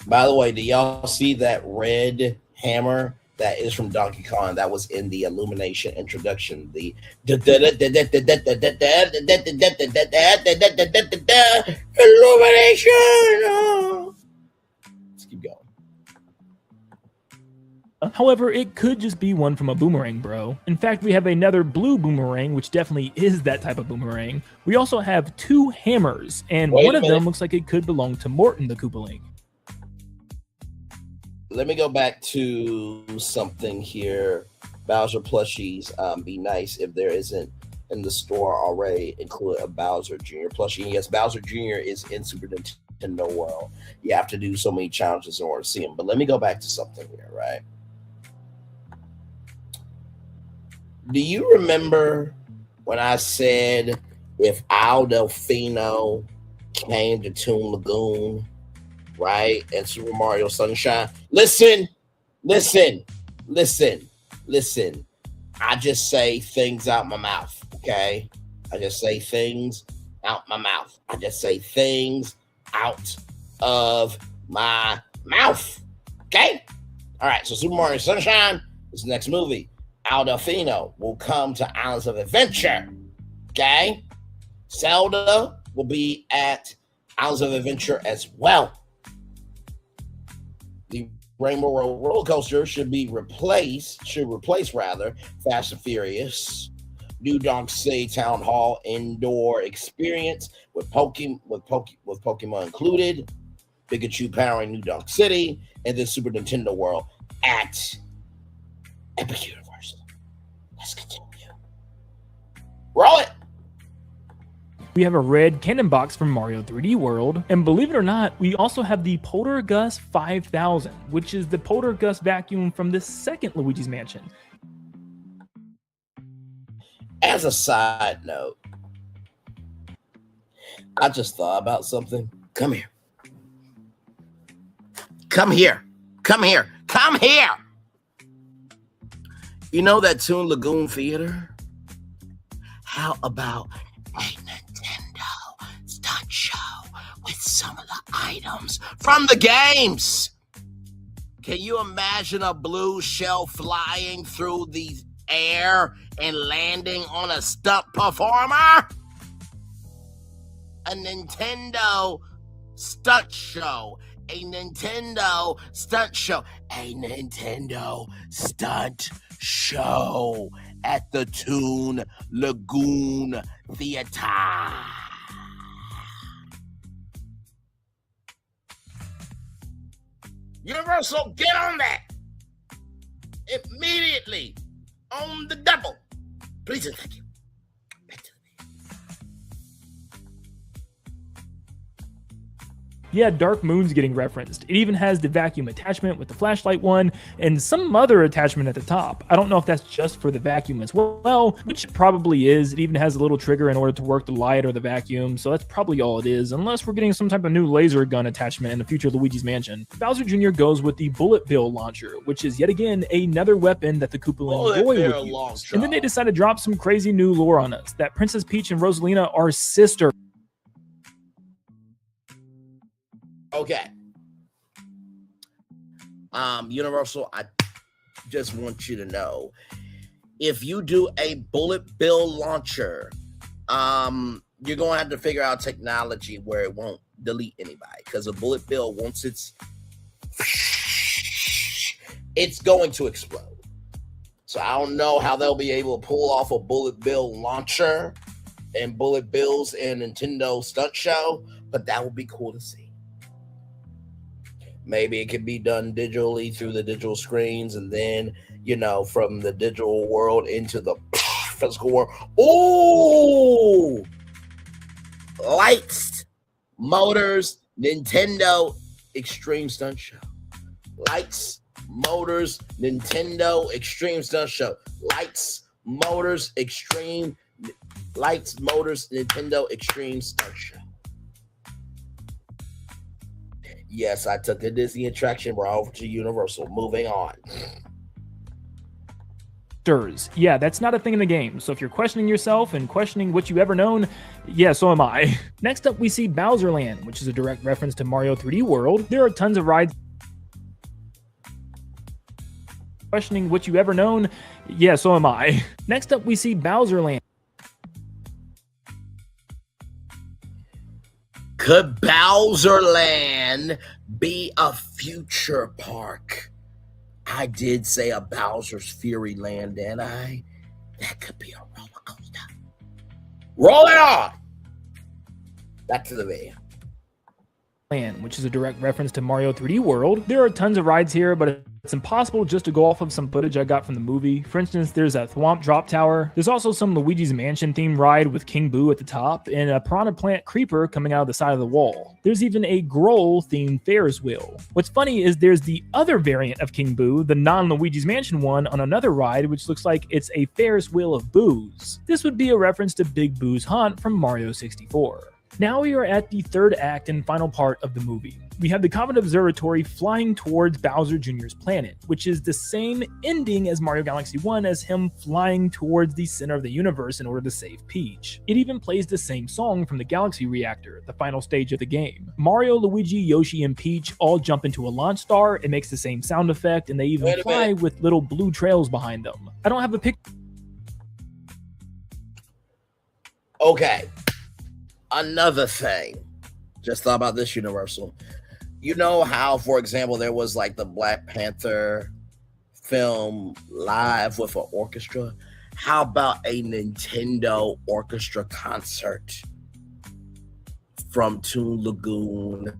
Speaker 12: By the way, do y'all see that red hammer? That is from Donkey Kong. That was in the Illumination introduction. The Illumination. Let's keep going.
Speaker 17: However, it could just be one from a boomerang, bro. In fact, we have another blue boomerang, which definitely is that type of boomerang. We also have 2 hammers, and one of them looks like it could belong to Morton the Koopaling.
Speaker 12: Let me go back to something here. Bowser plushies. Be nice if there isn't in the store already include a Bowser Jr. plushie. And yes, Bowser Jr. is in Super Nintendo World. You have to do so many challenges in order to see him. But let me go back to something here, right? Do you remember when I said if Al Delfino came to Toon Lagoon, right, and Super Mario Sunshine? Listen. I just say things out my mouth, okay? I just say things out my mouth. Okay? All right, so Super Mario Sunshine is the next movie. Al Delfino will come to Islands of Adventure, okay? Zelda will be at Islands of Adventure as well. The Rainbow Road roller coaster should replace Fast and Furious. New Donk City Town Hall indoor experience with Pokemon included. Pikachu powering New Donk City, and then Super Nintendo World at Epic Universe. Let's continue. Roll it.
Speaker 17: We have a red cannon box from Mario 3D World, and believe it or not, we also have the Poltergust 5000, which is the Poltergust vacuum from the second Luigi's Mansion.
Speaker 12: As a side note, I just thought about something. Come here. You know that Toon Lagoon Theater? How about a Nintendo stunt show with some of the items from the games? Can you imagine a blue shell flying through the air and landing on a stunt performer? A Nintendo stunt show. A Nintendo stunt show at the Toon Lagoon Theater. Universal, get on that immediately, on the double. Please and thank you.
Speaker 17: Yeah, Dark Moon's getting referenced. It even has the vacuum attachment with the flashlight one and some other attachment at the top. I don't know if that's just for the vacuum as well, which it probably is. It even has a little trigger in order to work the light or the vacuum, so that's probably all it is, unless we're getting some type of new laser gun attachment in the future Luigi's Mansion. Bowser Jr. goes with the Bullet Bill launcher, which is yet again another weapon that the Koopaling boy would use. And then they decide to drop some crazy new lore on us, that Princess Peach and Rosalina are sisters.
Speaker 12: Okay. Universal, I just want you to know, if you do a Bullet Bill launcher, you're going to have to figure out technology where it won't delete anybody, because a Bullet Bill, once it's going to explode. So I don't know how they'll be able to pull off a Bullet Bill launcher and Bullet Bills and Nintendo stunt show, but that would be cool to see. Maybe it could be done digitally through the digital screens, and then, from the digital world into the physical world. Oh, lights, motors, Nintendo Extreme Stunt Show. Lights, motors, Nintendo Extreme Stunt Show. Lights, motors, Nintendo Extreme Stunt Show. Yes, I took the Disney attraction, bro, over to Universal. Moving on.
Speaker 17: Yeah, that's not a thing in the game. So if you're questioning yourself and questioning what you've ever known, yeah, so am I. Next up, we see Bowser Land, which is a direct reference to Mario 3D World. There are tons of rides. Questioning what you've ever known, yeah, so am I. Next up, we see Bowser Land.
Speaker 12: Could Bowser Land be a future park? I did say a Bowser's Fury Land, didn't I? That could be a roller coaster. Roll it on! Back to the video.
Speaker 17: Land, which is a direct reference to Mario 3D World. There are tons of rides here, but it's impossible just to go off of some footage I got from the movie. For instance, there's a Thwomp Drop Tower. There's also some Luigi's Mansion themed ride with King Boo at the top, and a Piranha Plant Creeper coming out of the side of the wall. There's even a Growl themed Ferris wheel. What's funny is there's the other variant of King Boo, the non-Luigi's Mansion one, on another ride, which looks like it's a Ferris wheel of Boos. This would be a reference to Big Boo's Hunt from Mario 64. Now we are at the third act and final part of the movie. We have the Comet Observatory flying towards Bowser Jr.'s planet, which is the same ending as Mario Galaxy 1 as him flying towards the center of the universe in order to save Peach. It even plays the same song from the Galaxy Reactor, the final stage of the game. Mario, Luigi, Yoshi, and Peach all jump into a launch star, it makes the same sound effect, and they even fly with little blue trails behind them. I don't have a picture.
Speaker 12: Okay. Another thing, just thought about this, Universal. You know how, for example, there was like the Black Panther film live with an orchestra? How about a Nintendo orchestra concert from Toon Lagoon?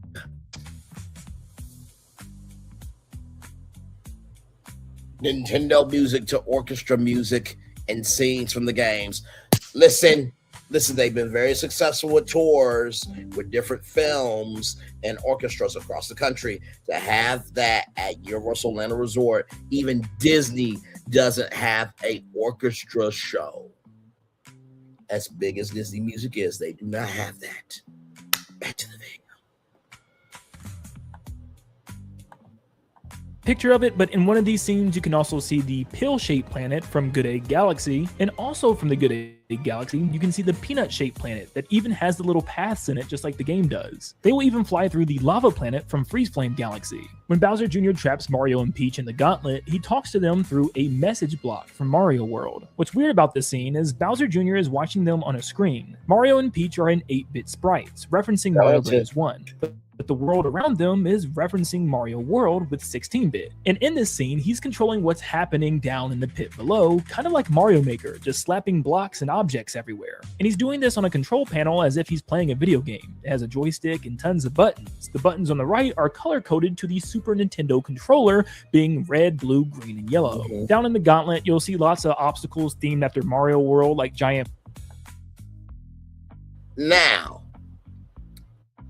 Speaker 12: Nintendo music to orchestra music and scenes from the games. Listen, they've been very successful with tours, with different films and orchestras across the country. To have that at Universal Orlando Resort, even Disney doesn't have an orchestra show. As big as Disney music is, they do not have that. Back to the video.
Speaker 17: Picture of it, but in one of these scenes you can also see the pill-shaped planet from Good Egg Galaxy, and also from the Good Egg Galaxy you can see the peanut-shaped planet that even has the little paths in it just like the game does. They will even fly through the lava planet from Freeze Flame Galaxy. When Bowser Jr. traps Mario and Peach in the gauntlet, he talks to them through a message block from Mario World. What's weird about this scene is Bowser Jr. is watching them on a screen. Mario and Peach are in 8-bit sprites, referencing Mario Bros. 1. But the world around them is referencing Mario World with 16-bit. And in this scene, he's controlling what's happening down in the pit below, kind of like Mario Maker, just slapping blocks and objects everywhere. And he's doing this on a control panel as if he's playing a video game. It has a joystick and tons of buttons. The buttons on the right are color-coded to the Super Nintendo controller, being red, blue, green, and yellow. Down in the gauntlet, you'll see lots of obstacles themed after Mario World, like giant...
Speaker 12: Now,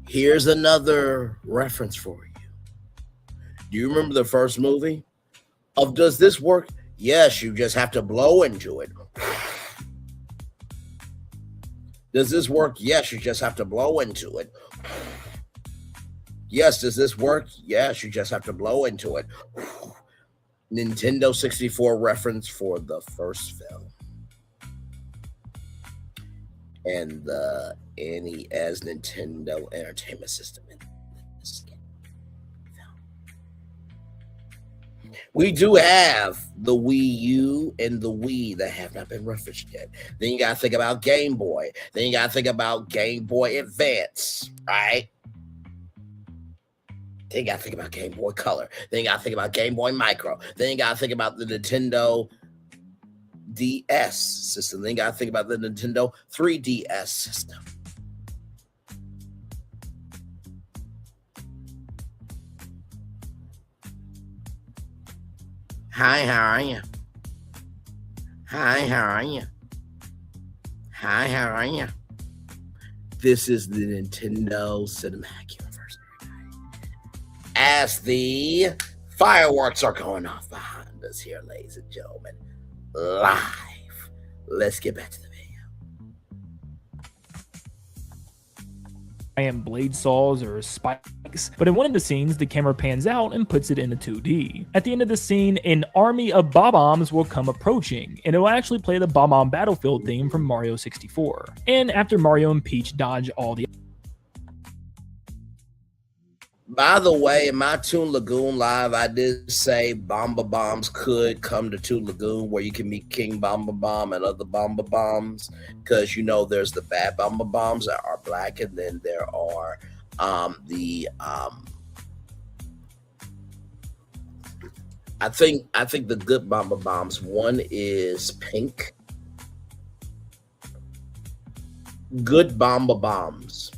Speaker 12: here's another reference for you. Do you remember the first movie of Does This Work? Yes, you just have to blow into it. Does this work? Yes, you just have to blow into it. Yes, does this work? Yes, you just have to blow into it. Nintendo 64 reference for the first film. And the NES Nintendo Entertainment System in this game. We do have the Wii U and the Wii that have not been referenced yet. Then you got to think about Game Boy. Then you got to think about Game Boy Advance, right? Then you got to think about Game Boy Color. Then you got to think about Game Boy Micro. Then you got to think about the Nintendo DS system. Then you got to think about the Nintendo 3DS system. Hi, how are you? Hi, how are you? Hi, how are you? This is the Nintendo Cinematic Universe. As the fireworks are going off behind us here, ladies and gentlemen, live. Let's get back to the video.
Speaker 17: Giant blade saws or spikes, but in one of the scenes, the camera pans out and puts it into 2D. At the end of the scene, an army of Bob-ombs will come approaching, and it will actually play the Bob-omb Battlefield theme from Mario 64. And after Mario and Peach dodge all the...
Speaker 12: By the way, in my Toon Lagoon live, I did say Bomba Bombs could come to Toon Lagoon where you can meet King Bomba Bomb and other Bomba Bombs, because you know there's the bad Bomba Bombs that are black, and then there are I think the good Bomba Bombs. One is pink. Good Bomba Bombs.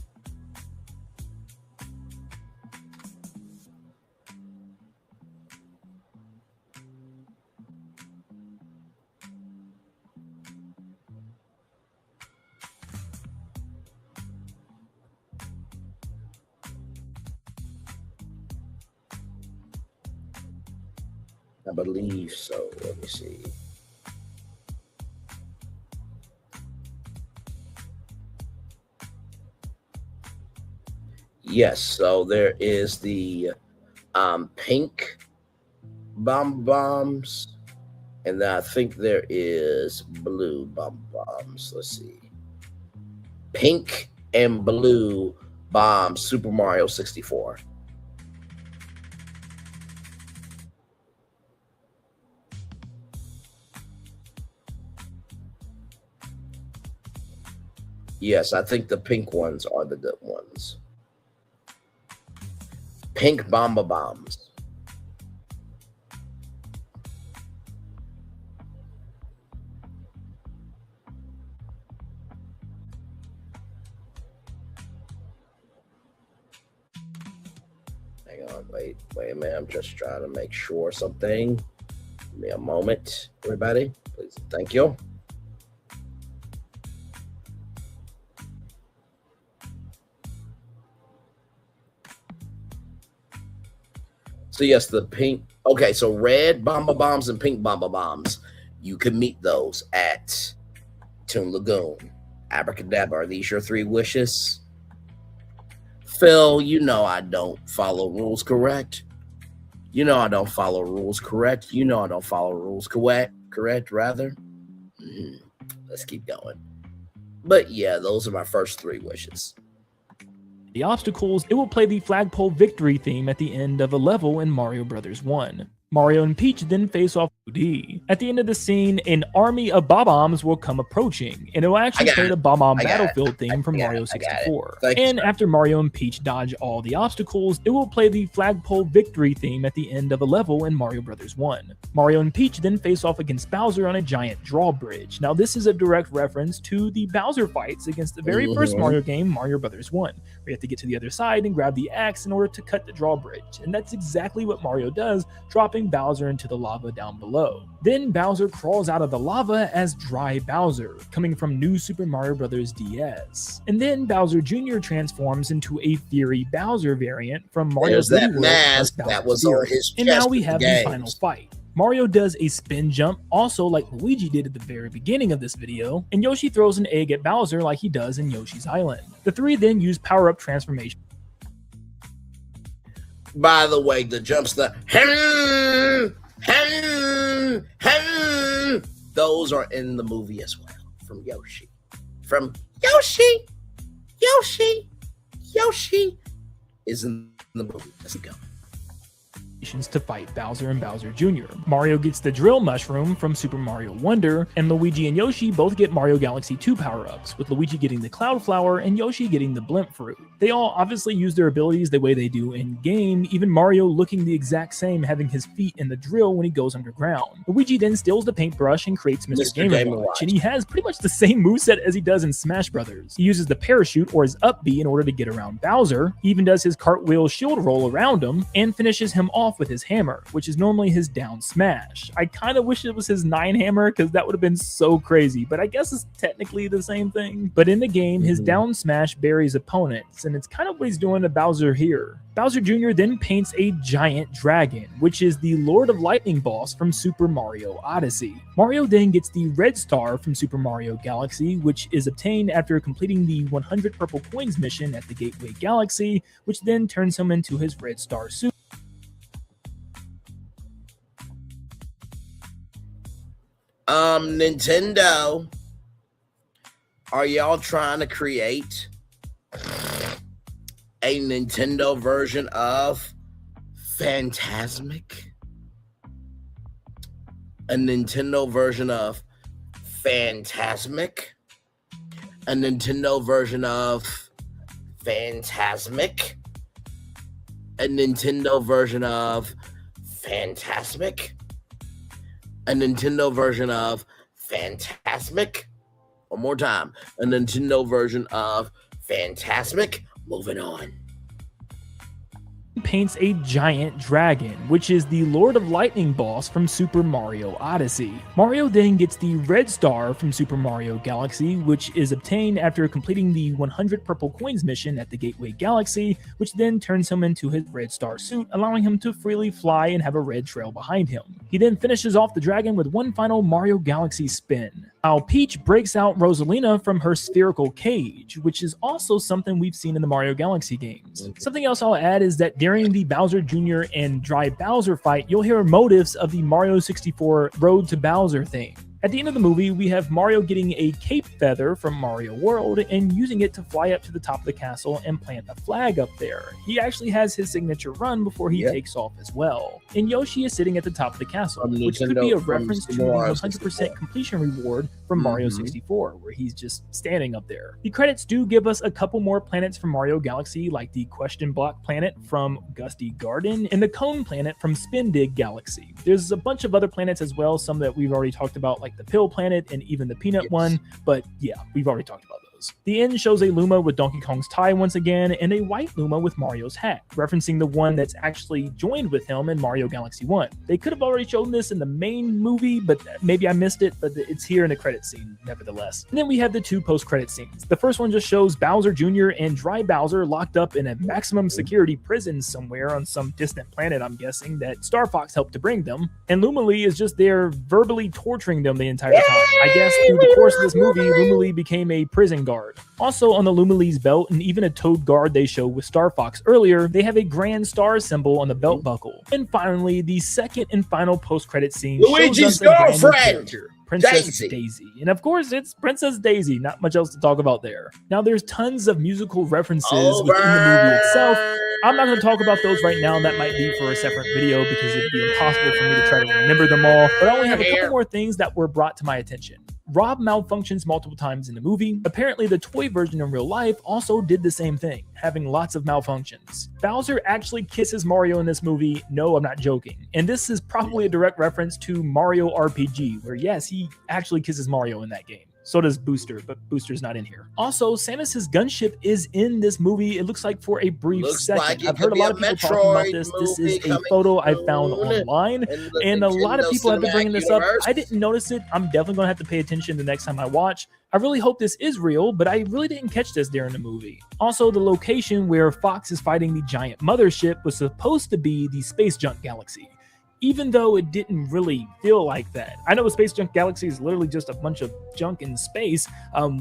Speaker 12: I believe so. Let me see. Yes, so there is the pink Bomb Bombs, and then I think there is blue Bomb Bombs. Let's see. Pink and blue Bomb Super Mario 64. Yes, I think the pink ones are the good ones. Pink Bomba Bombs. Hang on, wait a minute. I'm just trying to make sure something. Give me a moment, everybody. Please, thank you. So yes, the pink. Okay, so red Bomba Bombs and pink Bomba Bombs. You can meet those at Toon Lagoon. Abracadabra. Are these your 3 wishes? Phil, you know I don't follow rules, correct? You know I don't follow rules, correct? You know I don't follow rules, correct, rather? Let's keep going. But yeah, those are my first 3 wishes.
Speaker 17: The obstacles, it will play the flagpole victory theme at the end of a level in Mario Bros. 1. Mario and Peach then face off 2D. At the end of the scene, an army of Bob-ombs will come approaching, and it will actually play the Bob-omb Battlefield theme from Mario 64. And after Mario and Peach dodge all the obstacles, it will play the flagpole victory theme at the end of a level in Mario Bros. 1. Mario and Peach then face off against Bowser on a giant drawbridge. Now this is a direct reference to the Bowser fights against the very first Mario game, Mario Bros. 1, where you have to get to the other side and grab the axe in order to cut the drawbridge. And that's exactly what Mario does, dropping Bowser into the lava down below. Then Bowser crawls out of the lava as Dry Bowser, coming from New Super Mario Bros. DS. And then Bowser Jr. transforms into a Fury Bowser variant from Mario 3D World
Speaker 12: mask that was on his chest.
Speaker 17: And now we have the final fight. Mario does a spin jump, also like Luigi did at the very beginning of this video, and Yoshi throws an egg at Bowser like he does in Yoshi's Island. The 3 then use power-up transformation.
Speaker 12: By the way, the jumps, those are in the movie as well, from Yoshi. From Yoshi is in the movie. Let's go.
Speaker 17: to fight Bowser and Bowser Jr. Mario gets the drill mushroom from Super Mario Wonder, and Luigi and Yoshi both get Mario Galaxy 2 power-ups, with Luigi getting the Cloud Flower and Yoshi getting the Blimp Fruit. They all obviously use their abilities the way they do in-game, even Mario looking the exact same, having his feet in the drill when he goes underground. Luigi then steals the paintbrush and creates Mr. Game & Watch, and he has pretty much the same moveset as he does in Smash Brothers. He uses the parachute or his up B in order to get around Bowser, he even does his cartwheel shield roll around him, and finishes him off with his hammer, which is normally his down smash. I kind of wish it was his 9 hammer because that would have been so crazy, but I guess it's technically the same thing. But in the game, his down smash buries opponents, and it's kind of what he's doing to Bowser here. Bowser Jr. then paints a giant dragon, which is the Lord of Lightning boss from Super Mario Odyssey. Mario then gets the red star from Super Mario Galaxy, which is obtained after completing the 100 purple coins mission at the Gateway Galaxy, which then turns him into his red star suit.
Speaker 12: Nintendo, are y'all trying to create a Nintendo version of Phantasmic? A Nintendo version of Phantasmic? A Nintendo version of Phantasmic? A Nintendo version of Phantasmic? A Nintendo version of Phantasmic? One more time. A Nintendo version of Phantasmic? Moving on.
Speaker 17: Paints a giant dragon, which is the Lord of Lightning boss from Super Mario Odyssey. Mario then gets the red star from Super Mario Galaxy, which is obtained after completing the 100 purple coins mission at the Gateway Galaxy, which then turns him into his red star suit, allowing him to freely fly and have a red trail behind him. He then finishes off the dragon with one final Mario Galaxy spin. Now, Peach breaks out Rosalina from her spherical cage, which is also something we've seen in the Mario Galaxy games. Something else I'll add is that during the Bowser Jr. and Dry Bowser fight, you'll hear motifs of the Mario 64 Road to Bowser theme. At the end of the movie, we have Mario getting a cape feather from Mario World and using it to fly up to the top of the castle and plant a flag up there. He actually has his signature run before he takes off as well. And Yoshi is sitting at the top of the castle, which could be a reference to the 100% completion reward from Mario 64, where he's just standing up there. The credits do give us a couple more planets from Mario Galaxy, like the Question Block planet from Gusty Garden and the Cone planet from Spin Dig Galaxy. There's a bunch of other planets as well, some that we've already talked about, like the Pill planet and even the Peanut one, but yeah, we've already talked about those. The end shows a Luma with Donkey Kong's tie once again, and a white Luma with Mario's hat, referencing the one that's actually joined with him in Mario Galaxy 1. They could have already shown this in the main movie, but maybe I missed it, but it's here in the credit scene, nevertheless. And then we have the two post-credit scenes. The first one just shows Bowser Jr. and Dry Bowser locked up in a maximum security prison somewhere on some distant planet, I'm guessing, that Star Fox helped to bring them, and Luma Lee is just there verbally torturing them the entire time. I guess through the course of this movie, Luma Lee became a prison guard. Also on the Luma Lee's belt, and even a Toad guard they showed with Star Fox earlier, they have a grand star symbol on the belt buckle. And finally, the second and final post-credit scene
Speaker 12: Luigi's
Speaker 17: shows us a
Speaker 12: girlfriend!
Speaker 17: Princess Daisy. And of course, it's Princess Daisy. Not much else to talk about there. Now, there's tons of musical references within the movie itself. I'm not going to talk about those right now. That might be for a separate video because it'd be impossible for me to try to remember them all. But I only have a couple more things that were brought to my attention. Rob malfunctions multiple times in the movie. Apparently, the toy version in real life also did the same thing, having lots of malfunctions. Bowser actually kisses Mario in this movie. No, I'm not joking. And this is probably a direct reference to Mario RPG, where yes, he actually kisses Mario in that game. So does Booster, but Booster's not in here. Also, Samus's gunship is in this movie. It looks like for a brief second. I've heard a lot of people talking about this. This is a photo I found online, and a lot of people have been bringing this up. I didn't notice it. I'm definitely going to have to pay attention the next time I watch. I really hope this is real, but I really didn't catch this during the movie. Also, the location where Fox is fighting the giant mothership was supposed to be the Space Junk Galaxy. even though it didn't really feel like that. I know Space Junk Galaxy is literally just a bunch of junk in space,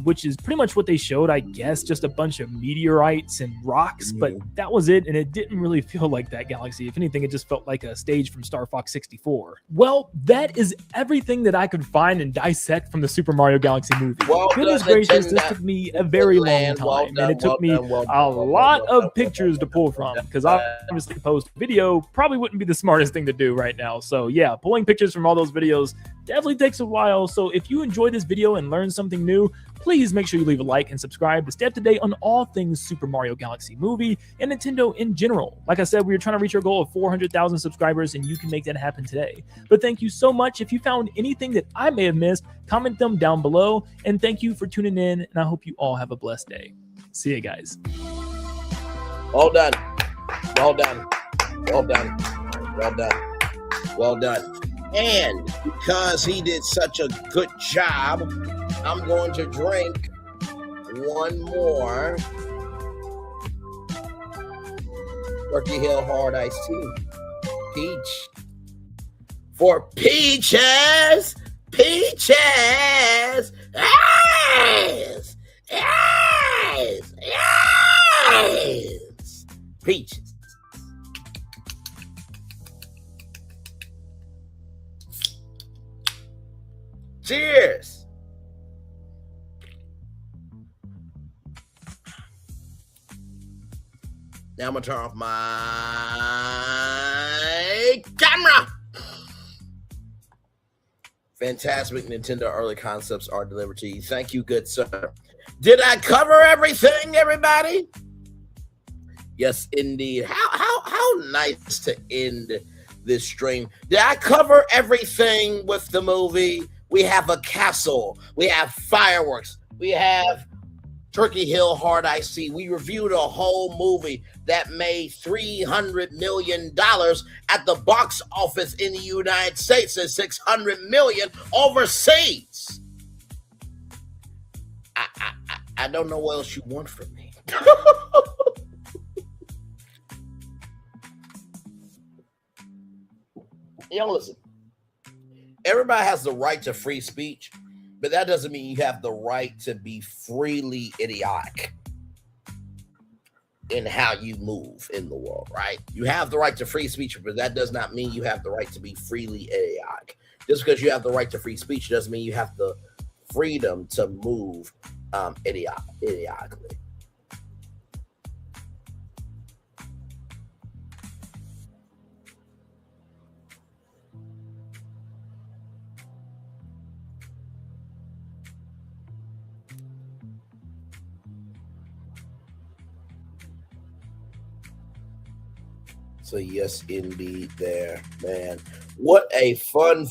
Speaker 17: which is pretty much what they showed, I guess, just a bunch of meteorites and rocks, but that was it, and it didn't really feel like that galaxy. If anything, it just felt like a stage from Star Fox 64. Well, that is everything that I could find and dissect from the Super Mario Galaxy movie. Goodness gracious, this took me a very long time, and it took me a lot of pictures to pull from, because obviously post video probably wouldn't be the smartest thing to do right now. So yeah, pulling pictures from all those videos definitely takes a while. So if you enjoyed this video and learned something new, please make sure you leave a like and subscribe to stay up to date on all things Super Mario Galaxy movie and Nintendo in general. Like I said, we are trying to reach our goal of 400,000 subscribers, and you can make that happen today. But thank you so much. If you found anything that I may have missed, comment them down below. And thank you for tuning in, and I hope you all have a blessed day. See you guys.
Speaker 12: Well done. Well done. Well done. Well done. Well done. And because he did such a good job, I'm going to drink one more Turkey Hill Hard Iced Tea. Peach. For peaches! Peaches! Yes! Yes! Yes! Peaches. Cheers! Now I'm gonna turn off my camera. Fantastic Nintendo early concepts are delivered to you. Thank you, good sir. Did I cover everything, everybody? Yes, indeed. How nice to end this stream. Did I cover everything with the movie? We have a castle. We have fireworks. We have Turkey Hill Hard Iced Tea. We reviewed a whole movie that made $300 million at the box office in the United States and $600 million overseas. I don't know what else you want from me. Y'all listen. Everybody has the right to free speech, but that doesn't mean you have the right to be freely idiotic in how you move in the world, right? You have the right to free speech, but that does not mean you have the right to be freely idiotic. Just because you have the right to free speech doesn't mean you have the freedom to move idiotically. So yes, indeed, there, man. What a fun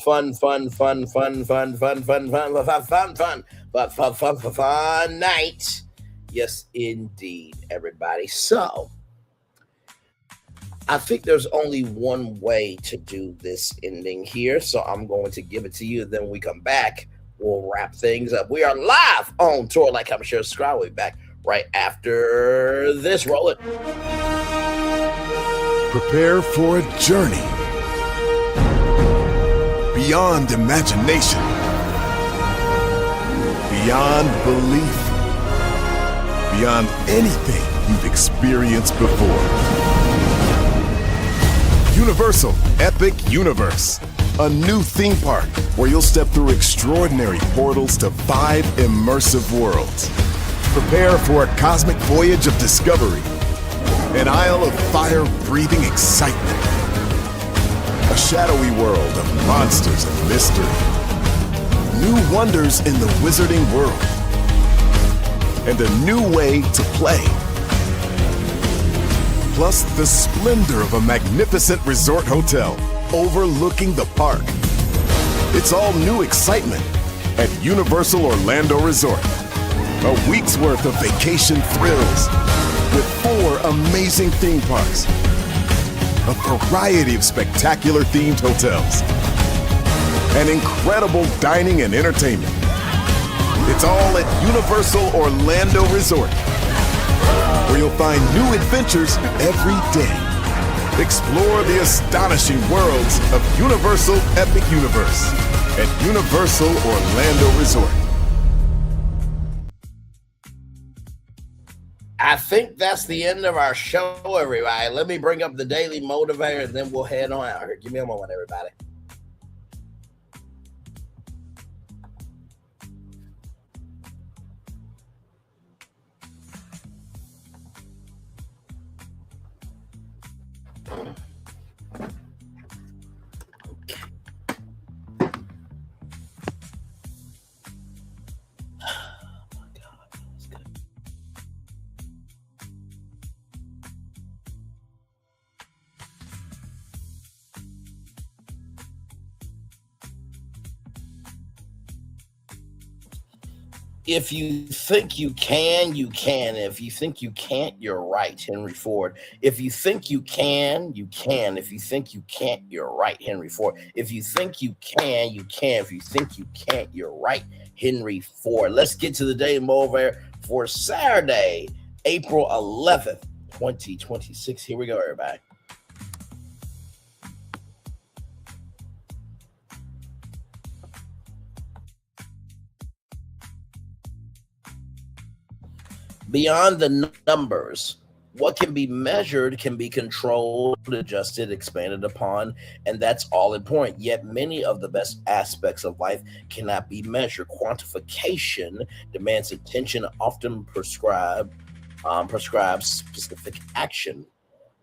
Speaker 12: night. Yes, indeed, everybody. So I think there's only one way to do this ending here. So I'm going to give it to you. Then when we come back, we'll wrap things up. We are live on tour. Like, comment, share, subscribe. We'll be back right after this. Roll it.
Speaker 1: Prepare for a journey beyond imagination, beyond belief, beyond anything you've experienced before. Universal Epic Universe, a new theme park where you'll step through extraordinary portals to 5 immersive worlds. Prepare for a cosmic voyage of discovery. An isle of fire-breathing excitement. A shadowy world of monsters and mystery. New wonders in the wizarding world. And a new way to play. Plus the splendor of a magnificent resort hotel overlooking the park. It's all new excitement at Universal Orlando Resort. A week's worth of vacation thrills. With 4 amazing theme parks, a variety of spectacular themed hotels, and incredible dining and entertainment. It's all at Universal Orlando Resort, where you'll find new adventures every day. Explore the astonishing worlds of Universal Epic Universe at Universal Orlando Resort.
Speaker 12: I think that's the end of our show, everybody. Let me bring up the Daily Motivator, and then we'll head on out here. Give me a moment, everybody. If you think you can, you can. If you think you can't, you're right, Henry Ford. If you think you can, you can. If you think you can't, you're right, Henry Ford. If you think you can, you can. If you think you can't, you're right, Henry Ford. Let's get to the Daily Motivator for Saturday, April 11th, 2026. Here we go, everybody. Beyond the numbers, what can be measured can be controlled, adjusted, expanded upon, and that's all important. Yet many of the best aspects of life cannot be measured. Quantification demands attention, often prescribes specific action.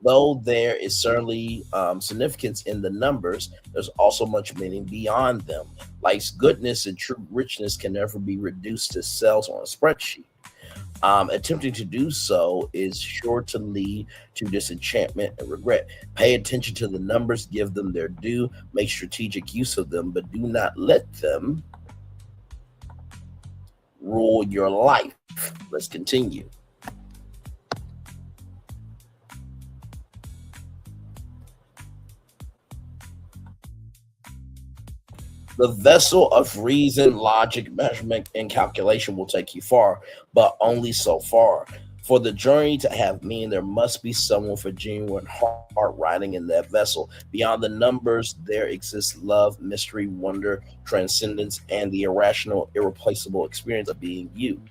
Speaker 12: Though there is certainly significance in the numbers, there's also much meaning beyond them. Life's goodness and true richness can never be reduced to cells on a spreadsheet. Attempting to do so is sure to lead to disenchantment and regret. Pay attention to the numbers, give them their due, make strategic use of them, but do not let them rule your life. Let's continue. The vessel of reason, logic, measurement, and calculation will take you far, but only so far. For the journey to have meaning, there must be someone for genuine heart riding in that vessel. Beyond the numbers, there exists love, mystery, wonder, transcendence, and the irrational, irreplaceable experience of being you.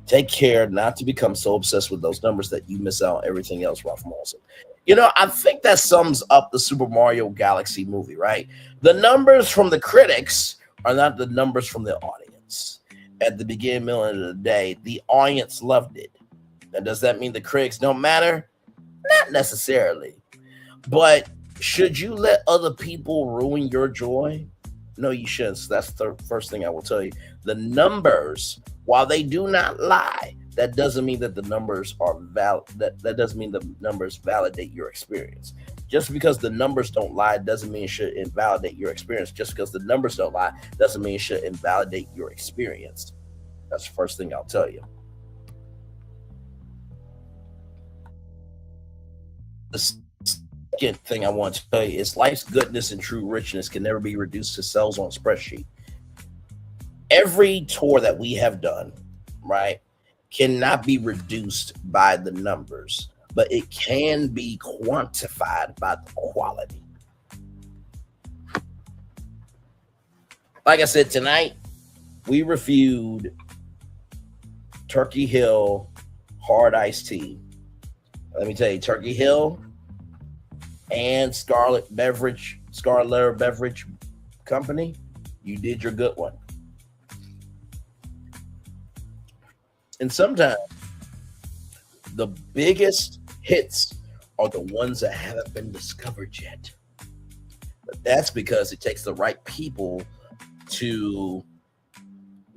Speaker 12: Take care not to become so obsessed with those numbers that you miss out on everything else, Ralph Molson. You know, I think that sums up the Super Mario Galaxy movie, right? The numbers from the critics are not the numbers from the audience. At the beginning, middle, and end of the day, the audience loved it. Now, does that mean the critics don't matter? Not necessarily. But should you let other people ruin your joy? No, you shouldn't. So that's the first thing I will tell you. The numbers, while they do not lie, that doesn't mean that the numbers are valid. That doesn't mean the numbers validate your experience. Just because the numbers don't lie doesn't mean it should invalidate your experience. Just because the numbers don't lie doesn't mean it should invalidate your experience. That's the first thing I'll tell you. The second thing I want to tell you is life's goodness and true richness can never be reduced to cells on a spreadsheet. Every tour that we have done, right, cannot be reduced by the numbers, but it can be quantified by the quality. Like I said, tonight, we reviewed Turkey Hill Hard Iced Tea. Let me tell you, Turkey Hill and Scarlet Beverage Company, you did your good one. And sometimes the biggest hits are the ones that haven't been discovered yet. But that's because it takes the right people to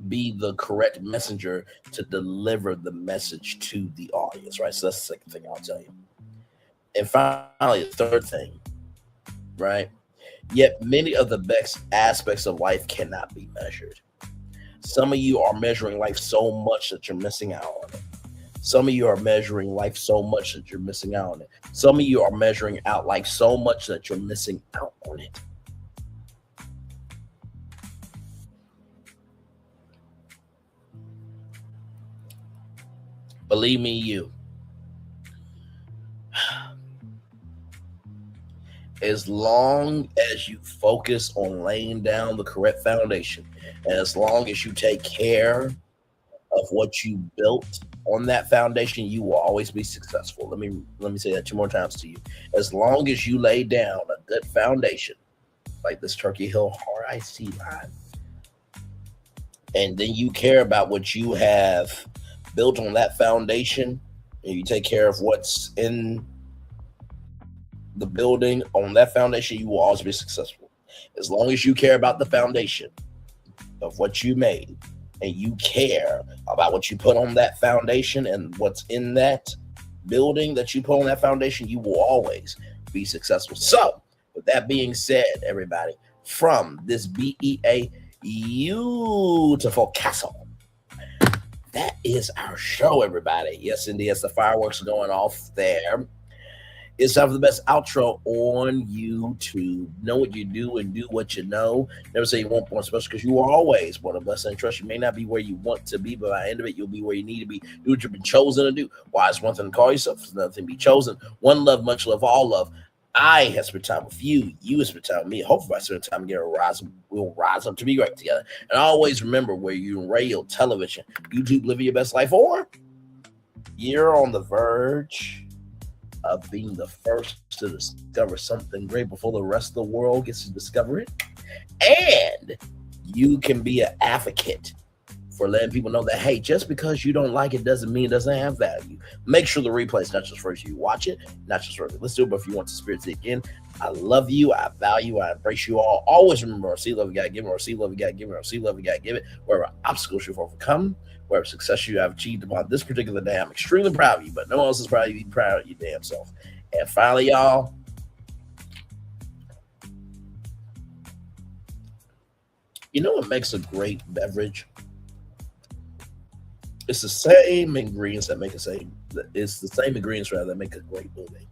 Speaker 12: be the correct messenger to deliver the message to the audience, right? So that's the second thing I'll tell you. And finally, the third thing, right? Yet many of the best aspects of life cannot be measured. Some of you are measuring life so much that you're missing out on it. Some of you are measuring life so much that you're missing out on it. Some of you are measuring out life so much that you're missing out on it. Believe me, as long as you focus on laying down the correct foundation, and as long as you take care of what you built on that foundation, you will always be successful. Let me say that 2 more times to you. As long as you lay down a good foundation, like this Turkey Hill Hard Iced Tea line, and then you care about what you have built on that foundation, and you take care of what's in the building on that foundation, you will always be successful. As long as you care about the foundation of what you made, and you care about what you put on that foundation and what's in that building that you put on that foundation, you will always be successful. So, with that being said, everybody, from this BEA beautiful castle, that is our show, everybody. Yes, indeed, as the fireworks are going off there, it's time for the best outro on YouTube. Know what you do and do what you know. Never say you want more special, because you are always born a blessing and trust. You may not be where you want to be, but by the end of it, you'll be where you need to be. Do what you've been chosen to do. Why? It's one thing to call yourself, it's another thing to be chosen. One love, much love, all love. I have spent time with you. You have spent time with me. Hopefully, by spending time together, we'll rise up to be great together. And always remember, where you're in radio, television, YouTube, living your best life, or you're on the verge of being the first to discover something great before the rest of the world gets to discover it. And you can be an advocate for letting people know that, hey, just because you don't like it doesn't mean it doesn't have value. Make sure the replay is not just for you watch it, not just for you listen to it, but if you want to experience it again. I love you. I value. I embrace you all. Always remember, receive love, you gotta give it. Receive love, you gotta give it. Receive love, you gotta give it. Wherever obstacles you've overcome, wherever success you have achieved upon this particular day, I'm extremely proud of you, but no one else is proud of you. Be proud of your damn self. And finally, y'all, you know what makes a great beverage? It's the same ingredients that make a same. It's the same ingredients rather that make a great movie.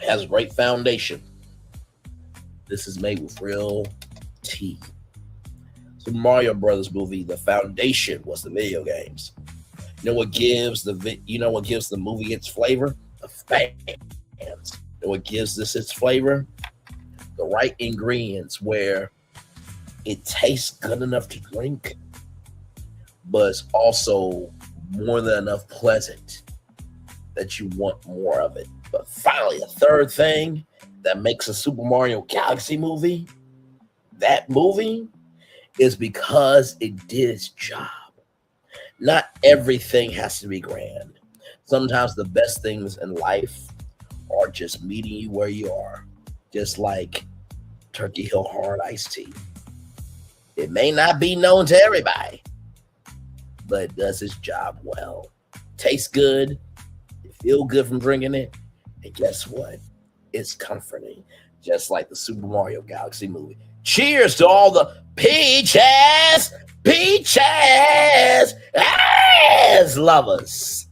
Speaker 12: It has a great foundation. This is made with real tea. Super Mario Brothers movie, the foundation was the video games. You know what gives the movie its flavor? The fans. You know what gives this its flavor? The right ingredients, where it tastes good enough to drink, but it's also more than enough pleasant that you want more of it. But finally, the third thing that makes a Super Mario Galaxy movie, that movie, is because it did its job. Not everything has to be grand. Sometimes the best things in life are just meeting you where you are. Just like Turkey Hill Hard Iced Tea. It may not be known to everybody, but it does its job well. Tastes good. You feel good from drinking it. And guess what? It's comforting. Just like the Super Mario Galaxy movie. Cheers to all the peaches ass lovers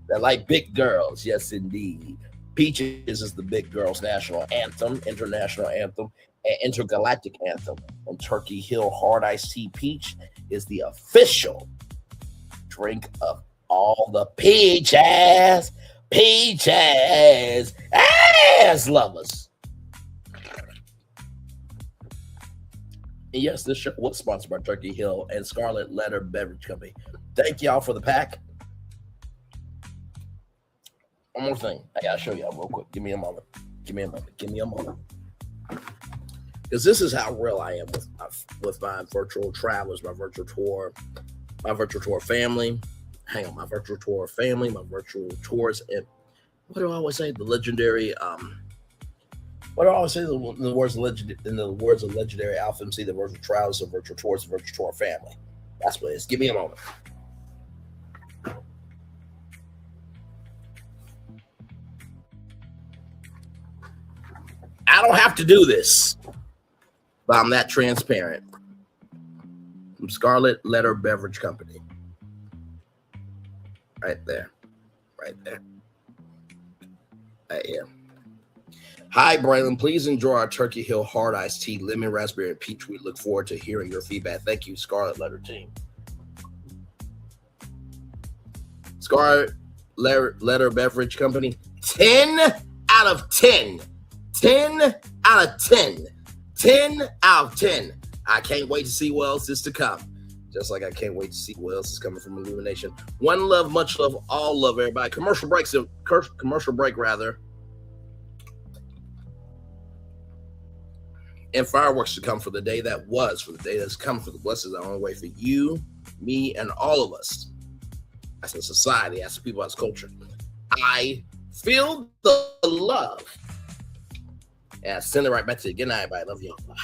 Speaker 12: that like big girls. Yes, indeed. Peaches is the big girls' national anthem, international anthem, and intergalactic anthem. And Turkey Hill Hard Iced Tea Peach is the official drink of all the peaches ass lovers. And yes, this show was sponsored by Turkey Hill and Scarlet Letter Beverage Company. Thank y'all for the pack. One more thing I gotta show y'all real quick. Give me a moment. Because this is how real I am with my virtual travelers, my virtual tour family. Hang on, my virtual tour family, my virtual tours, and what do I always say? The legendary what do I always say in the words of legendary Alpha MC, the virtual travels, the virtual tours, the virtual tour family. That's what it is. Give me a moment. I don't have to do this, but I'm that transparent. From Scarlet Letter Beverage Company. Right there. Right here. Hi, Braylon. Please enjoy our Turkey Hill Hard Iced Tea, Lemon, Raspberry, and Peach. We look forward to hearing your feedback. Thank you, Scarlet Letter team. Scarlet Letter Beverage Company, 10 out of 10 10 out of 10. 10 out of 10. I can't wait to see what else is to come. Just like I can't wait to see what else is coming from Illumination. One love, much love, all love, everybody. Commercial break rather. And fireworks to come for the day that was, for the day that's come, for the blessings are on the way for you, me, and all of us. As a society, as a people, as culture. I feel the love. And I send it right back to you. Good night, everybody. Love y'all. Bye.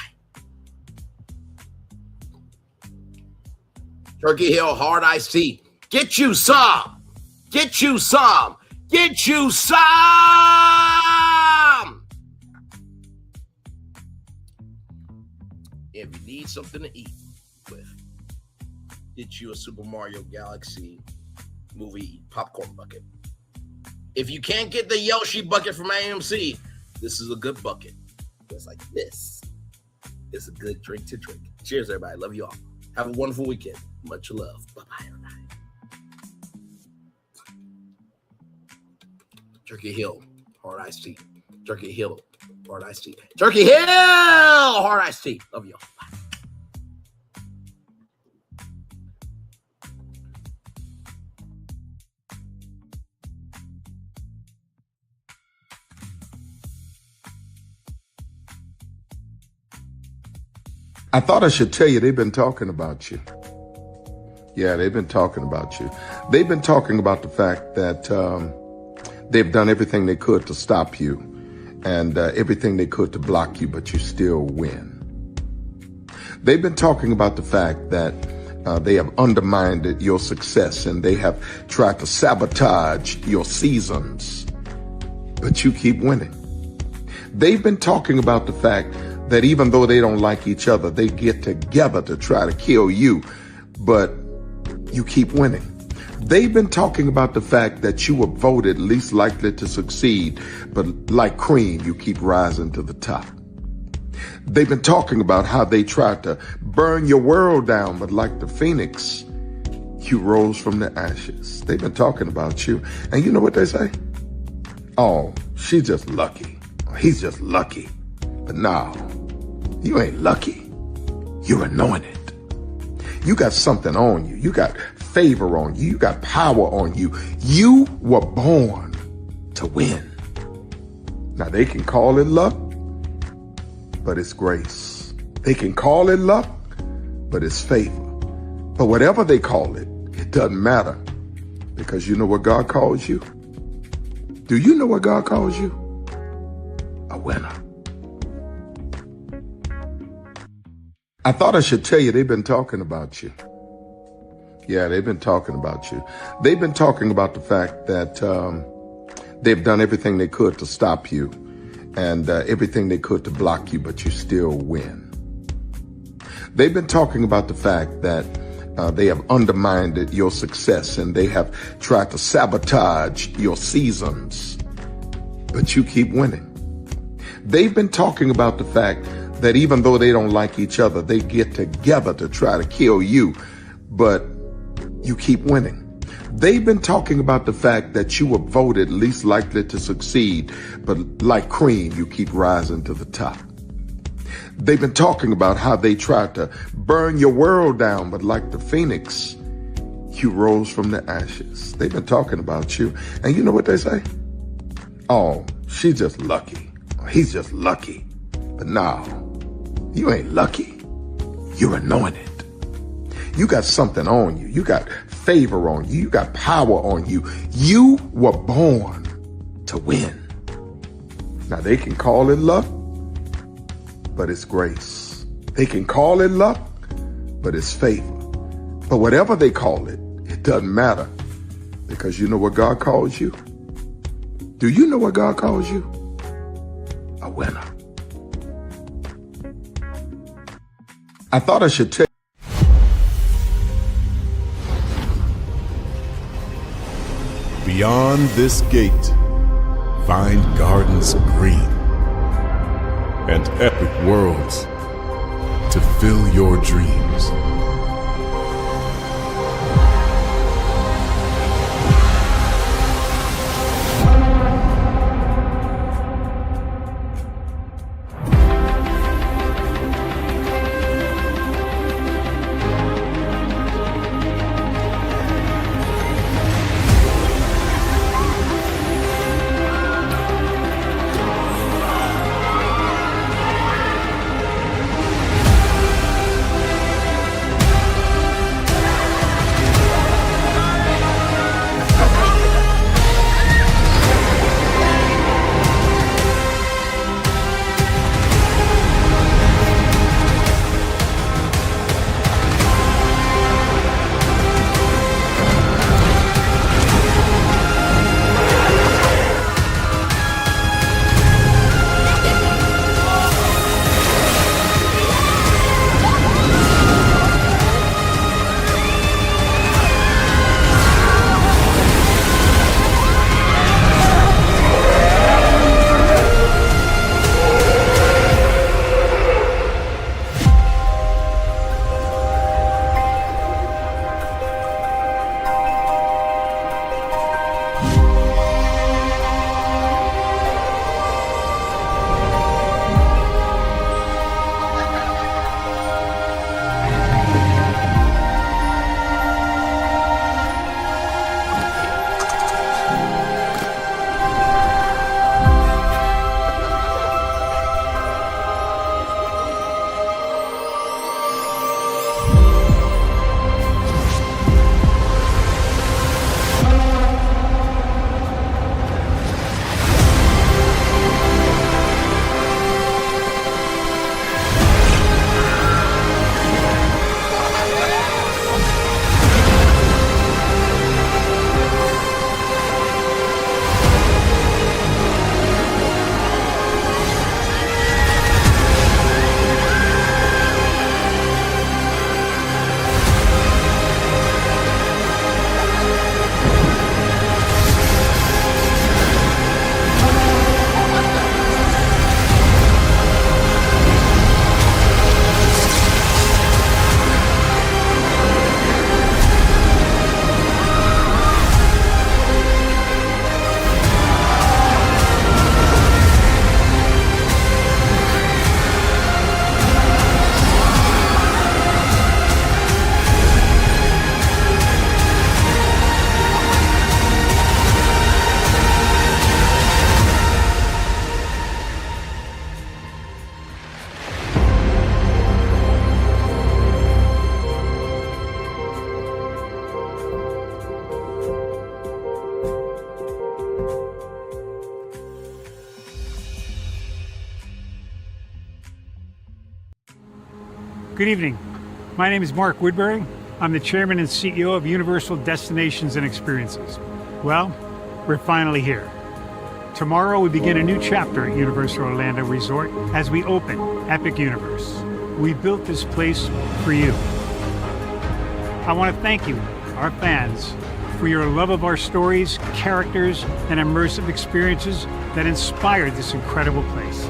Speaker 12: Turkey Hill Hard Iced Tea. Get you some. Get you some. Get you some. If you need something to eat with, get you a Super Mario Galaxy movie popcorn bucket. If you can't get the Yoshi bucket from AMC, this is a good bucket. Just like this. It's a good drink to drink. Cheers, everybody. Love you all. Have a wonderful weekend. Much love. Bye-bye, everybody. Turkey Hill Hard Iced Tea. Turkey Hill Hard Iced Tea. Turkey Hill Hard Iced Tea. Love y'all. Bye.
Speaker 19: I thought I should tell you they've been talking about you. Yeah, they've been talking about you. They've been talking about the fact that they've done everything they could to stop you and everything they could to block you, but you still win. They've been talking about the fact that they have undermined your success and they have tried to sabotage your seasons, but you keep winning. They've been talking about the fact that even though they don't like each other, they get together to try to kill you, but you keep winning. They've been talking about the fact that you were voted least likely to succeed, but like cream, you keep rising to the top. They've been talking about how they tried to burn your world down, but like the phoenix, you rose from the ashes. They've been talking about you. And you know what they say? Oh, she's just lucky. He's just lucky. But no, you ain't lucky. You're anointed. You got something on you. You got favor on you. You got power on you. You were born to win. Now they can call it luck, but it's grace. They can call it luck, but it's favor. But whatever they call it, it doesn't matter, because you know what God calls you? Do you know what God calls you? A winner. I thought I should tell you they've been talking about you. Yeah, they've been talking about you. They've been talking about the fact that they've done everything they could to stop you and everything they could to block you, but you still win. They've been talking about the fact that they have undermined your success and they have tried to sabotage your seasons, but you keep winning. They've been talking about the fact that even though they don't like each other, they get together to try to kill you, but you keep winning. They've been talking about the fact that you were voted least likely to succeed, but like cream, you keep rising to the top. They've been talking about how they tried to burn your world down, but like the phoenix, you rose from the ashes. They've been talking about you. And you know what they say? Oh, she's just lucky. He's just lucky. But no, you ain't lucky. You're anointed. You got something on you. You got favor on you. You got power on you. You were born to win. Now they can call it luck, but it's grace. They can call it luck, but it's favor. But whatever they call it, it doesn't matter, because you know what God calls you? Do you know what God calls you? A winner. I thought I should tell you.
Speaker 1: Beyond this gate, find gardens green and epic worlds to fill your dreams.
Speaker 2: Good evening. My name is Mark Woodbury. I'm the chairman and CEO of Universal Destinations and Experiences. Well, we're finally here. Tomorrow we begin a new chapter at Universal Orlando Resort as we open Epic Universe. We built this place for you. I want to thank you, our fans, for your love of our stories, characters, and immersive experiences that inspired this incredible place.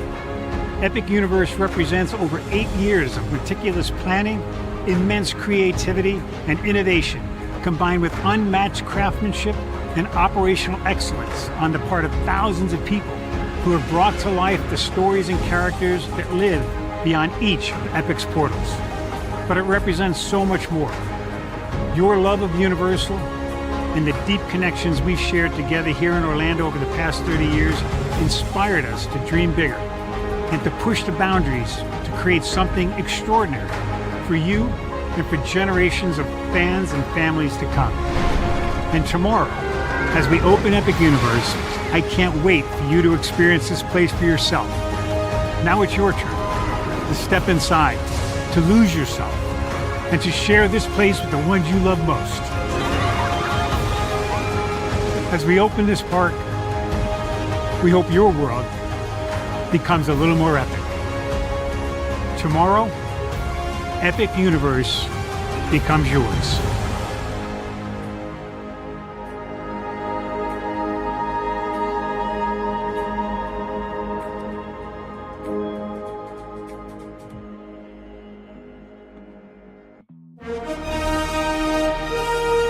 Speaker 2: Epic Universe represents over 8 years of meticulous planning, immense creativity, and innovation, combined with unmatched craftsmanship and operational excellence on the part of thousands of people who have brought to life the stories and characters that live beyond each of Epic's portals. But it represents so much more. Your love of Universal and the deep connections we've shared together here in Orlando over the past 30 years inspired us to dream bigger and to push the boundaries to create something extraordinary for you and for generations of fans and families to come. And tomorrow, as we open Epic Universe, I can't wait for you to experience this place for yourself. Now it's your turn to step inside, to lose yourself, and to share this place with the ones you love most. As we open this park, we hope your world becomes a little more epic. Tomorrow, Epic Universe becomes yours.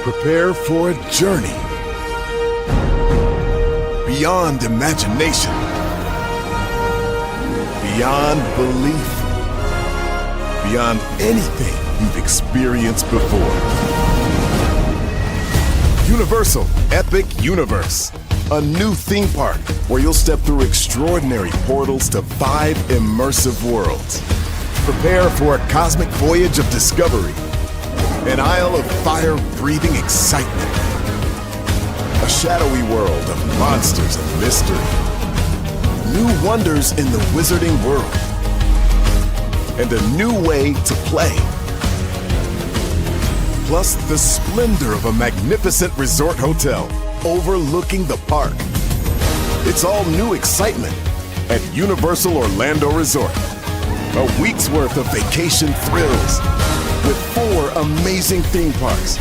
Speaker 1: Prepare for a journey beyond imagination, beyond belief, beyond anything you've experienced before. Universal Epic Universe, a new theme park where you'll step through extraordinary portals to 5 immersive worlds. Prepare for a cosmic voyage of discovery, an isle of fire-breathing excitement, a shadowy world of monsters and mystery, new wonders in the wizarding world, and a new way to play. Plus the splendor of a magnificent resort hotel overlooking the park. It's all new excitement at Universal Orlando Resort. A week's worth of vacation thrills with 4 amazing theme parks,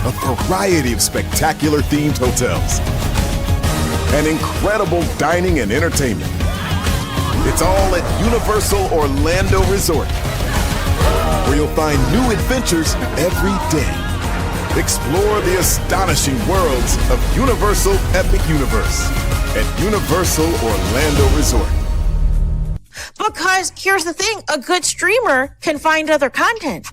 Speaker 1: a variety of spectacular themed hotels, and incredible dining and entertainment. It's all at Universal Orlando Resort, where you'll find new adventures every day. Explore the astonishing worlds of Universal Epic Universe at Universal Orlando Resort.
Speaker 20: Because here's the thing, a good streamer can find other content.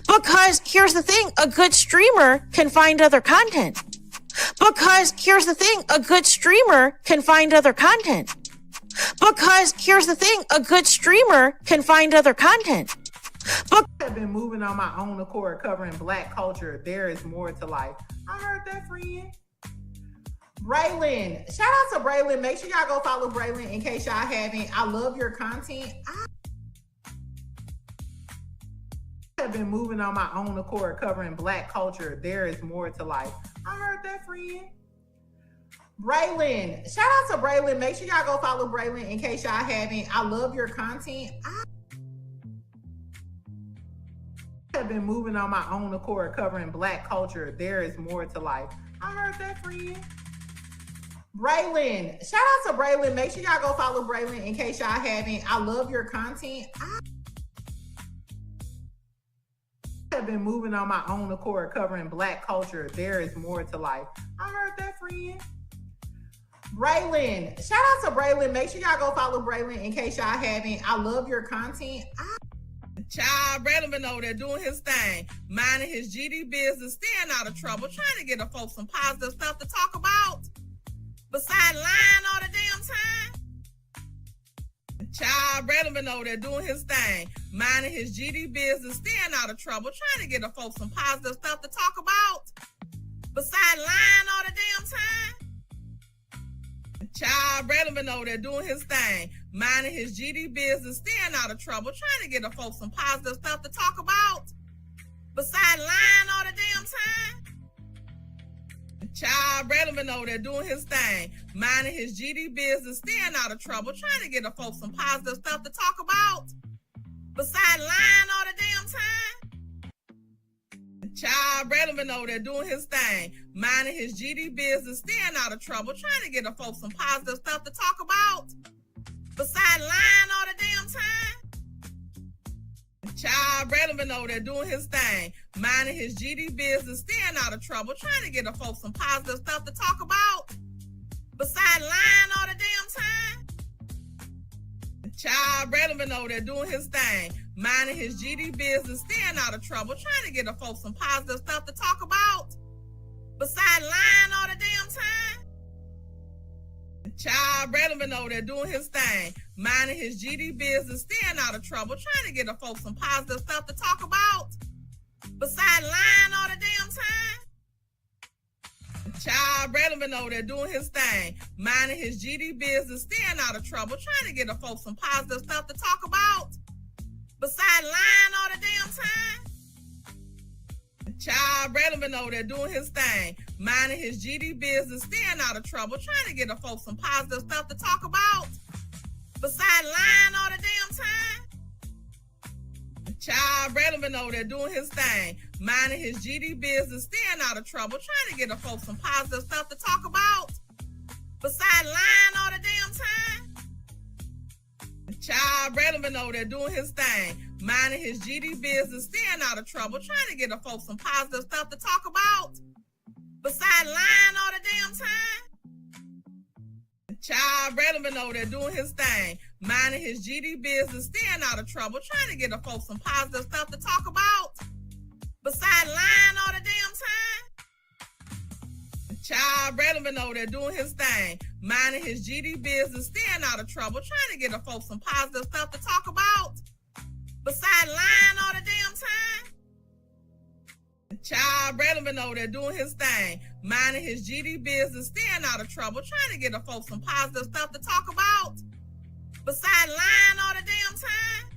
Speaker 20: Because here's the thing, a good streamer can find other content. Because here's the thing, a good streamer can find other content. Because here's the thing, a good streamer can find other content.
Speaker 21: I've been moving on my own accord, covering Black culture. There is more to life. I heard that, friend. Braylon, shout out to Braylon. Make sure y'all go follow Braylon in case y'all haven't. I love your content. I have been moving on my own accord, covering Black culture. There is more to life. I heard that, friend. Braylon, shout out to Braylon. Make sure y'all go follow Braylon in case y'all haven't. I love your content. I have been moving on my own accord, covering Black culture. There is more to life. I heard that, friend. Braylon, shout out to Braylon. Make sure y'all go follow Braylon in case y'all haven't. I love your content. I have been moving on my own accord, covering Black culture. There is more to life. I heard that, friend. Braylon, shout out to Braylon. Make sure y'all go follow Braylon in case y'all haven't. I love your content.
Speaker 22: Child, Braylon been over there doing his thing, minding his GD business, staying out of trouble, trying to get the folks some positive stuff to talk about. Besides lying all the damn time. Child, Braylon been over there doing his thing, minding his GD business, staying out of trouble, trying to get the folks some positive stuff to talk about. Besides lying all the damn time. Child, Child Braylon been over there doing his thing, minding his GD business, staying out of trouble, trying to get the folks some positive stuff to talk about. Besides lying all the damn time. Child Braylon been over there doing his thing, minding his GD business, staying out of trouble, trying to get the folks some positive stuff to talk about. Besides lying all the damn time. Child Braylon been over there doing his thing, minding his GD business, staying out of trouble, trying to get the folks some positive stuff to talk about. Besides lying all the damn time. Child Braylon been over there doing his thing, minding his GD business, staying out of trouble, trying to get the folks some positive stuff to talk about. Besides lying all the damn time. Child Braylon been over there doing his thing, minding his GD business, staying out of trouble, trying to get the folks some positive stuff to talk about. Besides lying all the damn time. Child Braylon been over there doing his thing, minding his GD business, staying out of trouble, trying to get the folks some positive stuff to talk about. Besides lying all the damn time. Child Braylon been over there doing his thing, minding his GD business, staying out of trouble, trying to get the folks some positive stuff to talk about. Besides lying all the damn time. Child Braylon been over there doing his thing, minding his GD business, staying out of trouble, trying to get the folks some positive stuff to talk about. Besides lying all the damn time. Child Braylon been over there doing his thing, minding his GD business, staying out of trouble, trying to get the folks some positive stuff to talk about. Besides lying all the damn time. Child Braylon been over there doing his thing, minding his GD business, staying out of trouble, trying to get the folks some positive stuff to talk about. Besides lying all the damn time. Child Braylon been over there doing his thing, minding his GD business, staying out of trouble, trying to get the folks some positive stuff to talk about. Besides lying all the damn time. Child Braylon been over there doing his thing, minding his GD business, staying out of trouble, trying to get the folks some positive stuff to talk about. Besides lying all the damn time. Child Braylon been over there doing his thing, minding his GD business, staying out of trouble, trying to get the folks some positive stuff to talk about. Besides lying all the damn time.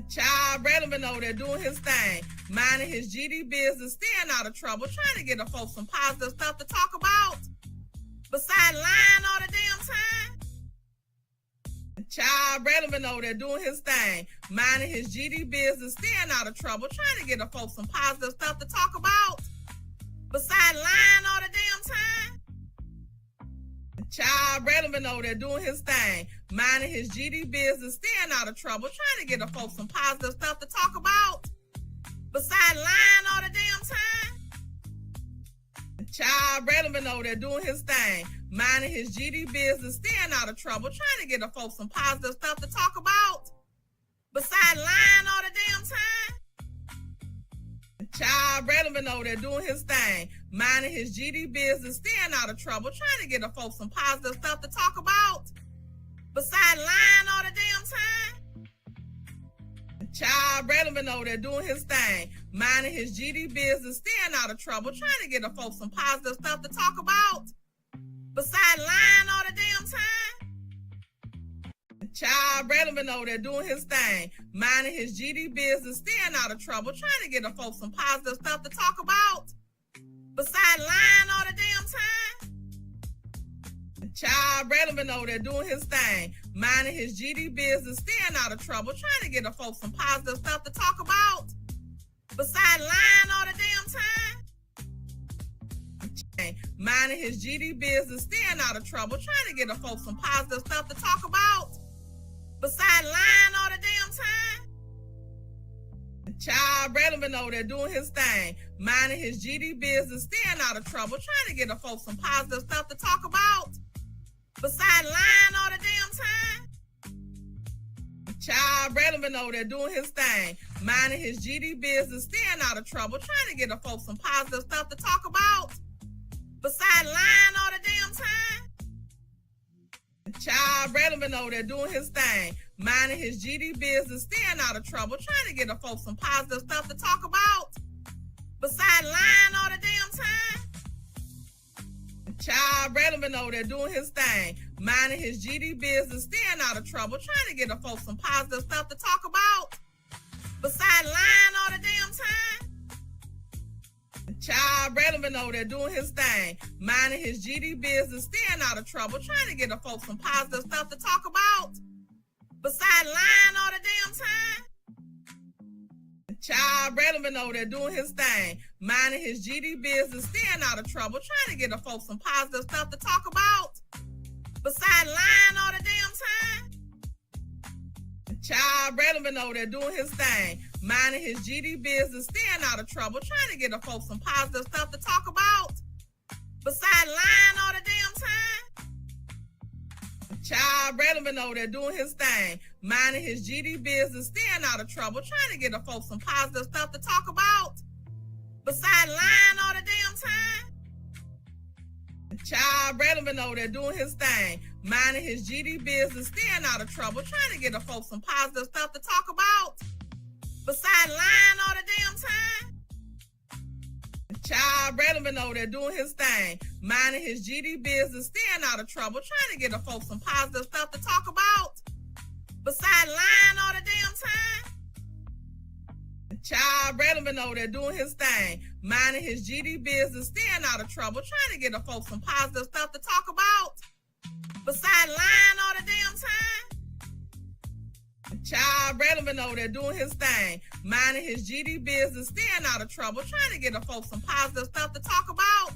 Speaker 22: Child Braylon been over there doing his thing, minding his GD business, staying out of trouble, trying to get the folks some positive stuff to talk about. Besides lying all the damn time. Child Braylon been over there doing his thing, minding his GD business, staying out of trouble, trying to get the folks some positive stuff to talk about. Besides lying all the damn time. Child Braylon been over there doing his thing, minding his GD business, staying out of trouble, trying to get the folks some positive stuff to talk about. Besides lying all the damn time. Child Braylon been over there doing his thing, minding his GD business, staying out of trouble, trying to get the folks some positive stuff to talk about. Besides lying all the damn time. Child Braylon been over there doing his thing, minding his GD business, staying out of trouble, trying to get the folks some positive stuff to talk about. Besides lying all the damn time. Child Braylon been over there doing his thing, minding his GD business, staying out of trouble, trying to get the folks some positive stuff to talk about. Besides lying all the damn time. Child Braylon been over there doing his thing, minding his GD business, staying out of trouble, trying to get the folks some positive stuff to talk about. Besides lying all the damn time. Child Braylon been over there doing his thing, minding his GD business, staying out of trouble, trying to get the folks some positive stuff to talk about. Besides lying all the damn time. Minding his GD business, staying out of trouble, trying to get the folks some positive stuff to talk about. Besides lying all the damn time. Child Braylon been over there doing his thing, minding his GD business, staying out of trouble, trying to get the folks some positive stuff to talk about. Besides lying all the damn time. Child Braylon been over there doing his thing, minding his GD business, staying out of trouble, trying to get the folks some positive stuff to talk about. Besides lying all the damn time. Child Braylon been over there doing his thing, minding his GD business, staying out of trouble, trying to get the folks some positive stuff to talk about. Besides lying all the damn time. Child Braylon over there doing his thing, minding his GD business, staying out of trouble, trying to get the folks some positive stuff to talk about. Besides lying all the damn time. Child Braylon over there doing his thing, minding his GD business, staying out of trouble, trying to get the folks some positive stuff to talk about. Besides lying all the damn time. Child Braylon over there doing his thing, minding his GD business, staying out of trouble, trying to get the folks some positive stuff to talk about. Besides lying all the damn time. Child Braylon over there doing his thing, minding his GD business, staying out of trouble, trying to get the folks some positive stuff to talk about. Besides lying all the damn time. Child Braylon over there doing his thing, minding his GD business, staying out of trouble, trying to get the folks some positive stuff to talk about. Besides lying all the damn time. Child Braylon over there doing his thing, minding his GD business, staying out of trouble, trying to get the folks some positive stuff to talk about. Besides lying all the damn time. Child Braylon over there doing his thing, minding his GD business, staying out of trouble, trying to get the folks some positive stuff to talk about. Besides lying all the damn time. Child Braylon over there doing his thing, minding his GD business, staying out of trouble, trying to get the folks some positive stuff to talk about. Besides lying all the damn time. Child Braylon over there doing his thing, minding his GD business, staying out of trouble, trying to get the folks some positive stuff to talk about.